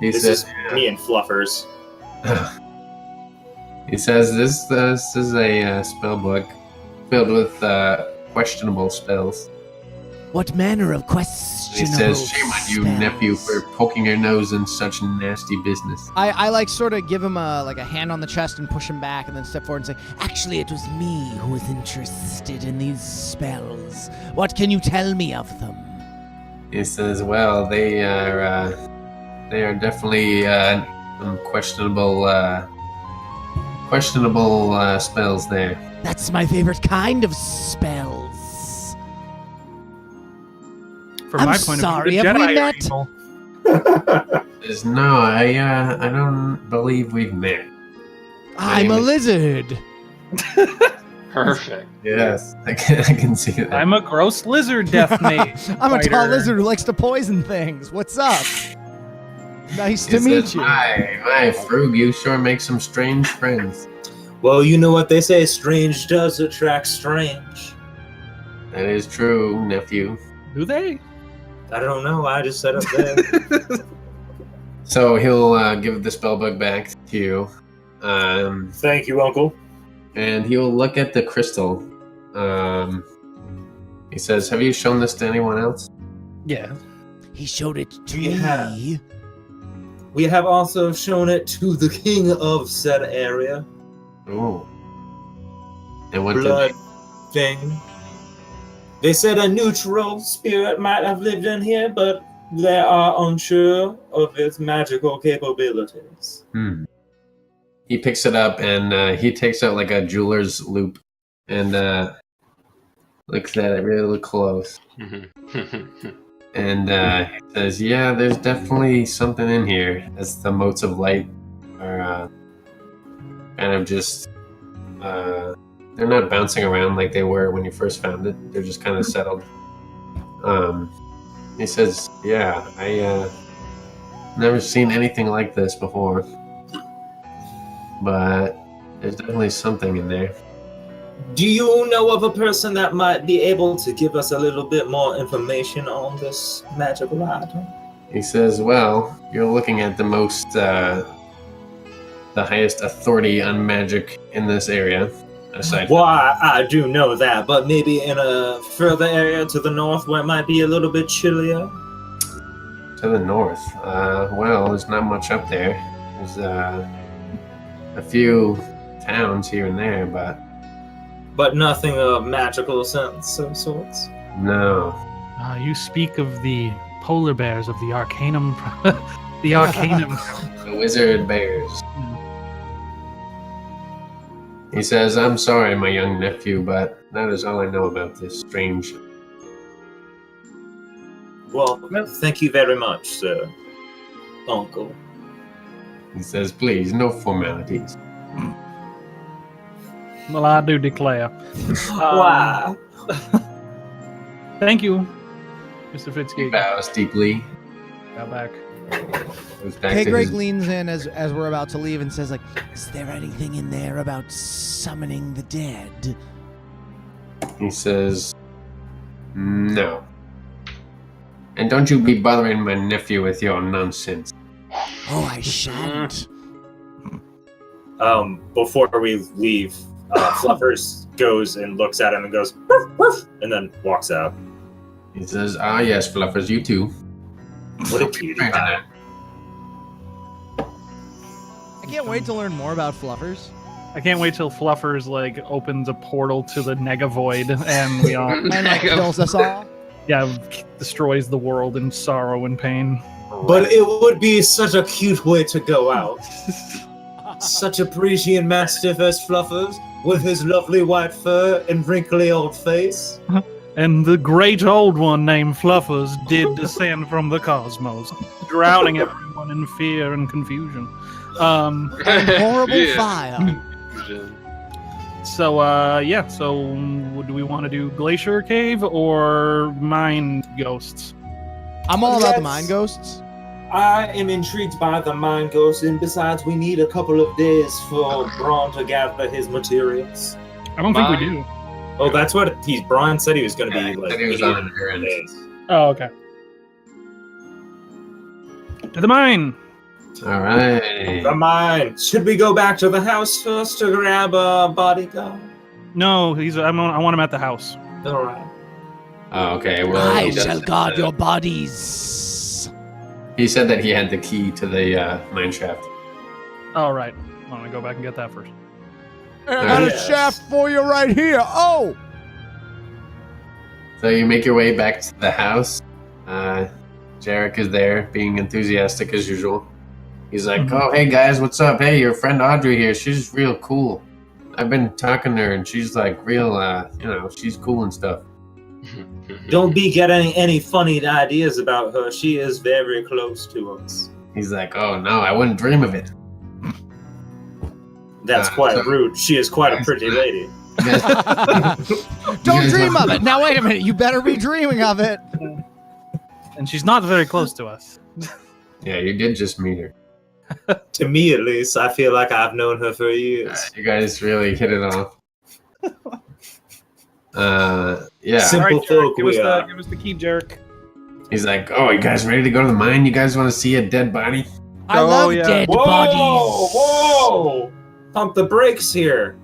He This says, is me and Fluffers. he says this is a spell book filled with questionable spells. What manner of He questionable says, "Shame on you, nephew, for spells?" poking your nose in such nasty business." I like sort of give him a hand on the chest and push him back, and then step forward and say, "Actually, it was me who was interested in these spells. What can you tell me of them?" He says, "Well, they are definitely some questionable questionable spells there. That's my favorite kind of spells. From I'm my point sorry, of view, the have we Jedi are met? evil. No, I don't believe we've met. I'm a lizard. Perfect. Yes, I can see that. I'm a gross lizard death mage. I'm a tall fighter. lizard who likes to poison things. What's up? Nice to He meet says, you. My Frug, you sure make some strange friends. Well, you know what they say, strange does attract strange. That is true, nephew. Do they? I don't know, I just said up there. So he'll give the spellbook back to you. Thank you, Uncle. And he will look at the crystal. He says, have you shown this to anyone else? Yeah. He showed it to Yeah. me. We have also shown it to the king of said area. Ooh. And what Blood did thing. They said a neutral spirit might have lived in here, but they are unsure of its magical capabilities. He picks it up and he takes out like a jeweler's loop and looks at it really close. And he says, yeah, there's definitely something in here, as the motes of light are kind of just they're not bouncing around like they were when you first found it. They're just kind of settled. He says, yeah, I never seen anything like this before, but there's definitely something in there. Do you know of a person that might be able to give us a little bit more information on this magical item? He says, well, you're looking at the most, the highest authority on magic in this area, aside Well, I do know that, but maybe in a further area to the north where it might be a little bit chillier? to the north. Well, there's not much up there. There's a few towns here and there, But nothing of magical sense of sorts? no. You speak of the polar bears of the Arcanum. The Arcanum. The wizard bears. He says, I'm sorry, my young nephew, but that is all I know about this strange. Well, thank you very much, sir. Uncle. He says, please, no formalities. Well, I do declare. Wow. Thank you, Mr. He Fitzgerald. bows deeply. Got back. Goes back Hey, to Greg his- leans in as we're about to leave and says, like, is there anything in there about summoning the dead? He says, no. And don't you be bothering my nephew with your nonsense. Oh, I shan't. Before we leave, Fluffers goes and looks at him and goes, "Woof, woof," and then walks out. He says, ah, yes, Fluffers, you too. What a cutie pie. I can't wait to learn more about Fluffers. I can't wait till Fluffers like opens a portal to the Negavoid and we all And like kills us all. destroys the world in sorrow and pain. But it would be such a cute way to go out. Such a Parisian mastiff as Fluffers, with his lovely white fur and wrinkly old face. And the great old one named Fluffers did descend from the cosmos, drowning everyone in fear and confusion. Horrible fire. So do we want to do Glacier Cave or Mind Ghosts? I'm all about the Yes. mind ghosts. I am intrigued by the Mind Ghost, and besides, we need a couple of days for Braun to gather his materials. I don't think we do. Oh, that's what Braun said he was going to be like. Said he was on an errand. days. Oh, okay. To the mine! All right. The mine. Should we go back to the house first to grab a bodyguard? No, I want him at the house. All right. Oh, okay. Well, I he does- shall guard your bodies. He said that he had the key to the mine shaft. All right. Why don't I go back and get that first? I got Yes. a shaft for you right here. Oh! So you make your way back to the house. Jarek is there, being enthusiastic as usual. He's like, oh, hey guys, what's up? Hey, your friend Audrey here. She's real cool. I've been talking to her, and she's like real, she's cool and stuff. Don't be getting any funny ideas about her. She is very close to us. He's like, oh no, I wouldn't dream of it. That's quite rude. She is quite a pretty lady. Don't dream of it. Now wait a minute. You better be dreaming of it. And she's not very close to us. Yeah, you did just meet her. To me, at least, I feel like I've known her for years. You guys really hit it off. Yeah. Simple folk give us we are. the key, Jarek. He's like, oh, you guys ready to go to the mine? You guys want to see a dead body? I love dead bodies. Whoa! Pump the brakes here.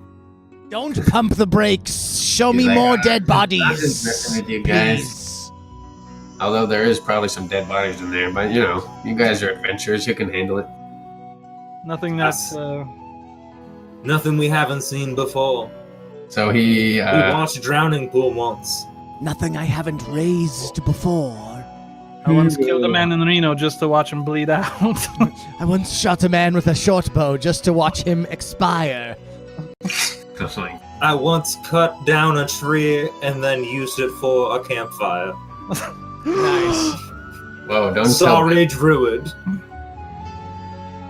Don't pump the brakes. Show He's me like, more dead bodies. I'm just messing with you guys. Please. Although there is probably some dead bodies in there, but you guys are adventurers. You can handle it. Nothing that's Nothing we haven't seen before. So he We watched Drowning Pool once. Nothing I haven't raised before. I once killed a man in Reno just to watch him bleed out. I once shot a man with a short bow just to watch him expire. I once cut down a tree and then used it for a campfire. Nice. Whoa, don't Sorry, Druid.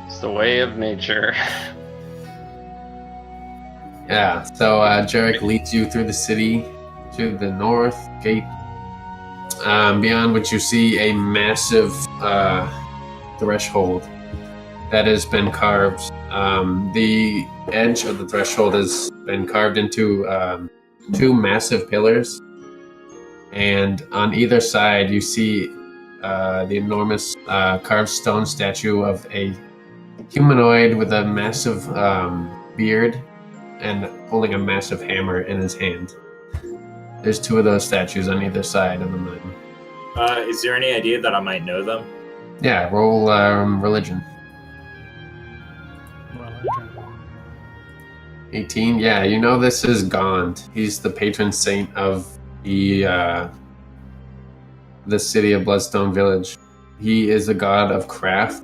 It's the way of nature. Yeah, so Jarek leads you through the city to the north gate, beyond which you see a massive threshold that has been carved. The edge of the threshold has been carved into 2 massive pillars, and on either side you see the enormous carved stone statue of a humanoid with a massive beard and holding a massive hammer in his hand. There's 2 of those statues on either side of the mountain. Is there any idea that I might know them? Yeah, roll religion. 18. Yeah, you know this is Gond. He's the patron saint of the city of Bloodstone Village. He is a god of craft.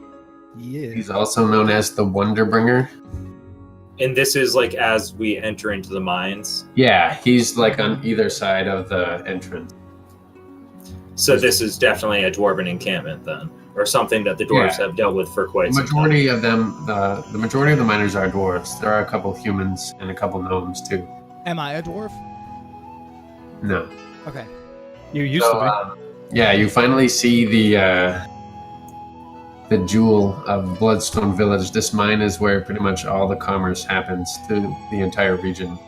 Yeah. He's also known as the Wonderbringer. And this is like as we enter into the mines. Yeah, he's like on either side of the entrance. So this is definitely a dwarven encampment then, or something that the dwarves have dealt with for quite some time. Majority of them, the majority of the miners are dwarves. There are a couple humans and a couple gnomes too. Am I a dwarf? No. Okay. You used to Yeah, you finally see the jewel of Bloodstone Village. This mine is where pretty much all the commerce happens to the entire region.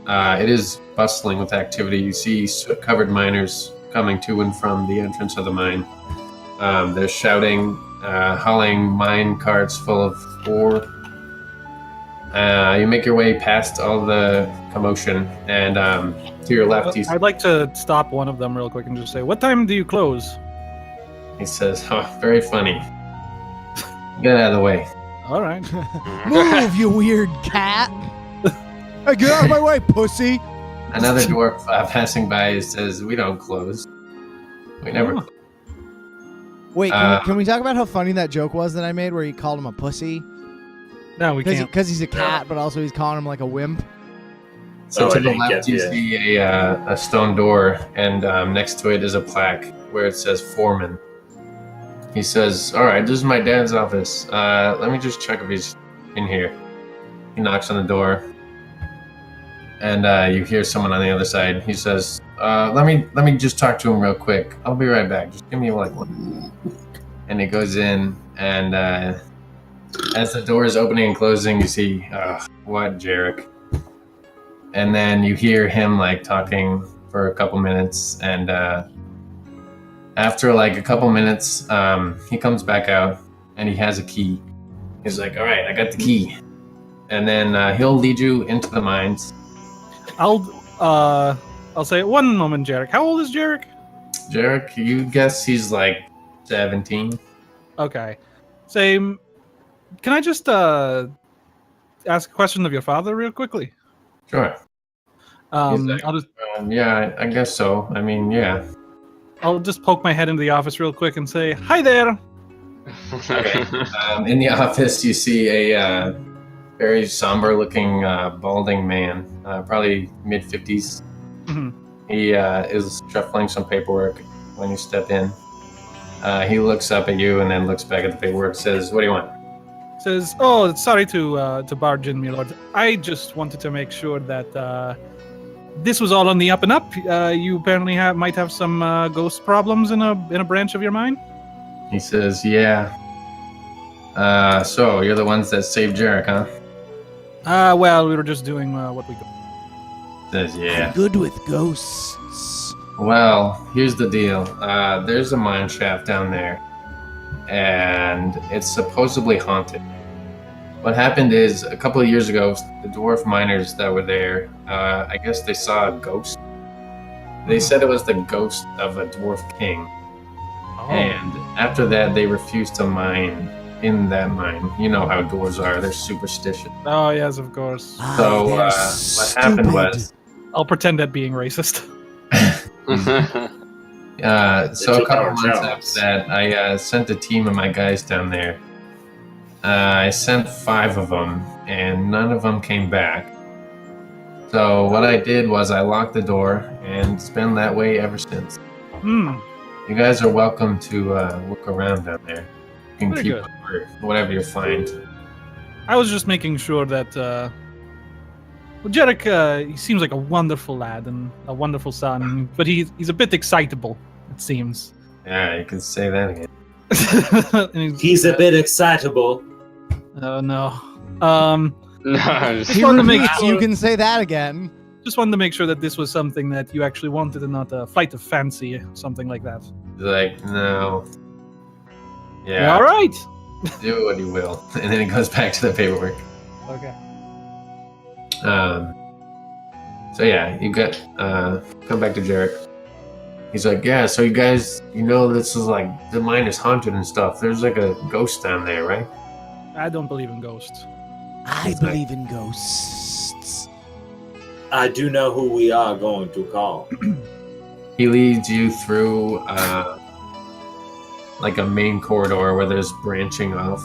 It is bustling with activity. You see covered miners coming to and from the entrance of the mine. They're shouting, hauling mine carts full of ore. You make your way past all the commotion, and to your left, I'd like to stop one of them real quick and just say, what time do you close? he says, "Oh, very funny. Get out of the way." All right. Move, you weird cat. Hey, get out of my way, pussy. Another dwarf passing by says, "We don't close. We never close." Wait, can we talk about how funny that joke was that I made where he called him a pussy? No, we can't. Because he's a cat, but also he's calling him like a wimp. So to the left, you see a stone door, and next to it is a plaque where it says Foreman. He says, "All right, this is my dad's office. Let me just check if he's in here." He knocks on the door, and you hear someone on the other side. He says, let me just talk to him real quick. I'll be right back. Just give me like one." And he goes in, and as the door is opening and closing, you see, what, Jarek? And then you hear him like talking for a couple minutes, and after like a couple minutes, he comes back out, and he has a key. He's like, "All right, I got the key," and then he'll lead you into the mines. I'll say, one moment, Jarek. How old is Jarek? Jarek, you guess he's like 17. Okay. Say, can I just ask a question of your father real quickly? Sure. Like, I'll just yeah, I guess so. I mean, yeah. I'll just poke my head into the office real quick and say, "Hi there. Okay. In the office, you see a very somber-looking, balding man, probably mid-50s. Mhm. He is shuffling some paperwork when you step in. He looks up at you and then looks back at the paperwork. Says, "What do you want?" Says, "Oh, sorry to barge in, my lord. I just wanted to make sure that this was all on the up and up. You apparently might have some ghost problems in a branch of your mind." He says, "Yeah. So you're the ones that saved Jarek, huh?" Well, we were just doing what we could. Says, "Yeah. Good with ghosts. Well, here's the deal. There's a mine shaft down there, and it's supposedly haunted. What happened is, a couple of years ago, the dwarf miners that were there, I guess they saw a ghost. They said it was the ghost of a dwarf king. Oh. And after that, they refused to mine in that mine. You know how dwarves are. They're superstitious. Oh, yes, of course. So they're what happened was... I'll pretend that being racist. So a couple months after that, I sent a team of my guys down there. I sent 5 of them, and none of them came back. So what I did was I locked the door, and it's been that way ever since. Hmm. You guys are welcome to look around down there. You can Very keep good. up for whatever you find. I was just making sure that. Well, Jarek, he seems like a wonderful lad and a wonderful son, but he's a bit excitable, it seems. Yeah, you can say that again. And He's a bit excitable. Oh no. No, He wanted to make repeats, sure- you can say that again. Just wanted to make sure that this was something that you actually wanted and not a flight of fancy, something like that. He's like, no. Yeah, All right. do what you will. And then it goes back to the paperwork. Okay. So yeah, you got come back to Jarek. He's like, yeah, so you guys, you know, this is like the mine is haunted and stuff. There's like a ghost down there, right? I don't believe in ghosts. I believe in ghosts. I do know who we are going to call. He leads you through like a main corridor where there's branching off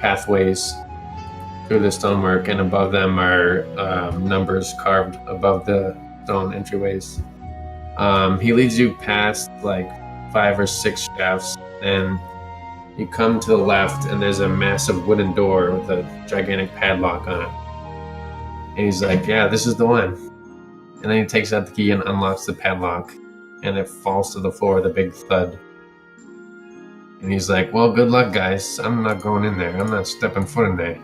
pathways through the stonework, and above them are numbers carved above the stone entryways. He leads you past like 5 or 6 shafts, and you come to the left, and there's a massive wooden door with a gigantic padlock on it. And he's like, yeah, this is the one. And then he takes out the key and unlocks the padlock, and it falls to the floor with a big thud. And he's like, well, good luck, guys. I'm not going in there. I'm not stepping foot in there.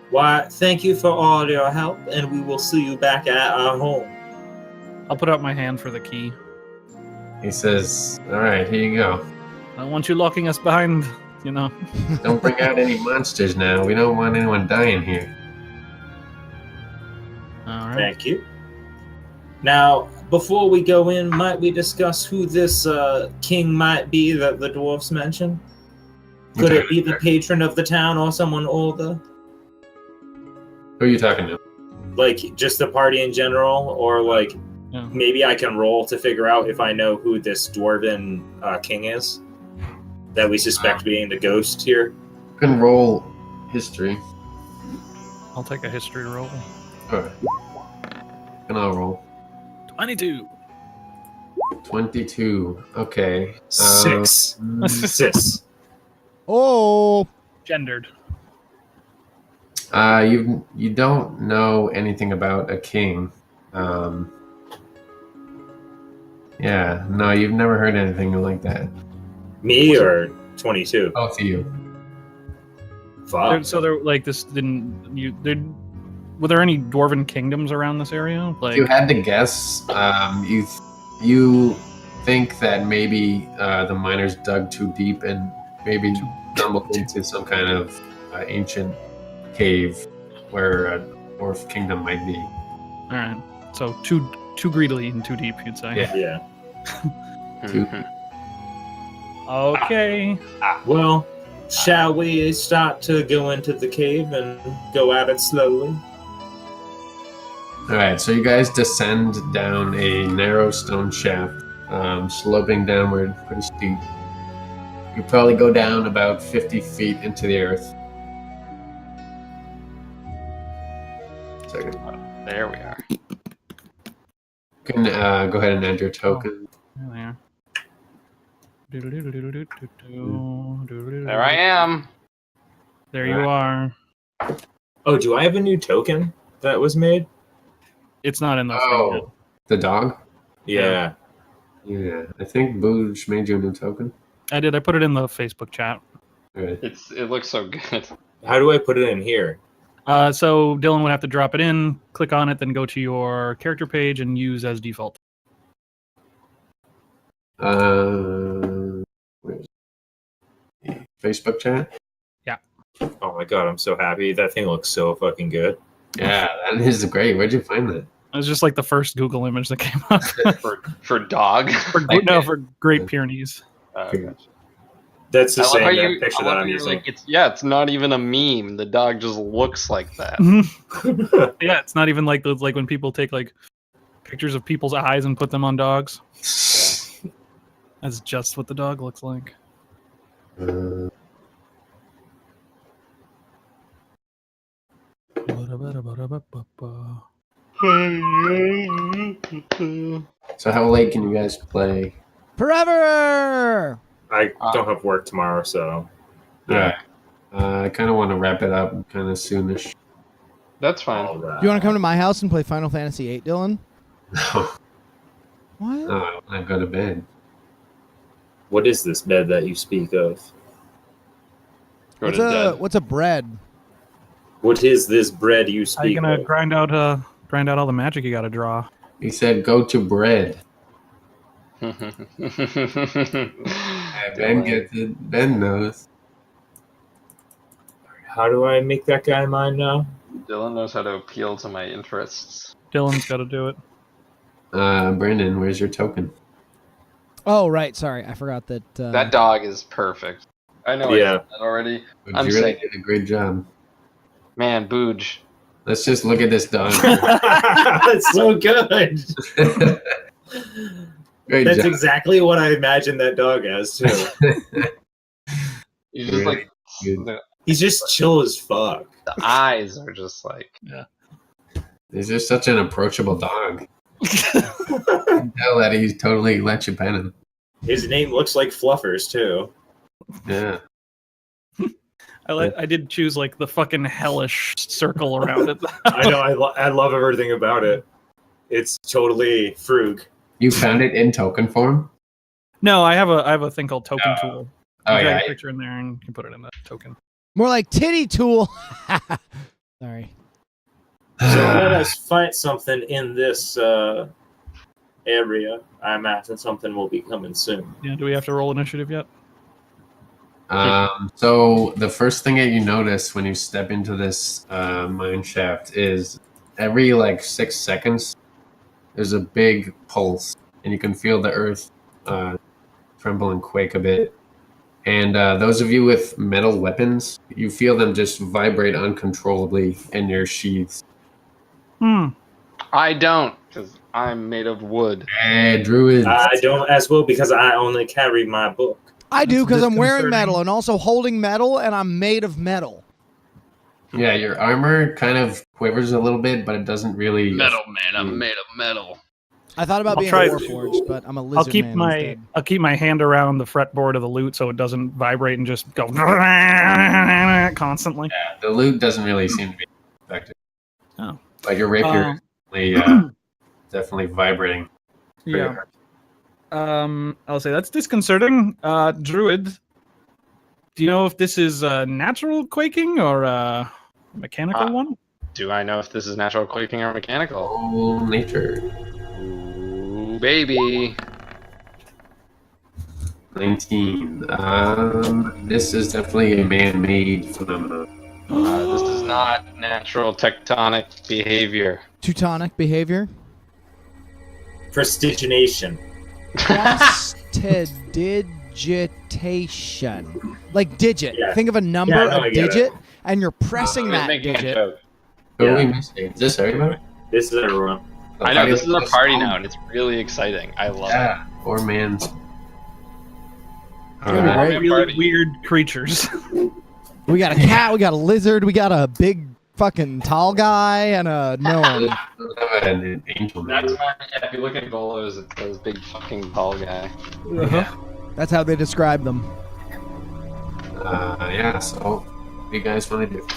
Why, thank you for all your help, and we will see you back at our home. I'll put out my hand for the key. He says, all right, here you go. I don't want you locking us behind, you know. Don't bring out any monsters now. We don't want anyone dying here. All right. Thank you. Now, before we go in, might we discuss who this king might be that the dwarfs mentioned? Could it be the patron of the town or someone older? Who are you talking to? Like, just the party in general? Or, like, Yeah. maybe I can roll to figure out if I know who this dwarven king is? That we suspect being the ghost here? You can roll history. I'll take a history roll. Alright. And I'll roll. 22. 22. Okay. 6. Sis. Oh, Gendered. You don't know anything about a king. Yeah, no, you've never heard anything like that. Me or 22? Both of you. Fuck. So there, like this didn't you? There, were there any dwarven kingdoms around this area? Like, If you had to guess, you think that maybe the miners dug too deep and maybe stumbled into some kind of ancient cave where a dwarf kingdom might be. all right. So too greedily and too deep, you'd say. Yeah. Yeah. Okay. Well, shall we start to go into the cave and go at it slowly? Alright, so you guys descend down a narrow stone shaft, sloping downward, pretty steep. You probably go down about 50 feet into the earth. Second. There we are. You can go ahead and add your token. There. There I am. There you are. Oh, do I have a new token that was made? It's not in the thing Oh, the dog? Yeah. Yeah, I think Booge made you a new token. yet. I did. I put it in the Facebook chat. Right. It looks so good. How do I put it in here? So Dylan would have to drop it in, click on it, then go to your character page and use as default. Where's Facebook chat? Oh my god, I'm so happy. That thing looks so fucking good. Yeah, that is great. Where'd you find that? It was just like the first Google image that came up. For dog. for Great Pyrenees. Okay. That's the I love same how that you- picture I that love I'm how you're using. like, it's not even a meme. The dog just looks like that. Yeah, it's not even like those like when people take like pictures of people's eyes and put them on dogs. That's just what the dog looks like. So how late can you guys play? Forever. I don't have work tomorrow, so Yeah. I kind of want to wrap it up kind of soonish. That's fine. all right. Do you want to come to my house and play Final Fantasy VIII, Dylan? No, What? no, I want to go to bed. What is this bed that you speak of? Go to dead. What's a bread? What is this bread you How you speak gonna of? grind out all the magic you gotta draw? He said go to bread. Ben knows. How do I make that guy mine now? Dylan knows how to appeal to my interests. Dylan's got to do it. Brandon, where's your token? Oh, right. Sorry, I forgot that. That dog is perfect. I know I Yeah. said that already. But I'm you really saying- did a great job. Man, Booge. Let's just look at this dog. That's so good. Great That's job. exactly what I imagined that dog as too. You just like Good. He's just chill as fuck. the eyes are just like He's just such an approachable dog. You can tell that he's totally let you pet him. His name looks like Fluffers too. Yeah. I did choose like the fucking hellish circle around it. I know. I love everything about it. It's totally frug. You found it in token form? No, I have a thing called Token Tool. Oh, You drag yeah. a picture in there and you can put it in the token. More like titty tool. Sorry. So let us fight something in this area. I imagine something will be coming soon. Yeah, do we have to roll initiative yet? So the first thing that you notice when you step into this mine shaft is every like 6 seconds there's a big pulse, and you can feel the earth tremble and quake a bit. And those of you with metal weapons, you feel them just vibrate uncontrollably in your sheaths. I don't, because I'm made of wood. Hey, druid. I don't as well because I only carry my book. I do because I'm wearing disconcerting. metal and also holding metal, and I'm made of metal. Yeah, your armor kind of quivers a little bit, but it doesn't really. Metal man, I'm made of metal. I thought about I'll being try- a warforged, but I'm a lizard I'll keep man my instead. I'll keep my hand around the fretboard of the lute so it doesn't vibrate and just go constantly. Yeah, the loot doesn't really seem to be affected. Oh. But your rapier is definitely vibrating. pretty Yeah. hard. I'll say that's disconcerting. Druid, do you know if this is natural quaking or a mechanical one? Do I know if this is natural quaking or mechanical? Oh, nature. Ooh, baby. 19. This is definitely a man-made phenomenon. This is not natural tectonic behavior. Teutonic behavior. Prestigination. Prestidigitation. Like digit. Yeah. Think of a number, Yeah, no, I a get digit, and you're pressing I'm that making a digit. joke. Totally Yeah. missed it. Is this everybody? This is everyone. I know, this is a party now, and it's really exciting. I love it. Yeah, 4 man's. gonna be great. Really weird creatures. We got a cat, we got a lizard, we got a big fucking tall guy, and a gnome. An angel. That's why if you look at Golos, it's this big fucking tall guy. That's how they describe them. Yeah, so what do you guys want to do?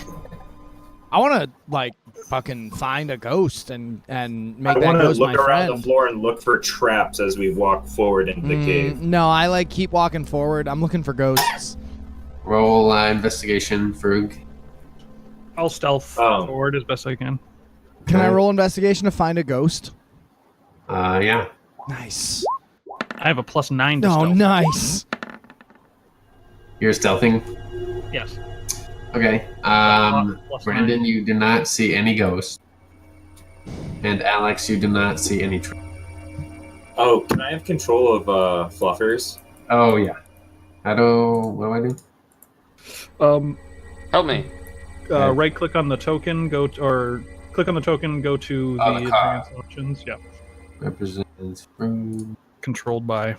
I want to like fucking find a ghost and make I that want to ghost look my around friend. the floor and look for traps as we walk forward into the cave. No, I like keep walking forward. I'm looking for ghosts. Roll investigation, Frug. I'll stealth forward as best I can. Can I roll investigation to find a ghost? Yeah. Nice. I have a +9 to Oh, stealth. nice. You're stealthing? Yes. Okay. Plus Brandon, 9. you do not see any ghosts. And Alex, you do not see any traps. Oh, can I have control of fluffers? Oh, yeah. What do I do? Help me. Right click on the token, click on the token, go to the advanced options. Yeah. Represents Frug. Controlled by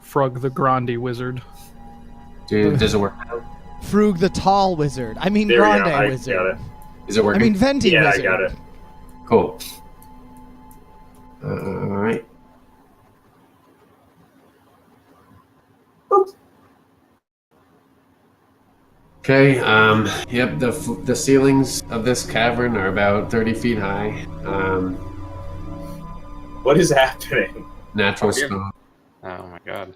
Frug the Grande Wizard. Does it work now? Frug the tall wizard. I mean, There we go, Grande I wizard. got it. Is it I working? mean, Venti Yeah, wizard. I got it. Cool. Alright. Okay, yep, the ceilings of this cavern are about 30 feet high. What is happening? Natural Here. stone. Oh my god.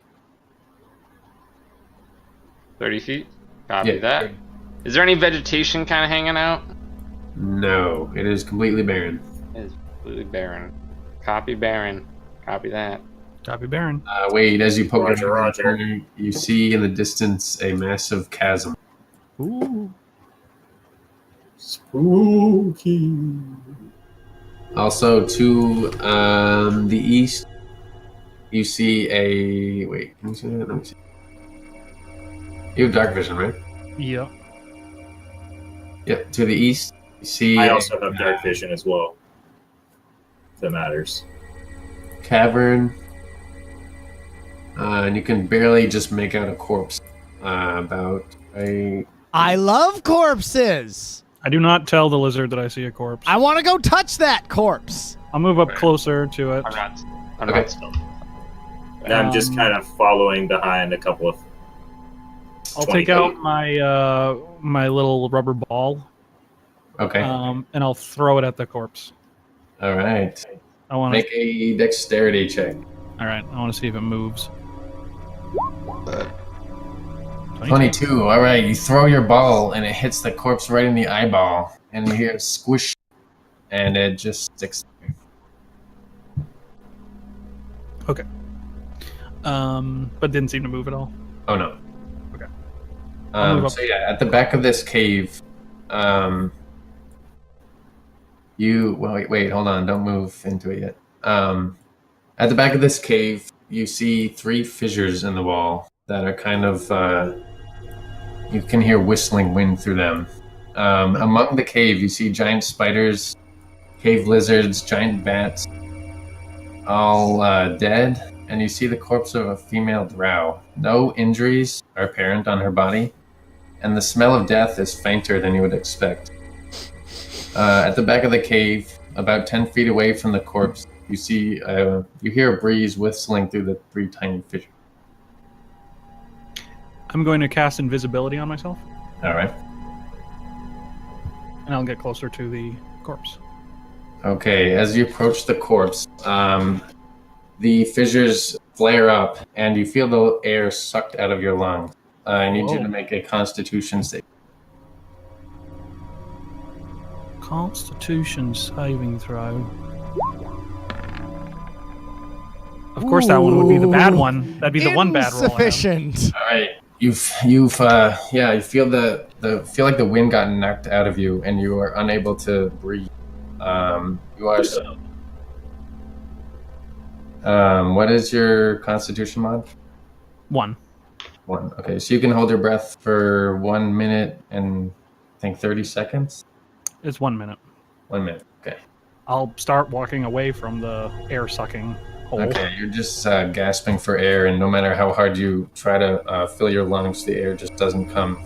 30 feet? Copy Yeah. that. Is there any vegetation kind of hanging out? No, it is completely barren. It is completely barren. Copy barren. Copy that. Copy Baron. Wait, as you poke Roger, around the roger. corner, you see in the distance a massive chasm. Ooh. Spooky. Also, to the east, you see a... Wait, can you see that? Let me see. You have dark vision, right? Yeah. Yep, to the east, you see I a also have dark vision as well. If that matters. cavern, and you can barely just make out a corpse. About a... I love corpses. I do not tell the lizard that I see a corpse. I want to go touch that corpse. I'll move up closer to it. I'm Okay. not still. And I'm just kind of following behind a couple of. I'll 20 take out feet. my my little rubber ball, Okay, and I'll throw it at the corpse. alright. I want to. Make a dexterity check. All right. I want to see if it moves. 22. All right, you throw your ball and it hits the corpse right in the eyeball, and you hear a squish, and it just sticks. Okay. But didn't seem to move at all. Oh no. Okay. I'll move up. So yeah, at the back of this cave, wait, hold on, don't move into it yet. At the back of this cave, you see 3 fissures in the wall that are kind of, you can hear whistling wind through them. Among the cave, you see giant spiders, cave lizards, giant bats, all dead, and you see the corpse of a female drow. No injuries are apparent on her body, and the smell of death is fainter than you would expect. At the back of the cave, about 10 feet away from the corpse, you see, you hear a breeze whistling through the 3 tiny fissures. I'm going to cast invisibility on myself, All right. and I'll get closer to the corpse. Okay, as you approach the corpse, the fissures flare up, and you feel the air sucked out of your lungs. I need you Whoa. to make a Constitution save. Constitution saving throw. Of course, that one would be the bad one. That'd be the one bad roll. I have. Insufficient. All right, you feel feel like the wind got knocked out of you, and you are unable to breathe. You are. What is your Constitution mod? 1. 1. Okay, so you can hold your breath for 1 minute and I think 30 seconds. It's 1 minute. 1 minute. Okay. I'll start walking away from the air sucking. hole. Okay, you're just gasping for air, and no matter how hard you try to fill your lungs, the air just doesn't come.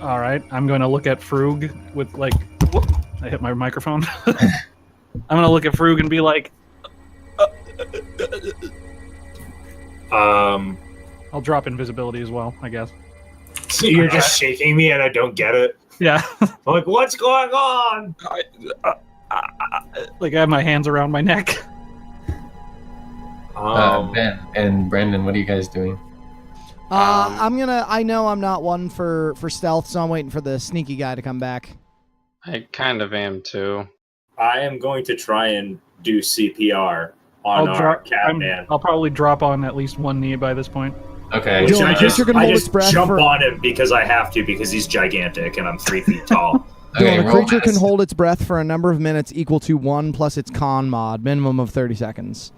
All right, I'm going to look at Frug with like, whoop, I hit my microphone. I'm going to look at Frug and be like, I'll drop invisibility as well, I guess. So you're just shaking me and I don't get it. Yeah. I'm like, what's going on? Like I have my hands around my neck. Ben and Brandon, what are you guys doing? I know I'm not one for stealth, so I'm waiting for the sneaky guy to come back. I kind of am too. I am going to try and do CPR on our cat man. I'll probably drop on at least one knee by this point. Okay. Dylan, I just jump for... on him because I have to, because he's gigantic and I'm 3 feet tall. Okay, Dylan, a creature can hold its breath for a number of minutes equal to 1 plus its con mod, minimum of 30 seconds.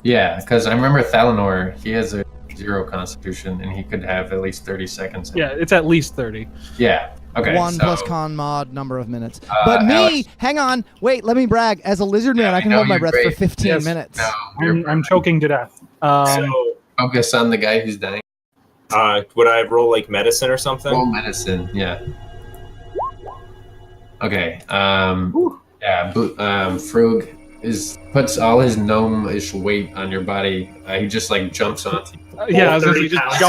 Yeah, because I remember Thalanor, he has a 0 constitution, and he could have at least 30 seconds. Yeah, it's at least 30. Yeah, okay. 1 plus con mod, number of minutes. But me, Alex, hang on, wait, let me brag. As a lizard man, I can hold my breath for 15 minutes. No, I'm choking to death. So, focus on the guy who's dying. would I roll like medicine or something? Roll medicine, yeah. Okay. Frug puts all his gnome-ish weight on your body. He just like jumps on. Yeah, he just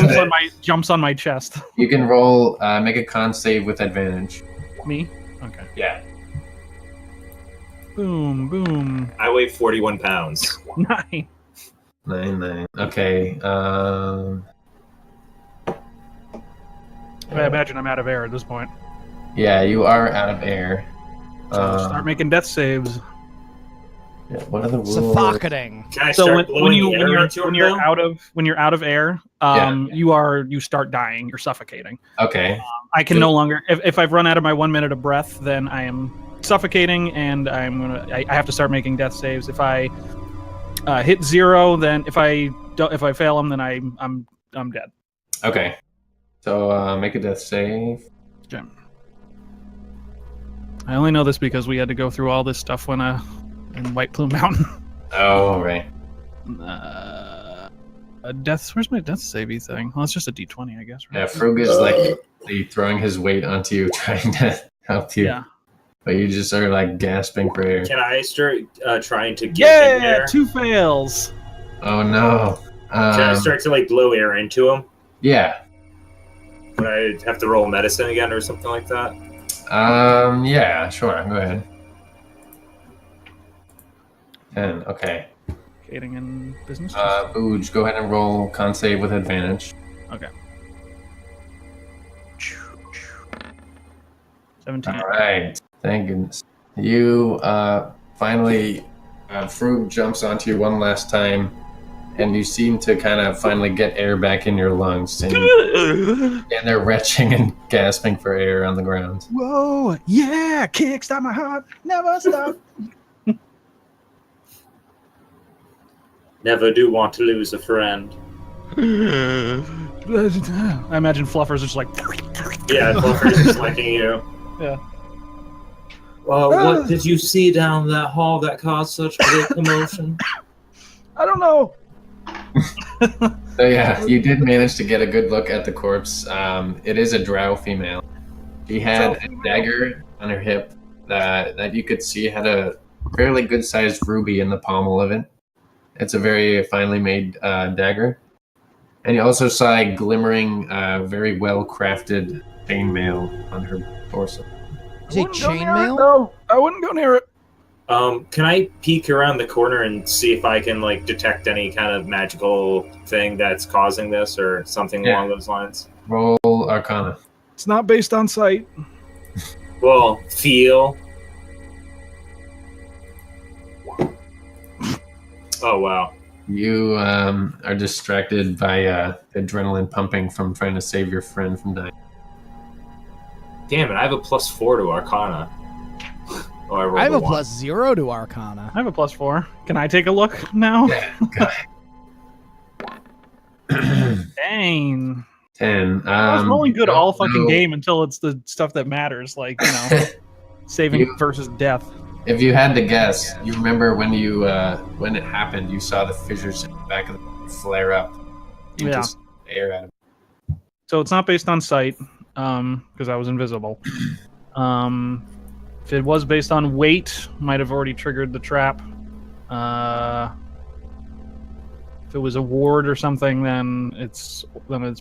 jumps on my chest. You can roll, make a con save with advantage. Me? Okay. Yeah. Boom, boom. I weigh 41 pounds. 9. 9. Okay. I imagine I'm out of air at this point. Yeah, you are out of air. So I'll start making death saves. Yeah, what are the rules? Suffocating. Can I So start when blowing air into when him, you're though? out of air, you start dying. You're suffocating. Okay. I can no longer if I've run out of my 1 minute of breath, then I am suffocating, and I have to start making death saves. If I hit 0, then if I fail them, then I'm dead. Okay. So make a death save. Okay. I only know this because we had to go through all this stuff in White Plume Mountain. Oh, right. Where's my death savey thing? Well, it's just a D20, I guess. Right? Yeah, Frug is like throwing his weight onto you, trying to help you. Yeah. But you just are like gasping for air. Can I start trying to get in there? 2 fails. Oh no. Can I start to like blow air into him? Yeah. Would I have to roll medicine again or something like that? Yeah, sure. Go ahead. 10. Okay. Trading in business. Booj, go ahead and roll con save with advantage. Okay. 17. All right. Thank goodness. You finally, Frug jumps onto you one last time, and you seem to kind of finally get air back in your lungs, and they're retching and gasping for air on the ground. Whoa, yeah, kickstart my heart, never stop. Never do want to lose a friend. I imagine Fluffer's just like. Yeah, Fluffer's just liking you. Yeah. Well, what did you see down that hall that caused such great commotion? I don't know. So yeah, you did manage to get a good look at the corpse. It is a drow female. She had a dagger on her hip that you could see had a fairly good-sized ruby in the pommel of it. It's a very finely made dagger. And you also saw a glimmering, very well-crafted chainmail on her torso. Is it chainmail? No, I wouldn't go near it. Can I peek around the corner and see if I can like detect any kind of magical thing that's causing this or something along those lines? Roll Arcana. It's not based on sight. Well, feel. Oh wow. You are distracted by adrenaline pumping from trying to save your friend from dying. Damn it! I have a +4 to Arcana. Oh, I have a +1. +0 to Arcana. I have a +4. Can I take a look now? Yeah, go ahead. Dang. 10. I was rolling good all fucking no. game until it's the stuff that matters, like, saving versus death. If you had to guess, you remember when you when it happened, you saw the fissures in the back of the flare up into Yeah. air out of it. So it's not based on sight, because I was invisible. If it was based on weight, might have already triggered the trap. If it was a ward or something, then it's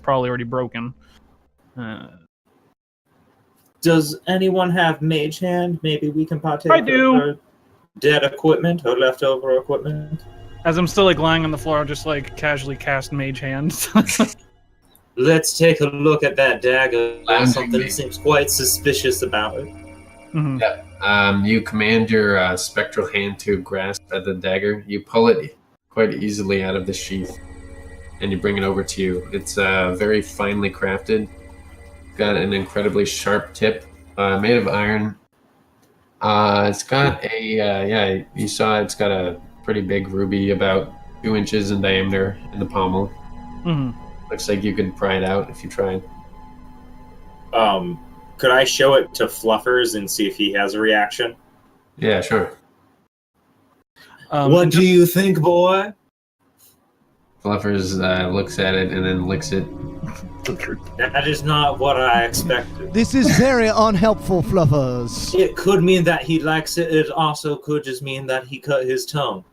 probably already broken. Does anyone have mage hand? Maybe we can partake. I do. Of dead equipment or leftover equipment. As I'm still like lying on the floor, I'll just like casually cast mage hand. Let's take a look at that dagger. Lounging Something mage. seems quite suspicious about it. Mhm. You command your spectral hand to grasp at the dagger. You pull it quite easily out of the sheath, and you bring it over to you. It's very finely crafted. Got an incredibly sharp tip, made of iron. It's got a you saw it's got a pretty big ruby, about 2 inches in diameter in the pommel. Mhm. Looks like you could pry it out if you tried. Could I show it to Fluffers and see if he has a reaction? Yeah, sure. What do you think, boy? Fluffers looks at it and then licks it. That is not what I expected. This is very unhelpful, Fluffers. It could mean that he likes it. It also could just mean that he cut his tongue.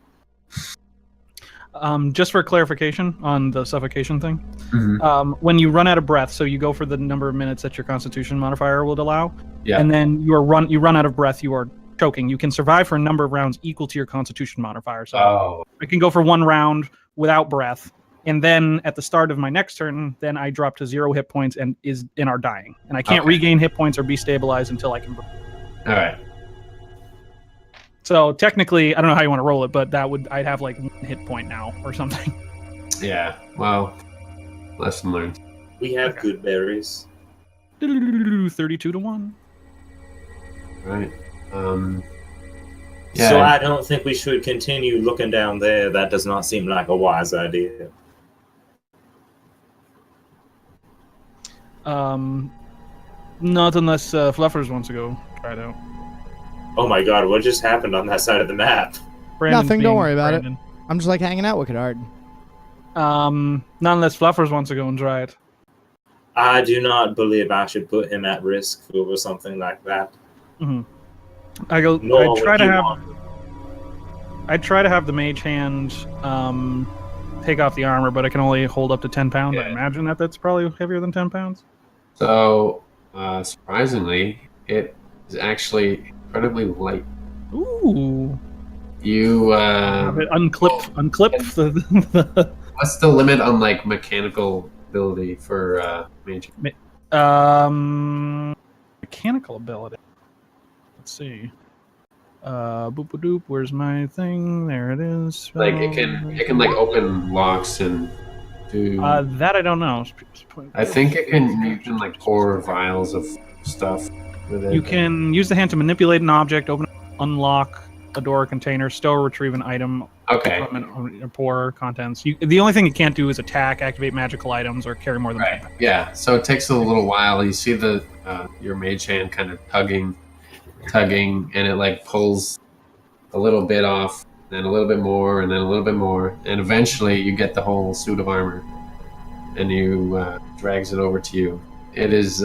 Just for clarification on the suffocation thing, Mm-hmm. when you run out of breath, so you go for the number of minutes that your Constitution modifier will allow, Yeah. and then you run out of breath, you are choking. You can survive for a number of rounds equal to your Constitution modifier. So Oh. I can go for 1 round without breath, and then at the start of my next turn, then I drop to 0 hit points and are dying, and I can't Okay. regain hit points or be stabilized until I can. All right. So technically, I don't know how you want to roll it, but I'd have like 1 hit point now or something. Yeah. Well, lesson learned. We have good berries. 32 to 1. Right. Yeah. So I don't think we should continue looking down there. That does not seem like a wise idea. Not unless Fluffers wants to go try it out. Oh my god, what just happened on that side of the map? Brandon's Nothing, don't being worry about Brandon. I'm just like hanging out with Kidard. Not unless Fluffers wants to go and try it. I do not believe I should put him at risk over something like that. Mm-hmm. I go. Nor I would try to you have. want- I try to have the mage hand take off the armor, but I can only hold up to 10 pounds. I Yeah. imagine that's probably heavier than 10 pounds. So, surprisingly, it is actually incredibly light. Ooh. You, Have it unclip the. what's the limit on like mechanical ability for mage? Mechanical ability. Let's see. Boop a doop. Where's my thing? There it is. Like it can like open locks and do. That I don't know. I think you can like pour vials of stuff with it. You can use the hand to manipulate an object, open, unlock a door or container, stow or retrieve an item, Okay. or pour contents. The only thing it can't do is attack, activate magical items, or carry more than Right. Yeah. So it takes a little while. You see the your mage hand kind of tugging, and it like pulls a little bit off, then a little bit more, and then a little bit more, and eventually you get the whole suit of armor, and you drags it over to you. It is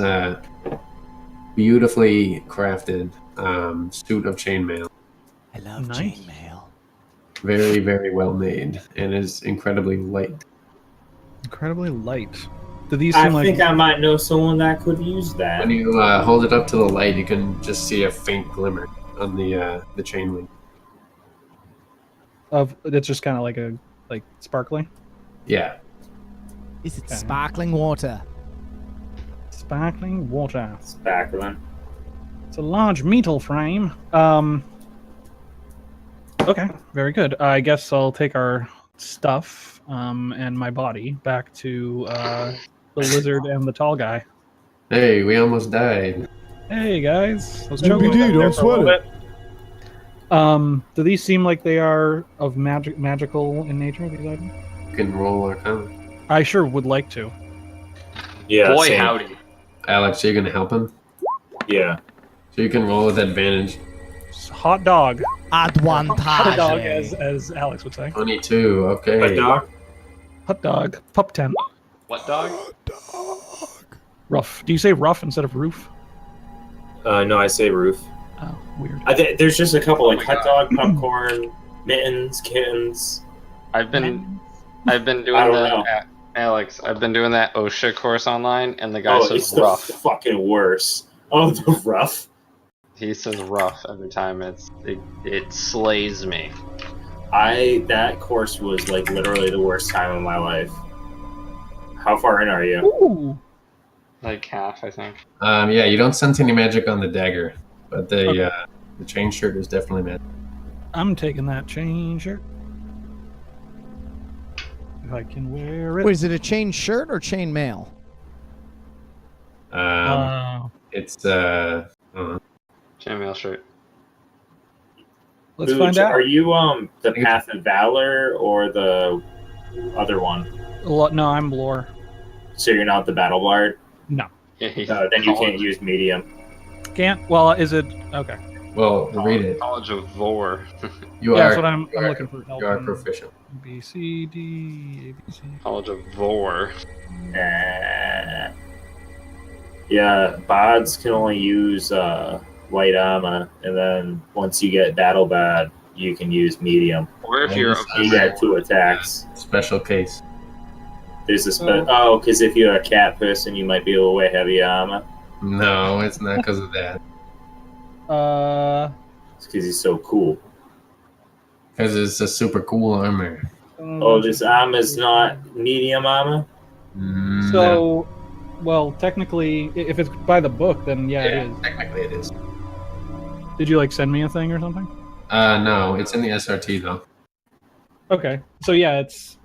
beautifully crafted suit of chainmail. I love Nice. chainmail. Very, very well made, and is incredibly light. Incredibly light. Do these I seem like? think I might know someone that could use that. When you hold it up to the light, you can just see a faint glimmer on the chain link. It's just kind of like sparkly. Yeah. Is it Okay. sparkling water? Sparkling water. Spackling. It's a large metal frame. Okay, very good. I guess I'll take our stuff and my body back to the lizard and the tall guy. Hey, we almost died. Hey guys, I was Hey, choking we did, there don't for a little sweat bit. Do these seem like they are of magical in nature? These items? You can roll Arcana. I sure would like to. Yeah. Boy, same. howdy. Alex, are you gonna help him? Yeah. So you can roll with advantage. Hot dog. Advantage. Hot dog, as Alex would say. 22. Okay. Hot dog. Hot dog. Pup tent. What dog? Rough. Do you say rough instead of roof? No, I say roof. Oh, weird. There's just a couple like my hot God. dog, popcorn, mittens, kittens. I've been I doing don't that, know. Alex. I've been doing that OSHA course online, and the guy Oh, says it's the rough. fucking worst. Oh, the rough. He says rough every time. It slays me. That course was like literally the worst time of my life. How far in are you? Ooh. Like half, I think. Yeah, you don't sense any magic on the dagger, but the chain shirt is definitely magic. I'm taking that chain shirt. If I can wear it. Wait, is it a chain shirt or chain mail? It's Chainmail shirt. Let's Booch, find out. Are you the Path of Valor or the other one? No, I'm lore. So you're not the Battle Bard? No. Yeah, he's Then you can't use medium. Can't? Well, is it? Okay. well, read it. College of Vor. You Yeah, are. that's what I'm you are- looking for. You are proficient. B, C, D, A, B, C. College of Vor. Yeah, Bods can only use light armor, and then once you get Battle Bard, you can use medium. Or if Nice. you're You get 2 attacks. Special case. There's a because if you're a cat person, you might be able to wear heavy armor. No, it's not because of that. It's because he's so cool. Because it's a super cool armor. Oh, this armor's not medium armor? No. So, well, technically, if it's by the book, then yeah, it is. Technically it is. Did you like send me a thing or something? No, it's in the SRT though. Okay, so yeah, it's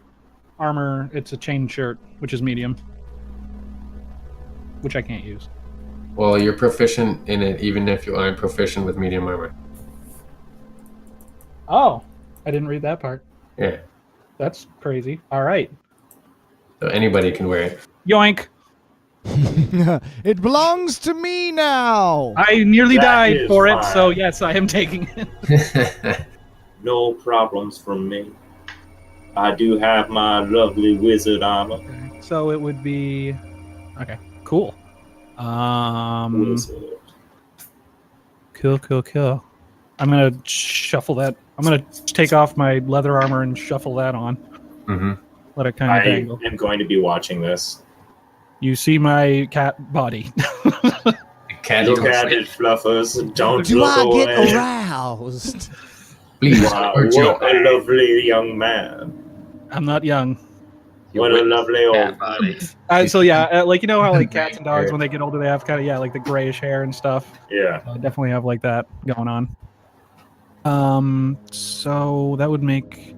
armor. It's a chain shirt, which is medium, which I can't use. Well, you're proficient in it even if you aren't proficient with medium armor. Oh, I didn't read that part. Yeah. That's crazy. All right, So anybody can wear it. yoink! It belongs to me now. I nearly That died is for it, fine. so yes, I am taking it. No problems from me. I do have my lovely wizard armor. Okay, so it would be okay. Cool. Wizard. Cool. I'm gonna shuffle that. I'm gonna take off my leather armor and shuffle that on. hmm Let it kind of I dangle. am going to be watching this. You see my cat body. Cat Look at it, Fluffers. Don't Do look I away. get aroused? Please, Wow, or what Joe. a lovely young man. I'm not young. What a lovely old Cat body. So yeah, like you know how like cats and dogs when they get older they have kind of like the grayish hair and stuff. Yeah. I definitely have like that going on. So that would make.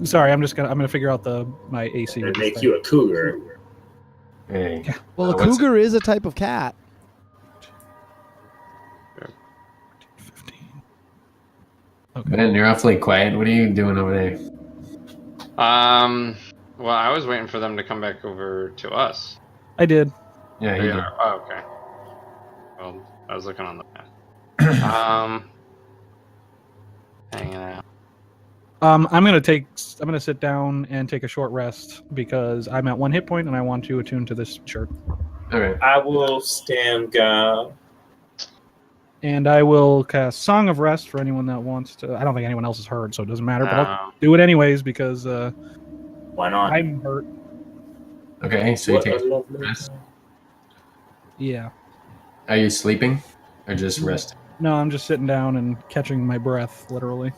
Sorry, I'm gonna figure out my AC. And with this make thing. you a cougar. Hey. Well, a What's- cougar is a type of cat. 15. Okay. Ben, you're awfully quiet. What are you doing over there? Well, I was waiting for them to come back over to us. I did. Yeah, They you did. are. Oh, okay. Well, I was looking on the map. Hanging out. I'm gonna sit down and take a short rest because I'm at 1 hit point and I want to attune to this shirt. All right. I will stand guard. And I will cast Song of Rest for anyone that wants to. I don't think anyone else has heard, so it doesn't matter. But I'll do it anyways because Why not? I'm hurt. Okay, so you What take a lovely rest. man. Yeah. Are you sleeping or just resting? No, I'm just sitting down and catching my breath, literally.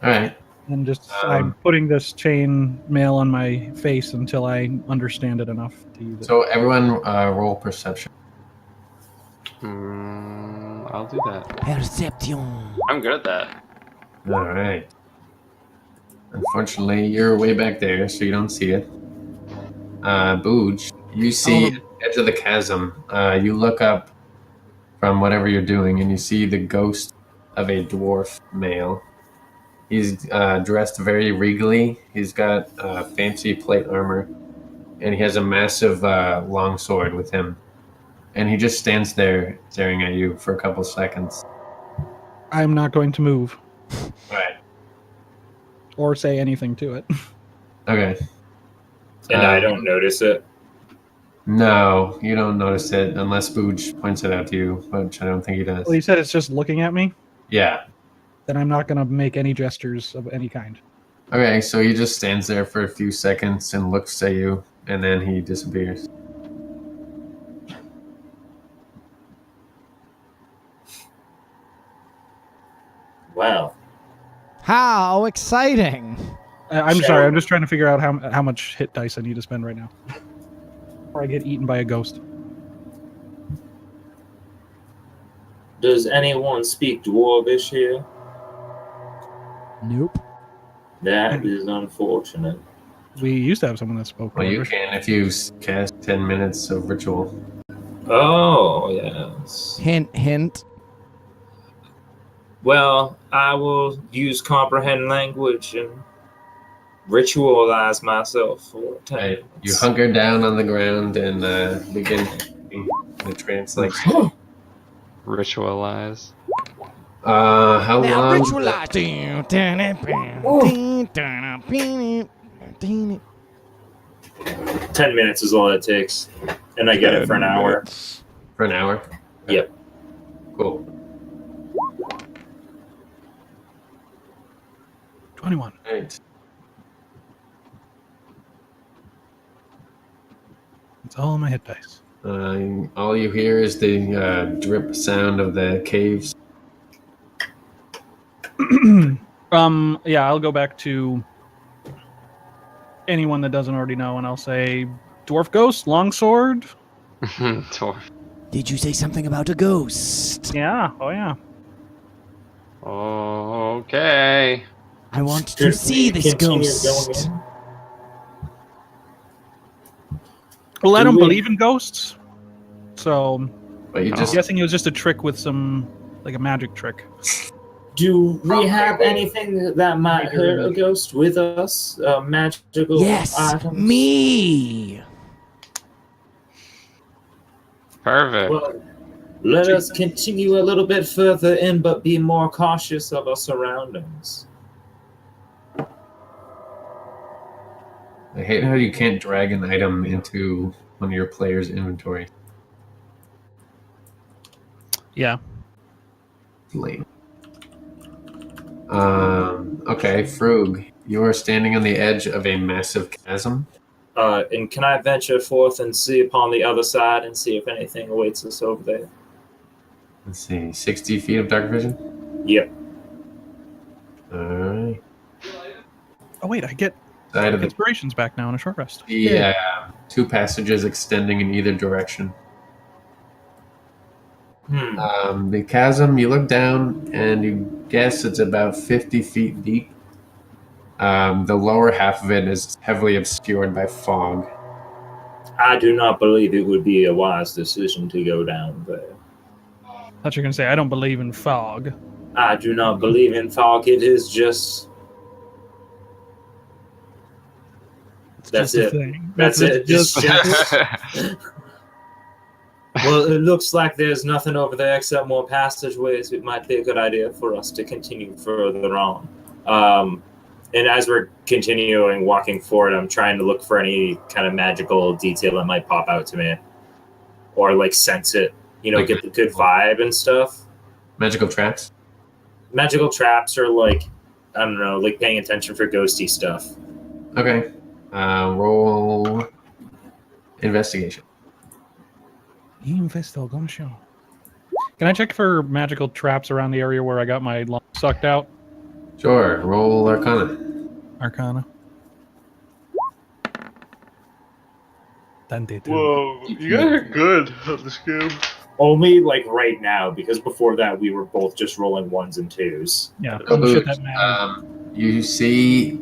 All right. And just I'm putting this chain mail on my face until I understand it enough to use it. So everyone roll perception. I'll do that. Perception. I'm good at that. All right. Unfortunately, you're way back there, so you don't see it. Booj, you see at the edge of the chasm. You look up from whatever you're doing, and you see the ghost of a dwarf male. He's dressed very regally. He's got fancy plate armor, and he has a massive long sword with him. And he just stands there staring at you for a couple seconds. I'm not going to move Right. or say anything to it. Okay. And I don't notice it. No, you don't notice it unless Booj points it out to you, which I don't think he does. Well, you said it's just looking at me? Yeah. Then I'm not going to make any gestures of any kind. Okay, so he just stands there for a few seconds and looks at you, and then he disappears. Wow. How exciting! I'm sorry, I'm just trying to figure out how much hit dice I need to spend right now. Before I get eaten by a ghost. Does anyone speak Dwarvish here? Nope. That is unfortunate. We used to have someone that spoke Well, you Dwarvish. can if you cast 10 minutes of ritual. Oh, yes. Hint, hint. Well, I will use comprehend language and ritualize myself for 10 Right. minutes. You hunker down on the ground and begin the trance like Ritualize. how Now long? ritualize. 10 minutes is all it takes. And I get it for an hour. For an hour? Yep. Cool. 21. Right. It's all my hit dice. All you hear is the drip sound of the caves. Yeah, I'll go back to anyone that doesn't already know, and I'll say dwarf ghost, longsword. Dwarf. Did you say something about a ghost? Yeah, oh yeah. Okay. I want to see this ghost. Well, I Do don't we- believe in ghosts, so But you I'm just guessing it was just a trick with some, like a magic trick. Do we have anything that might hurt a ghost with us? Magical Yes, items? me. Perfect. Well, let us continue a little bit further in, but be more cautious of our surroundings. I hate how you can't drag an item into one of your player's inventory. Yeah. Lame. Okay, Frug, you are standing on the edge of a massive chasm. And can I venture forth and see upon the other side and see if anything awaits us over there? Let's see, 60 feet of dark vision? Yep. Alright. Oh wait, I get Side of the inspirations back now in a short rest. Yeah, two passages extending in either direction. The chasm, you look down and you guess it's about 50 feet deep. The lower half of it is heavily obscured by fog. I do not believe it would be a wise decision to go down there. I thought you were going to say, I don't believe in fog. I do not believe in fog. It is just... That's just a it. thing. That's it. Just, Well, it looks like there's nothing over there except more passageways. It might be a good idea for us to continue further on. And as we're continuing walking forward, I'm trying to look for any kind of magical detail that might pop out to me. Or, like, sense it. You know, get the good vibe and stuff. Magical traps? Magical traps or, like, I don't know, like paying attention for ghosty stuff. Okay. Roll investigation. Investigation. Can I check for magical traps around the area where I got my lung sucked out? Sure. Roll Arcana. Arcana. 22. Whoa, you guys are good at this game. Only, like, right now, because before that we were both just rolling ones and twos. Yeah, Baboot, shit that matters. you see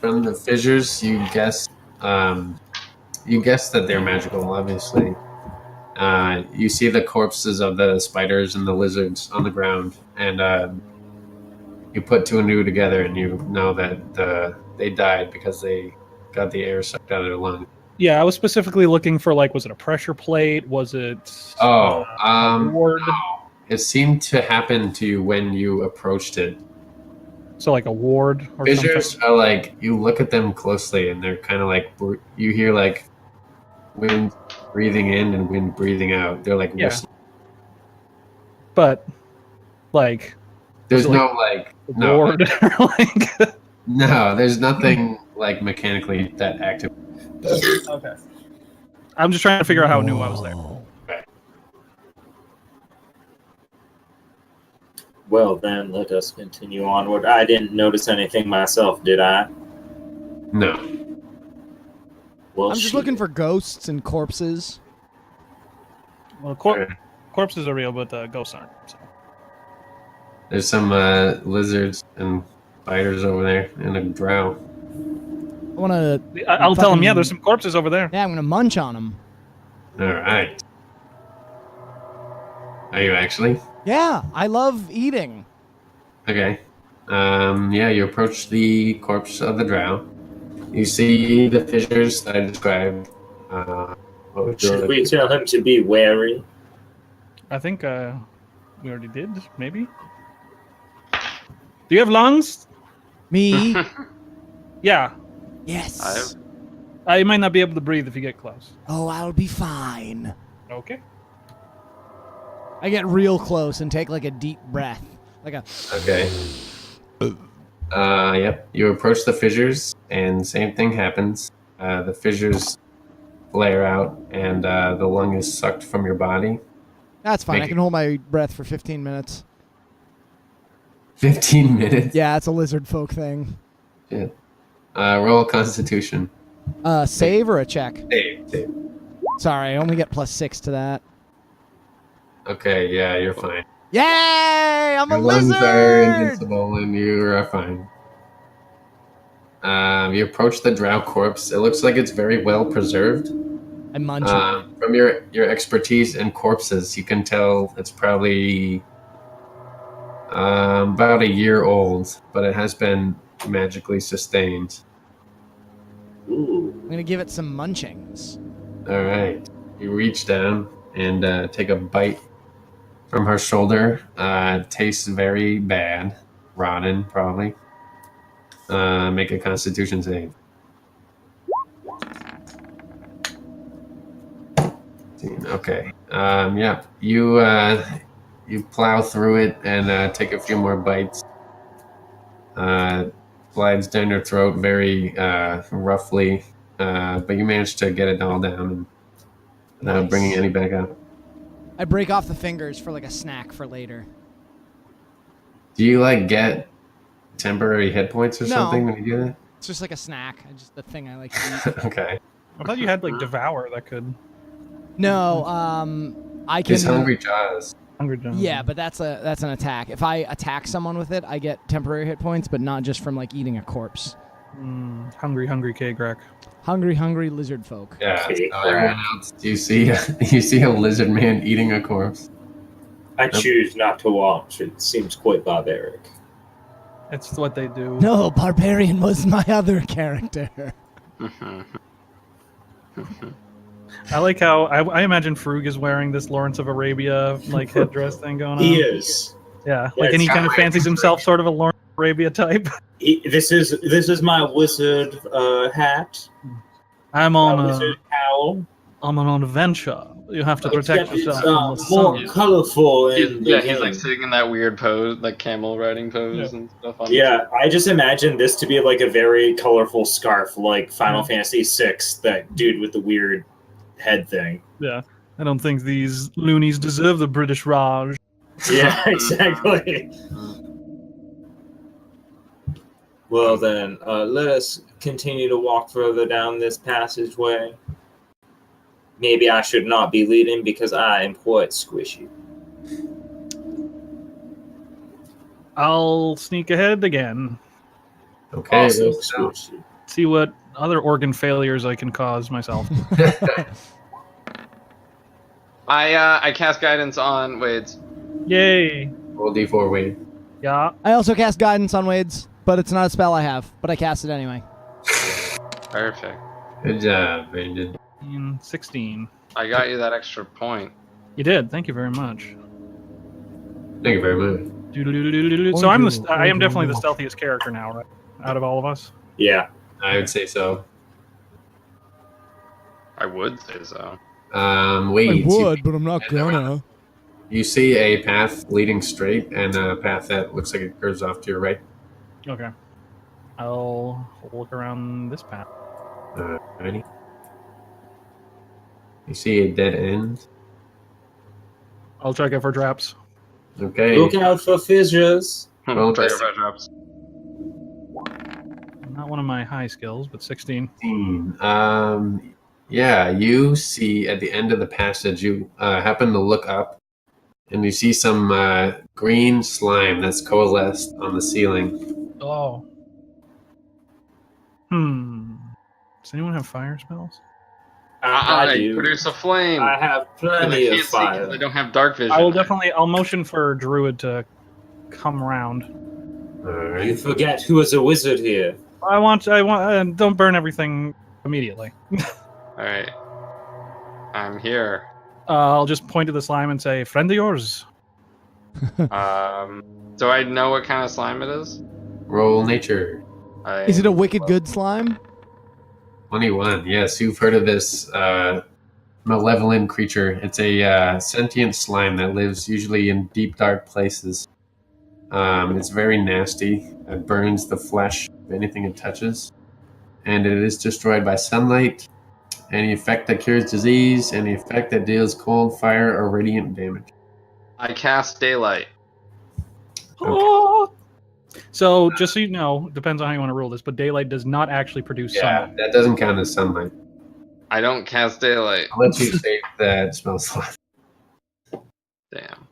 from the fissures, you guess that they're magical, obviously. You see the corpses of the spiders and the lizards on the ground, and you put two and two together, and you know that they died because they got the air sucked out of their lungs. Yeah, I was specifically looking for, like, was it a pressure plate? Was it... Oh, ward? it seemed to happen to you when you approached it. So like a ward or Fissures something. are like, you look at them closely and they're kind of like, you hear like wind breathing in and wind breathing out. They're like Yeah. whistling. But like There's so, no like no, ward like no, there's nothing like mechanically that active. Okay. I'm just trying to figure out how new I was there. Well, then, let us continue onward. I didn't notice anything myself, did I? No. Well, I'm just looking for ghosts and corpses. Well, corpses are real, but ghosts aren't. So. There's some lizards and spiders over there and a drow. I want to. I'll tell them, yeah, there's some corpses over there. Yeah, I'm going to munch on them. All right. Are you actually? Yeah, I love eating. Okay. Yeah, you approach the corpse of the drow. You see the fissures that I described. Should we tell him to be wary? I think we already did, maybe. Do you have lungs? Me? Yeah. Yes. I might not be able to breathe if you get close. Oh, I'll be fine. Okay. I get real close and take like a deep breath. Like a. Okay. Yep. You approach the fissures, and same thing happens. The fissures flare out, and the lung is sucked from your body. That's fine. I can hold my breath for 15 minutes. 15 minutes? Yeah, it's a lizard folk thing. Yeah. Roll a Constitution. Save or a check? Save. Sorry, I only get +6 to that. Okay, yeah, you're fine. Yay! I'm Your a lungs lizard! are invincible, and you are fine. You approach the drow corpse. It looks like it's very well preserved. I munch on it. From your expertise in corpses, you can tell it's probably about a year old, but it has been magically sustained. Ooh. I'm gonna give it some munchings. All right. You reach down and take a bite from her shoulder. It tastes very bad. Rotten, probably. Make a Constitution save. Okay. Yeah. You plow through it and take a few more bites. Slides down your throat very roughly, but you manage to get it all down without bringing any back up. I break off the fingers for like a snack for later. Do you like get temporary hit points or something when you do that? It's just like a snack. Just the thing I like to eat. Okay. I thought you had like Devour that could. No, I can. It's Hungry Jaws. Hungry Jaws. Yeah, but that's an attack. If I attack someone with it, I get temporary hit points, but not just from like eating a corpse. Hungry K-Grack. Hungry lizard folk. Yeah. Everyone else, you see a lizard man eating a corpse. I choose not to watch. It seems quite barbaric. It's what they do. No, Barbarian was my other character. I like how I imagine Frug is wearing this Lawrence of Arabia like headdress thing going on. He is. Yeah, like, and he kind of fancies himself sort of a Lawrence of Arabia type. This is my wizard hat. I'm My on wizard cowl. I'm on an adventure. You have to protect yourself from the more sun. colorful. He's like sitting in that weird pose, like camel riding pose and stuff. I just imagine this to be like a very colorful scarf, like Final Fantasy VI, that dude with the weird head thing. Yeah, I don't think these loonies deserve the British Raj. Yeah, exactly. Well then, let us continue to walk further down this passageway. Maybe I should not be leading because I am quite squishy. I'll sneak ahead again. Okay. Also squishy. See what other organ failures I can cause myself. I cast guidance on Wade's. Yay! Roll D4 Wade. Yeah. I also cast guidance on Wade's, but it's not a spell I have. But I cast it anyway. Perfect. Good job, Brandon. 16. I got you that extra point. You did. Thank you very much. Thank you very much. So I am definitely the stealthiest character now, right? Out of all of us. Yeah. I would say so. I would say so. Wait. I would, but I'm not gonna. You see a path leading straight and a path that looks like it curves off to your right. Okay. I'll look around this path. Ready? You see a dead end. I'll check it for traps. Okay. Look out for fissures. Well, Check that's your traps. Not one of my high skills, but 16. 16. Yeah, you see at the end of the passage, you happen to look up and you see some green slime that's coalesced on the ceiling. Oh. Does anyone have fire spells? I do. Produce a flame. I have plenty of fire. I don't have dark vision. I'll motion for Druid to come around. All right. You forget who is a wizard here. I want, don't burn everything immediately. Alright. I'm here. I'll just point to the slime and say, friend of yours. Do I know what kind of slime it is? Roll nature. Is it a wicked good slime? 21. Yes, you've heard of this malevolent creature. It's a sentient slime that lives usually in deep, dark places. It's very nasty. It burns the flesh of anything it touches. And it is destroyed by sunlight, any effect that cures disease, any effect that deals cold, fire, or radiant damage. I cast daylight. Oh. So, just so you know, depends on how you want to rule this, but daylight does not actually produce sunlight. That doesn't count as sunlight. I don't cast daylight. I'll let you say that smells like. Damn.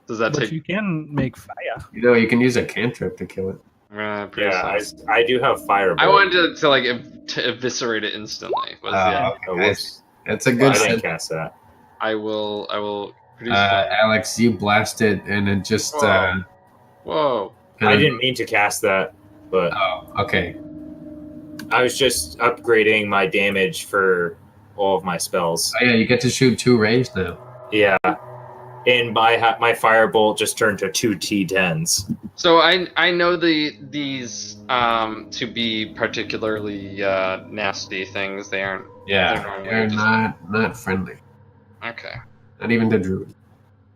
Does that But take... you can make fire. You know, you can use a cantrip to kill it. I'm gonna produce Yeah, some. I do have fire. I wanted to like to eviscerate it instantly. Was the Okay. That's a good I didn't sense. cast that. I will produce flame. Alex, you blast it, and it just. Whoa. I didn't mean to cast that, but Oh, okay. I was just upgrading my damage for all of my spells. Oh, yeah, you get to shoot 2 rays now. Yeah, and my firebolt just turned to 2 T10s. So I know these to be particularly nasty things. They aren't. Yeah, they're not friendly. Okay. Not even to druid.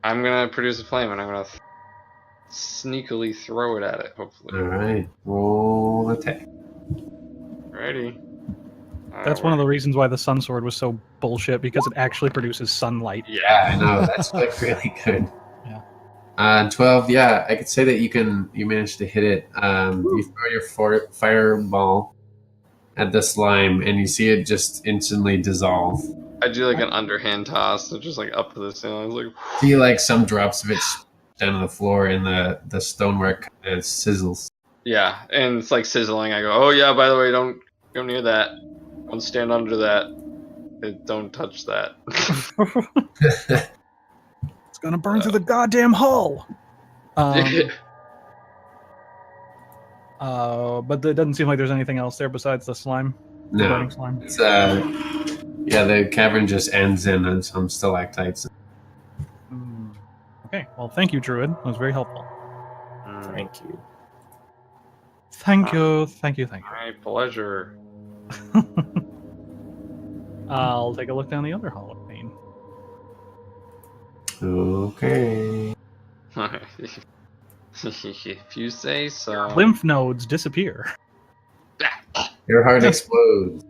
I'm gonna produce a flame and I'm gonna sneakily throw it at it. Hopefully. All right, roll attack. Ready. That's one of the reasons why the sun sword was so bullshit, because it actually produces sunlight. Yeah, I know. That's like really good. Yeah. 12. Yeah, I could say that you managed to hit it. You throw your fireball at the slime, and you see it just instantly dissolve. I do like an underhand toss, so just like up to the ceiling. I was like, See like some drops of it down on the floor, and the stonework sizzles. yeah, and it's like sizzling. I go, oh yeah, by the way, don't go near that. Don't stand under that. Don't touch that. It's gonna burn through the goddamn hull. But it doesn't seem like there's anything else there besides the slime. The No, burning slime. it's yeah, the cavern just ends in some stalactites. Okay, well, thank you, Druid. That was very helpful. Thank you. Thank you. My pleasure. I'll take a look down the other hallway. Okay. If you say so. Lymph nodes disappear. Your heart explodes.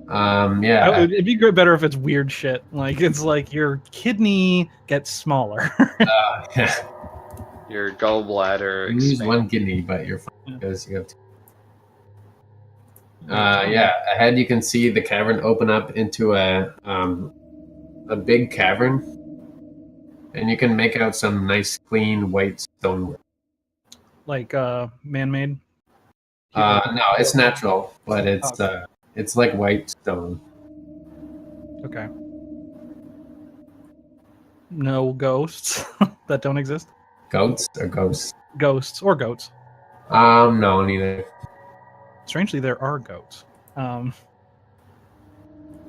Yeah. It'd be better if it's weird shit. Like, it's like your kidney gets smaller. Yeah. Your gallbladder You lose expands. 1 kidney, but you're fine because you have 2. Yeah, ahead you can see the cavern open up into a big cavern, and you can make out some nice, clean white stonework. Like, man-made? No, it's natural, but it's like white stone. Okay. No ghosts that don't exist? Goats or ghosts? Ghosts or goats. No, neither. Strangely, there are goats.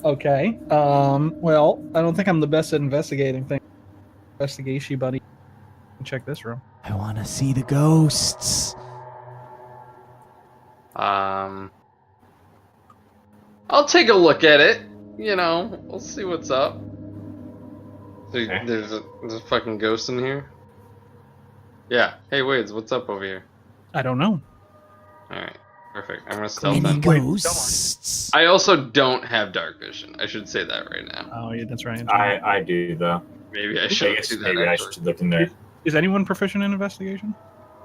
Okay. Well, I don't think I'm the best at investigating things. investigation, buddy. Check this room. I want to see the ghosts. I'll take a look at it. You know, we'll see what's up. There's a fucking ghost in here. Yeah. Hey, Wades, what's up over here? I don't know. All right. Perfect. I'm gonna stealth Any in. ghosts? I also don't have dark vision. I should say that right now. Oh, yeah, that's right. I do though. Maybe I should do that. Maybe I should look in there. Is anyone proficient in investigation?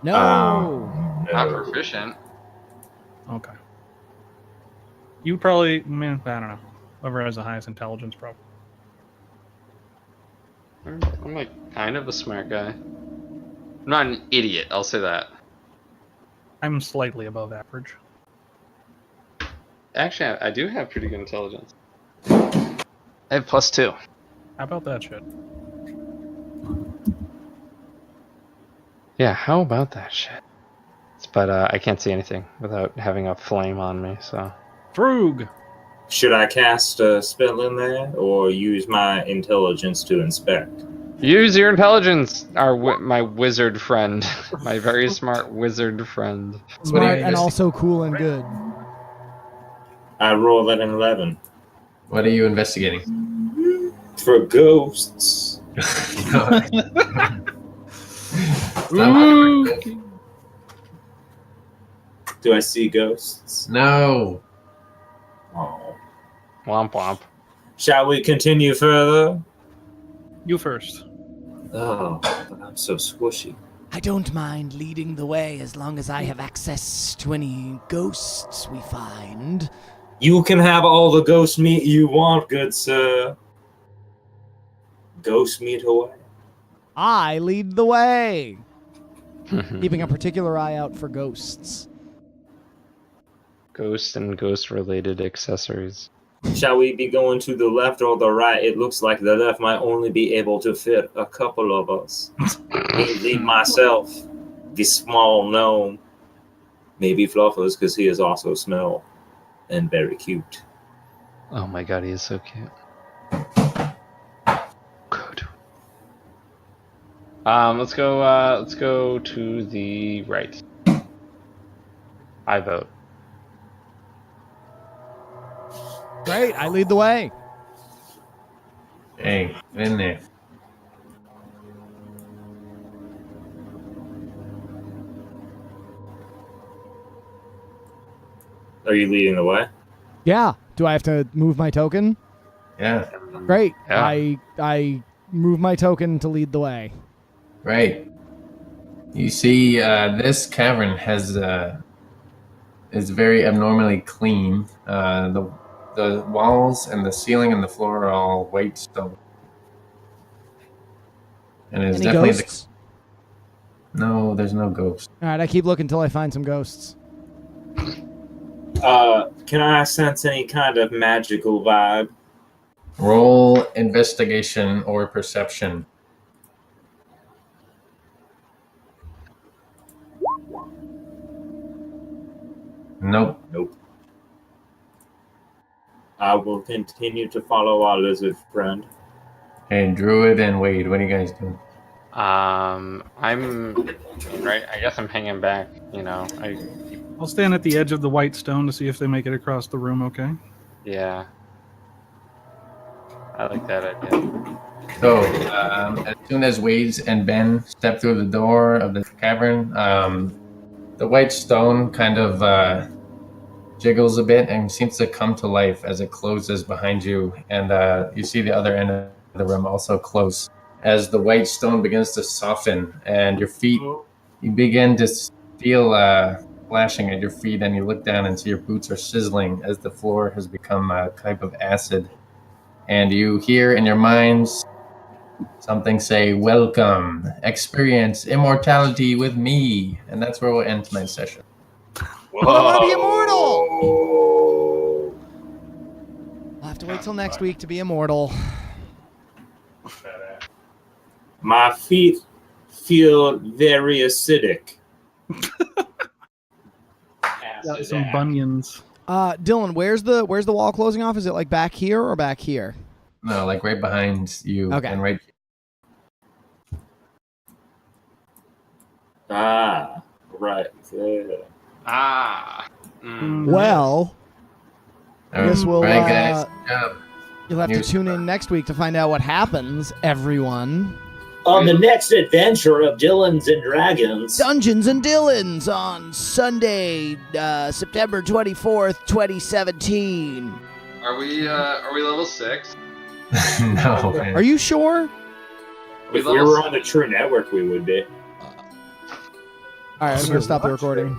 No. Not proficient. Okay. You probably, man, I don't know. Whoever has the highest intelligence, probably. I'm like kind of a smart guy. I'm not an idiot. I'll say that. I'm slightly above average. Actually, I do have pretty good intelligence. I have +2. How about that shit? Yeah, how about that shit? But I can't see anything without having a flame on me, so... Frug! Should I cast a spell in there, or use my intelligence to inspect? Use your intelligence, my wizard friend. My very smart wizard friend. Smart and also cool and good. I rolled an 11. What are you investigating? For ghosts. Ooh. Do I see ghosts? No. Oh. Womp womp. Shall we continue further? You first. Oh, but I'm so squishy. I don't mind leading the way as long as I have access to any ghosts we find. You can have all the ghost meat you want, good sir. Ghost meat away. I lead the way. Keeping a particular eye out for ghosts. Ghost and ghost-related accessories. Shall we be going to the left or the right? It looks like the left might only be able to fit a couple of us. Mainly myself, the small gnome. Maybe Fluffers, because he is also small and very cute. Oh my god, he is so cute. Good. Let's go to the right. I vote. Great, I lead the way. Hey, get in there. Are you leading the way? Yeah. Do I have to move my token? Yeah. Great. Yeah. I move my token to lead the way. Right. You see, this cavern is very abnormally clean. The walls and the ceiling and the floor are all white stone. And it's Any definitely ghosts? No, there's no ghost. All right, I keep looking until I find some ghosts. Can I sense any kind of magical vibe? Roll investigation or perception. Nope. Nope. I will continue to follow our lizard friend. Hey, Druid and Wade, what are you guys doing? I'm right. I guess I'm hanging back. You know, I'll stand at the edge of the white stone to see if they make it across the room. Okay. Yeah. I like that idea. So, as soon as Wade and Ben step through the door of the cavern, the white stone kind of jiggles a bit and seems to come to life as it closes behind you, and you see the other end of the room also close as the white stone begins to soften, and your feet, you begin to feel flashing at your feet, and you look down and see your boots are sizzling as the floor has become a type of acid, and you hear in your minds something say, "Welcome, experience immortality with me," and that's where we'll end tonight's session. I want to be immortal! I'll have to wait till next week to be immortal. My feet feel very acidic. Got some bunions. Dylan, where's the wall closing off? Is it like back here or back here? No, like right behind you, Okay. and right. Ah, right. Yeah. Ah. Mm. Well, I guess we'll. Right, guys. Good job. You'll have to New tune in stuff. next week to find out what happens, everyone. On the next adventure of Dillons and Dragons. Dungeons and Dillons on Sunday, September 24th, 2017. Are we level 6? No, man. Are you sure? If we were on the True Network, we would be. All right, I'm going to stop the recording.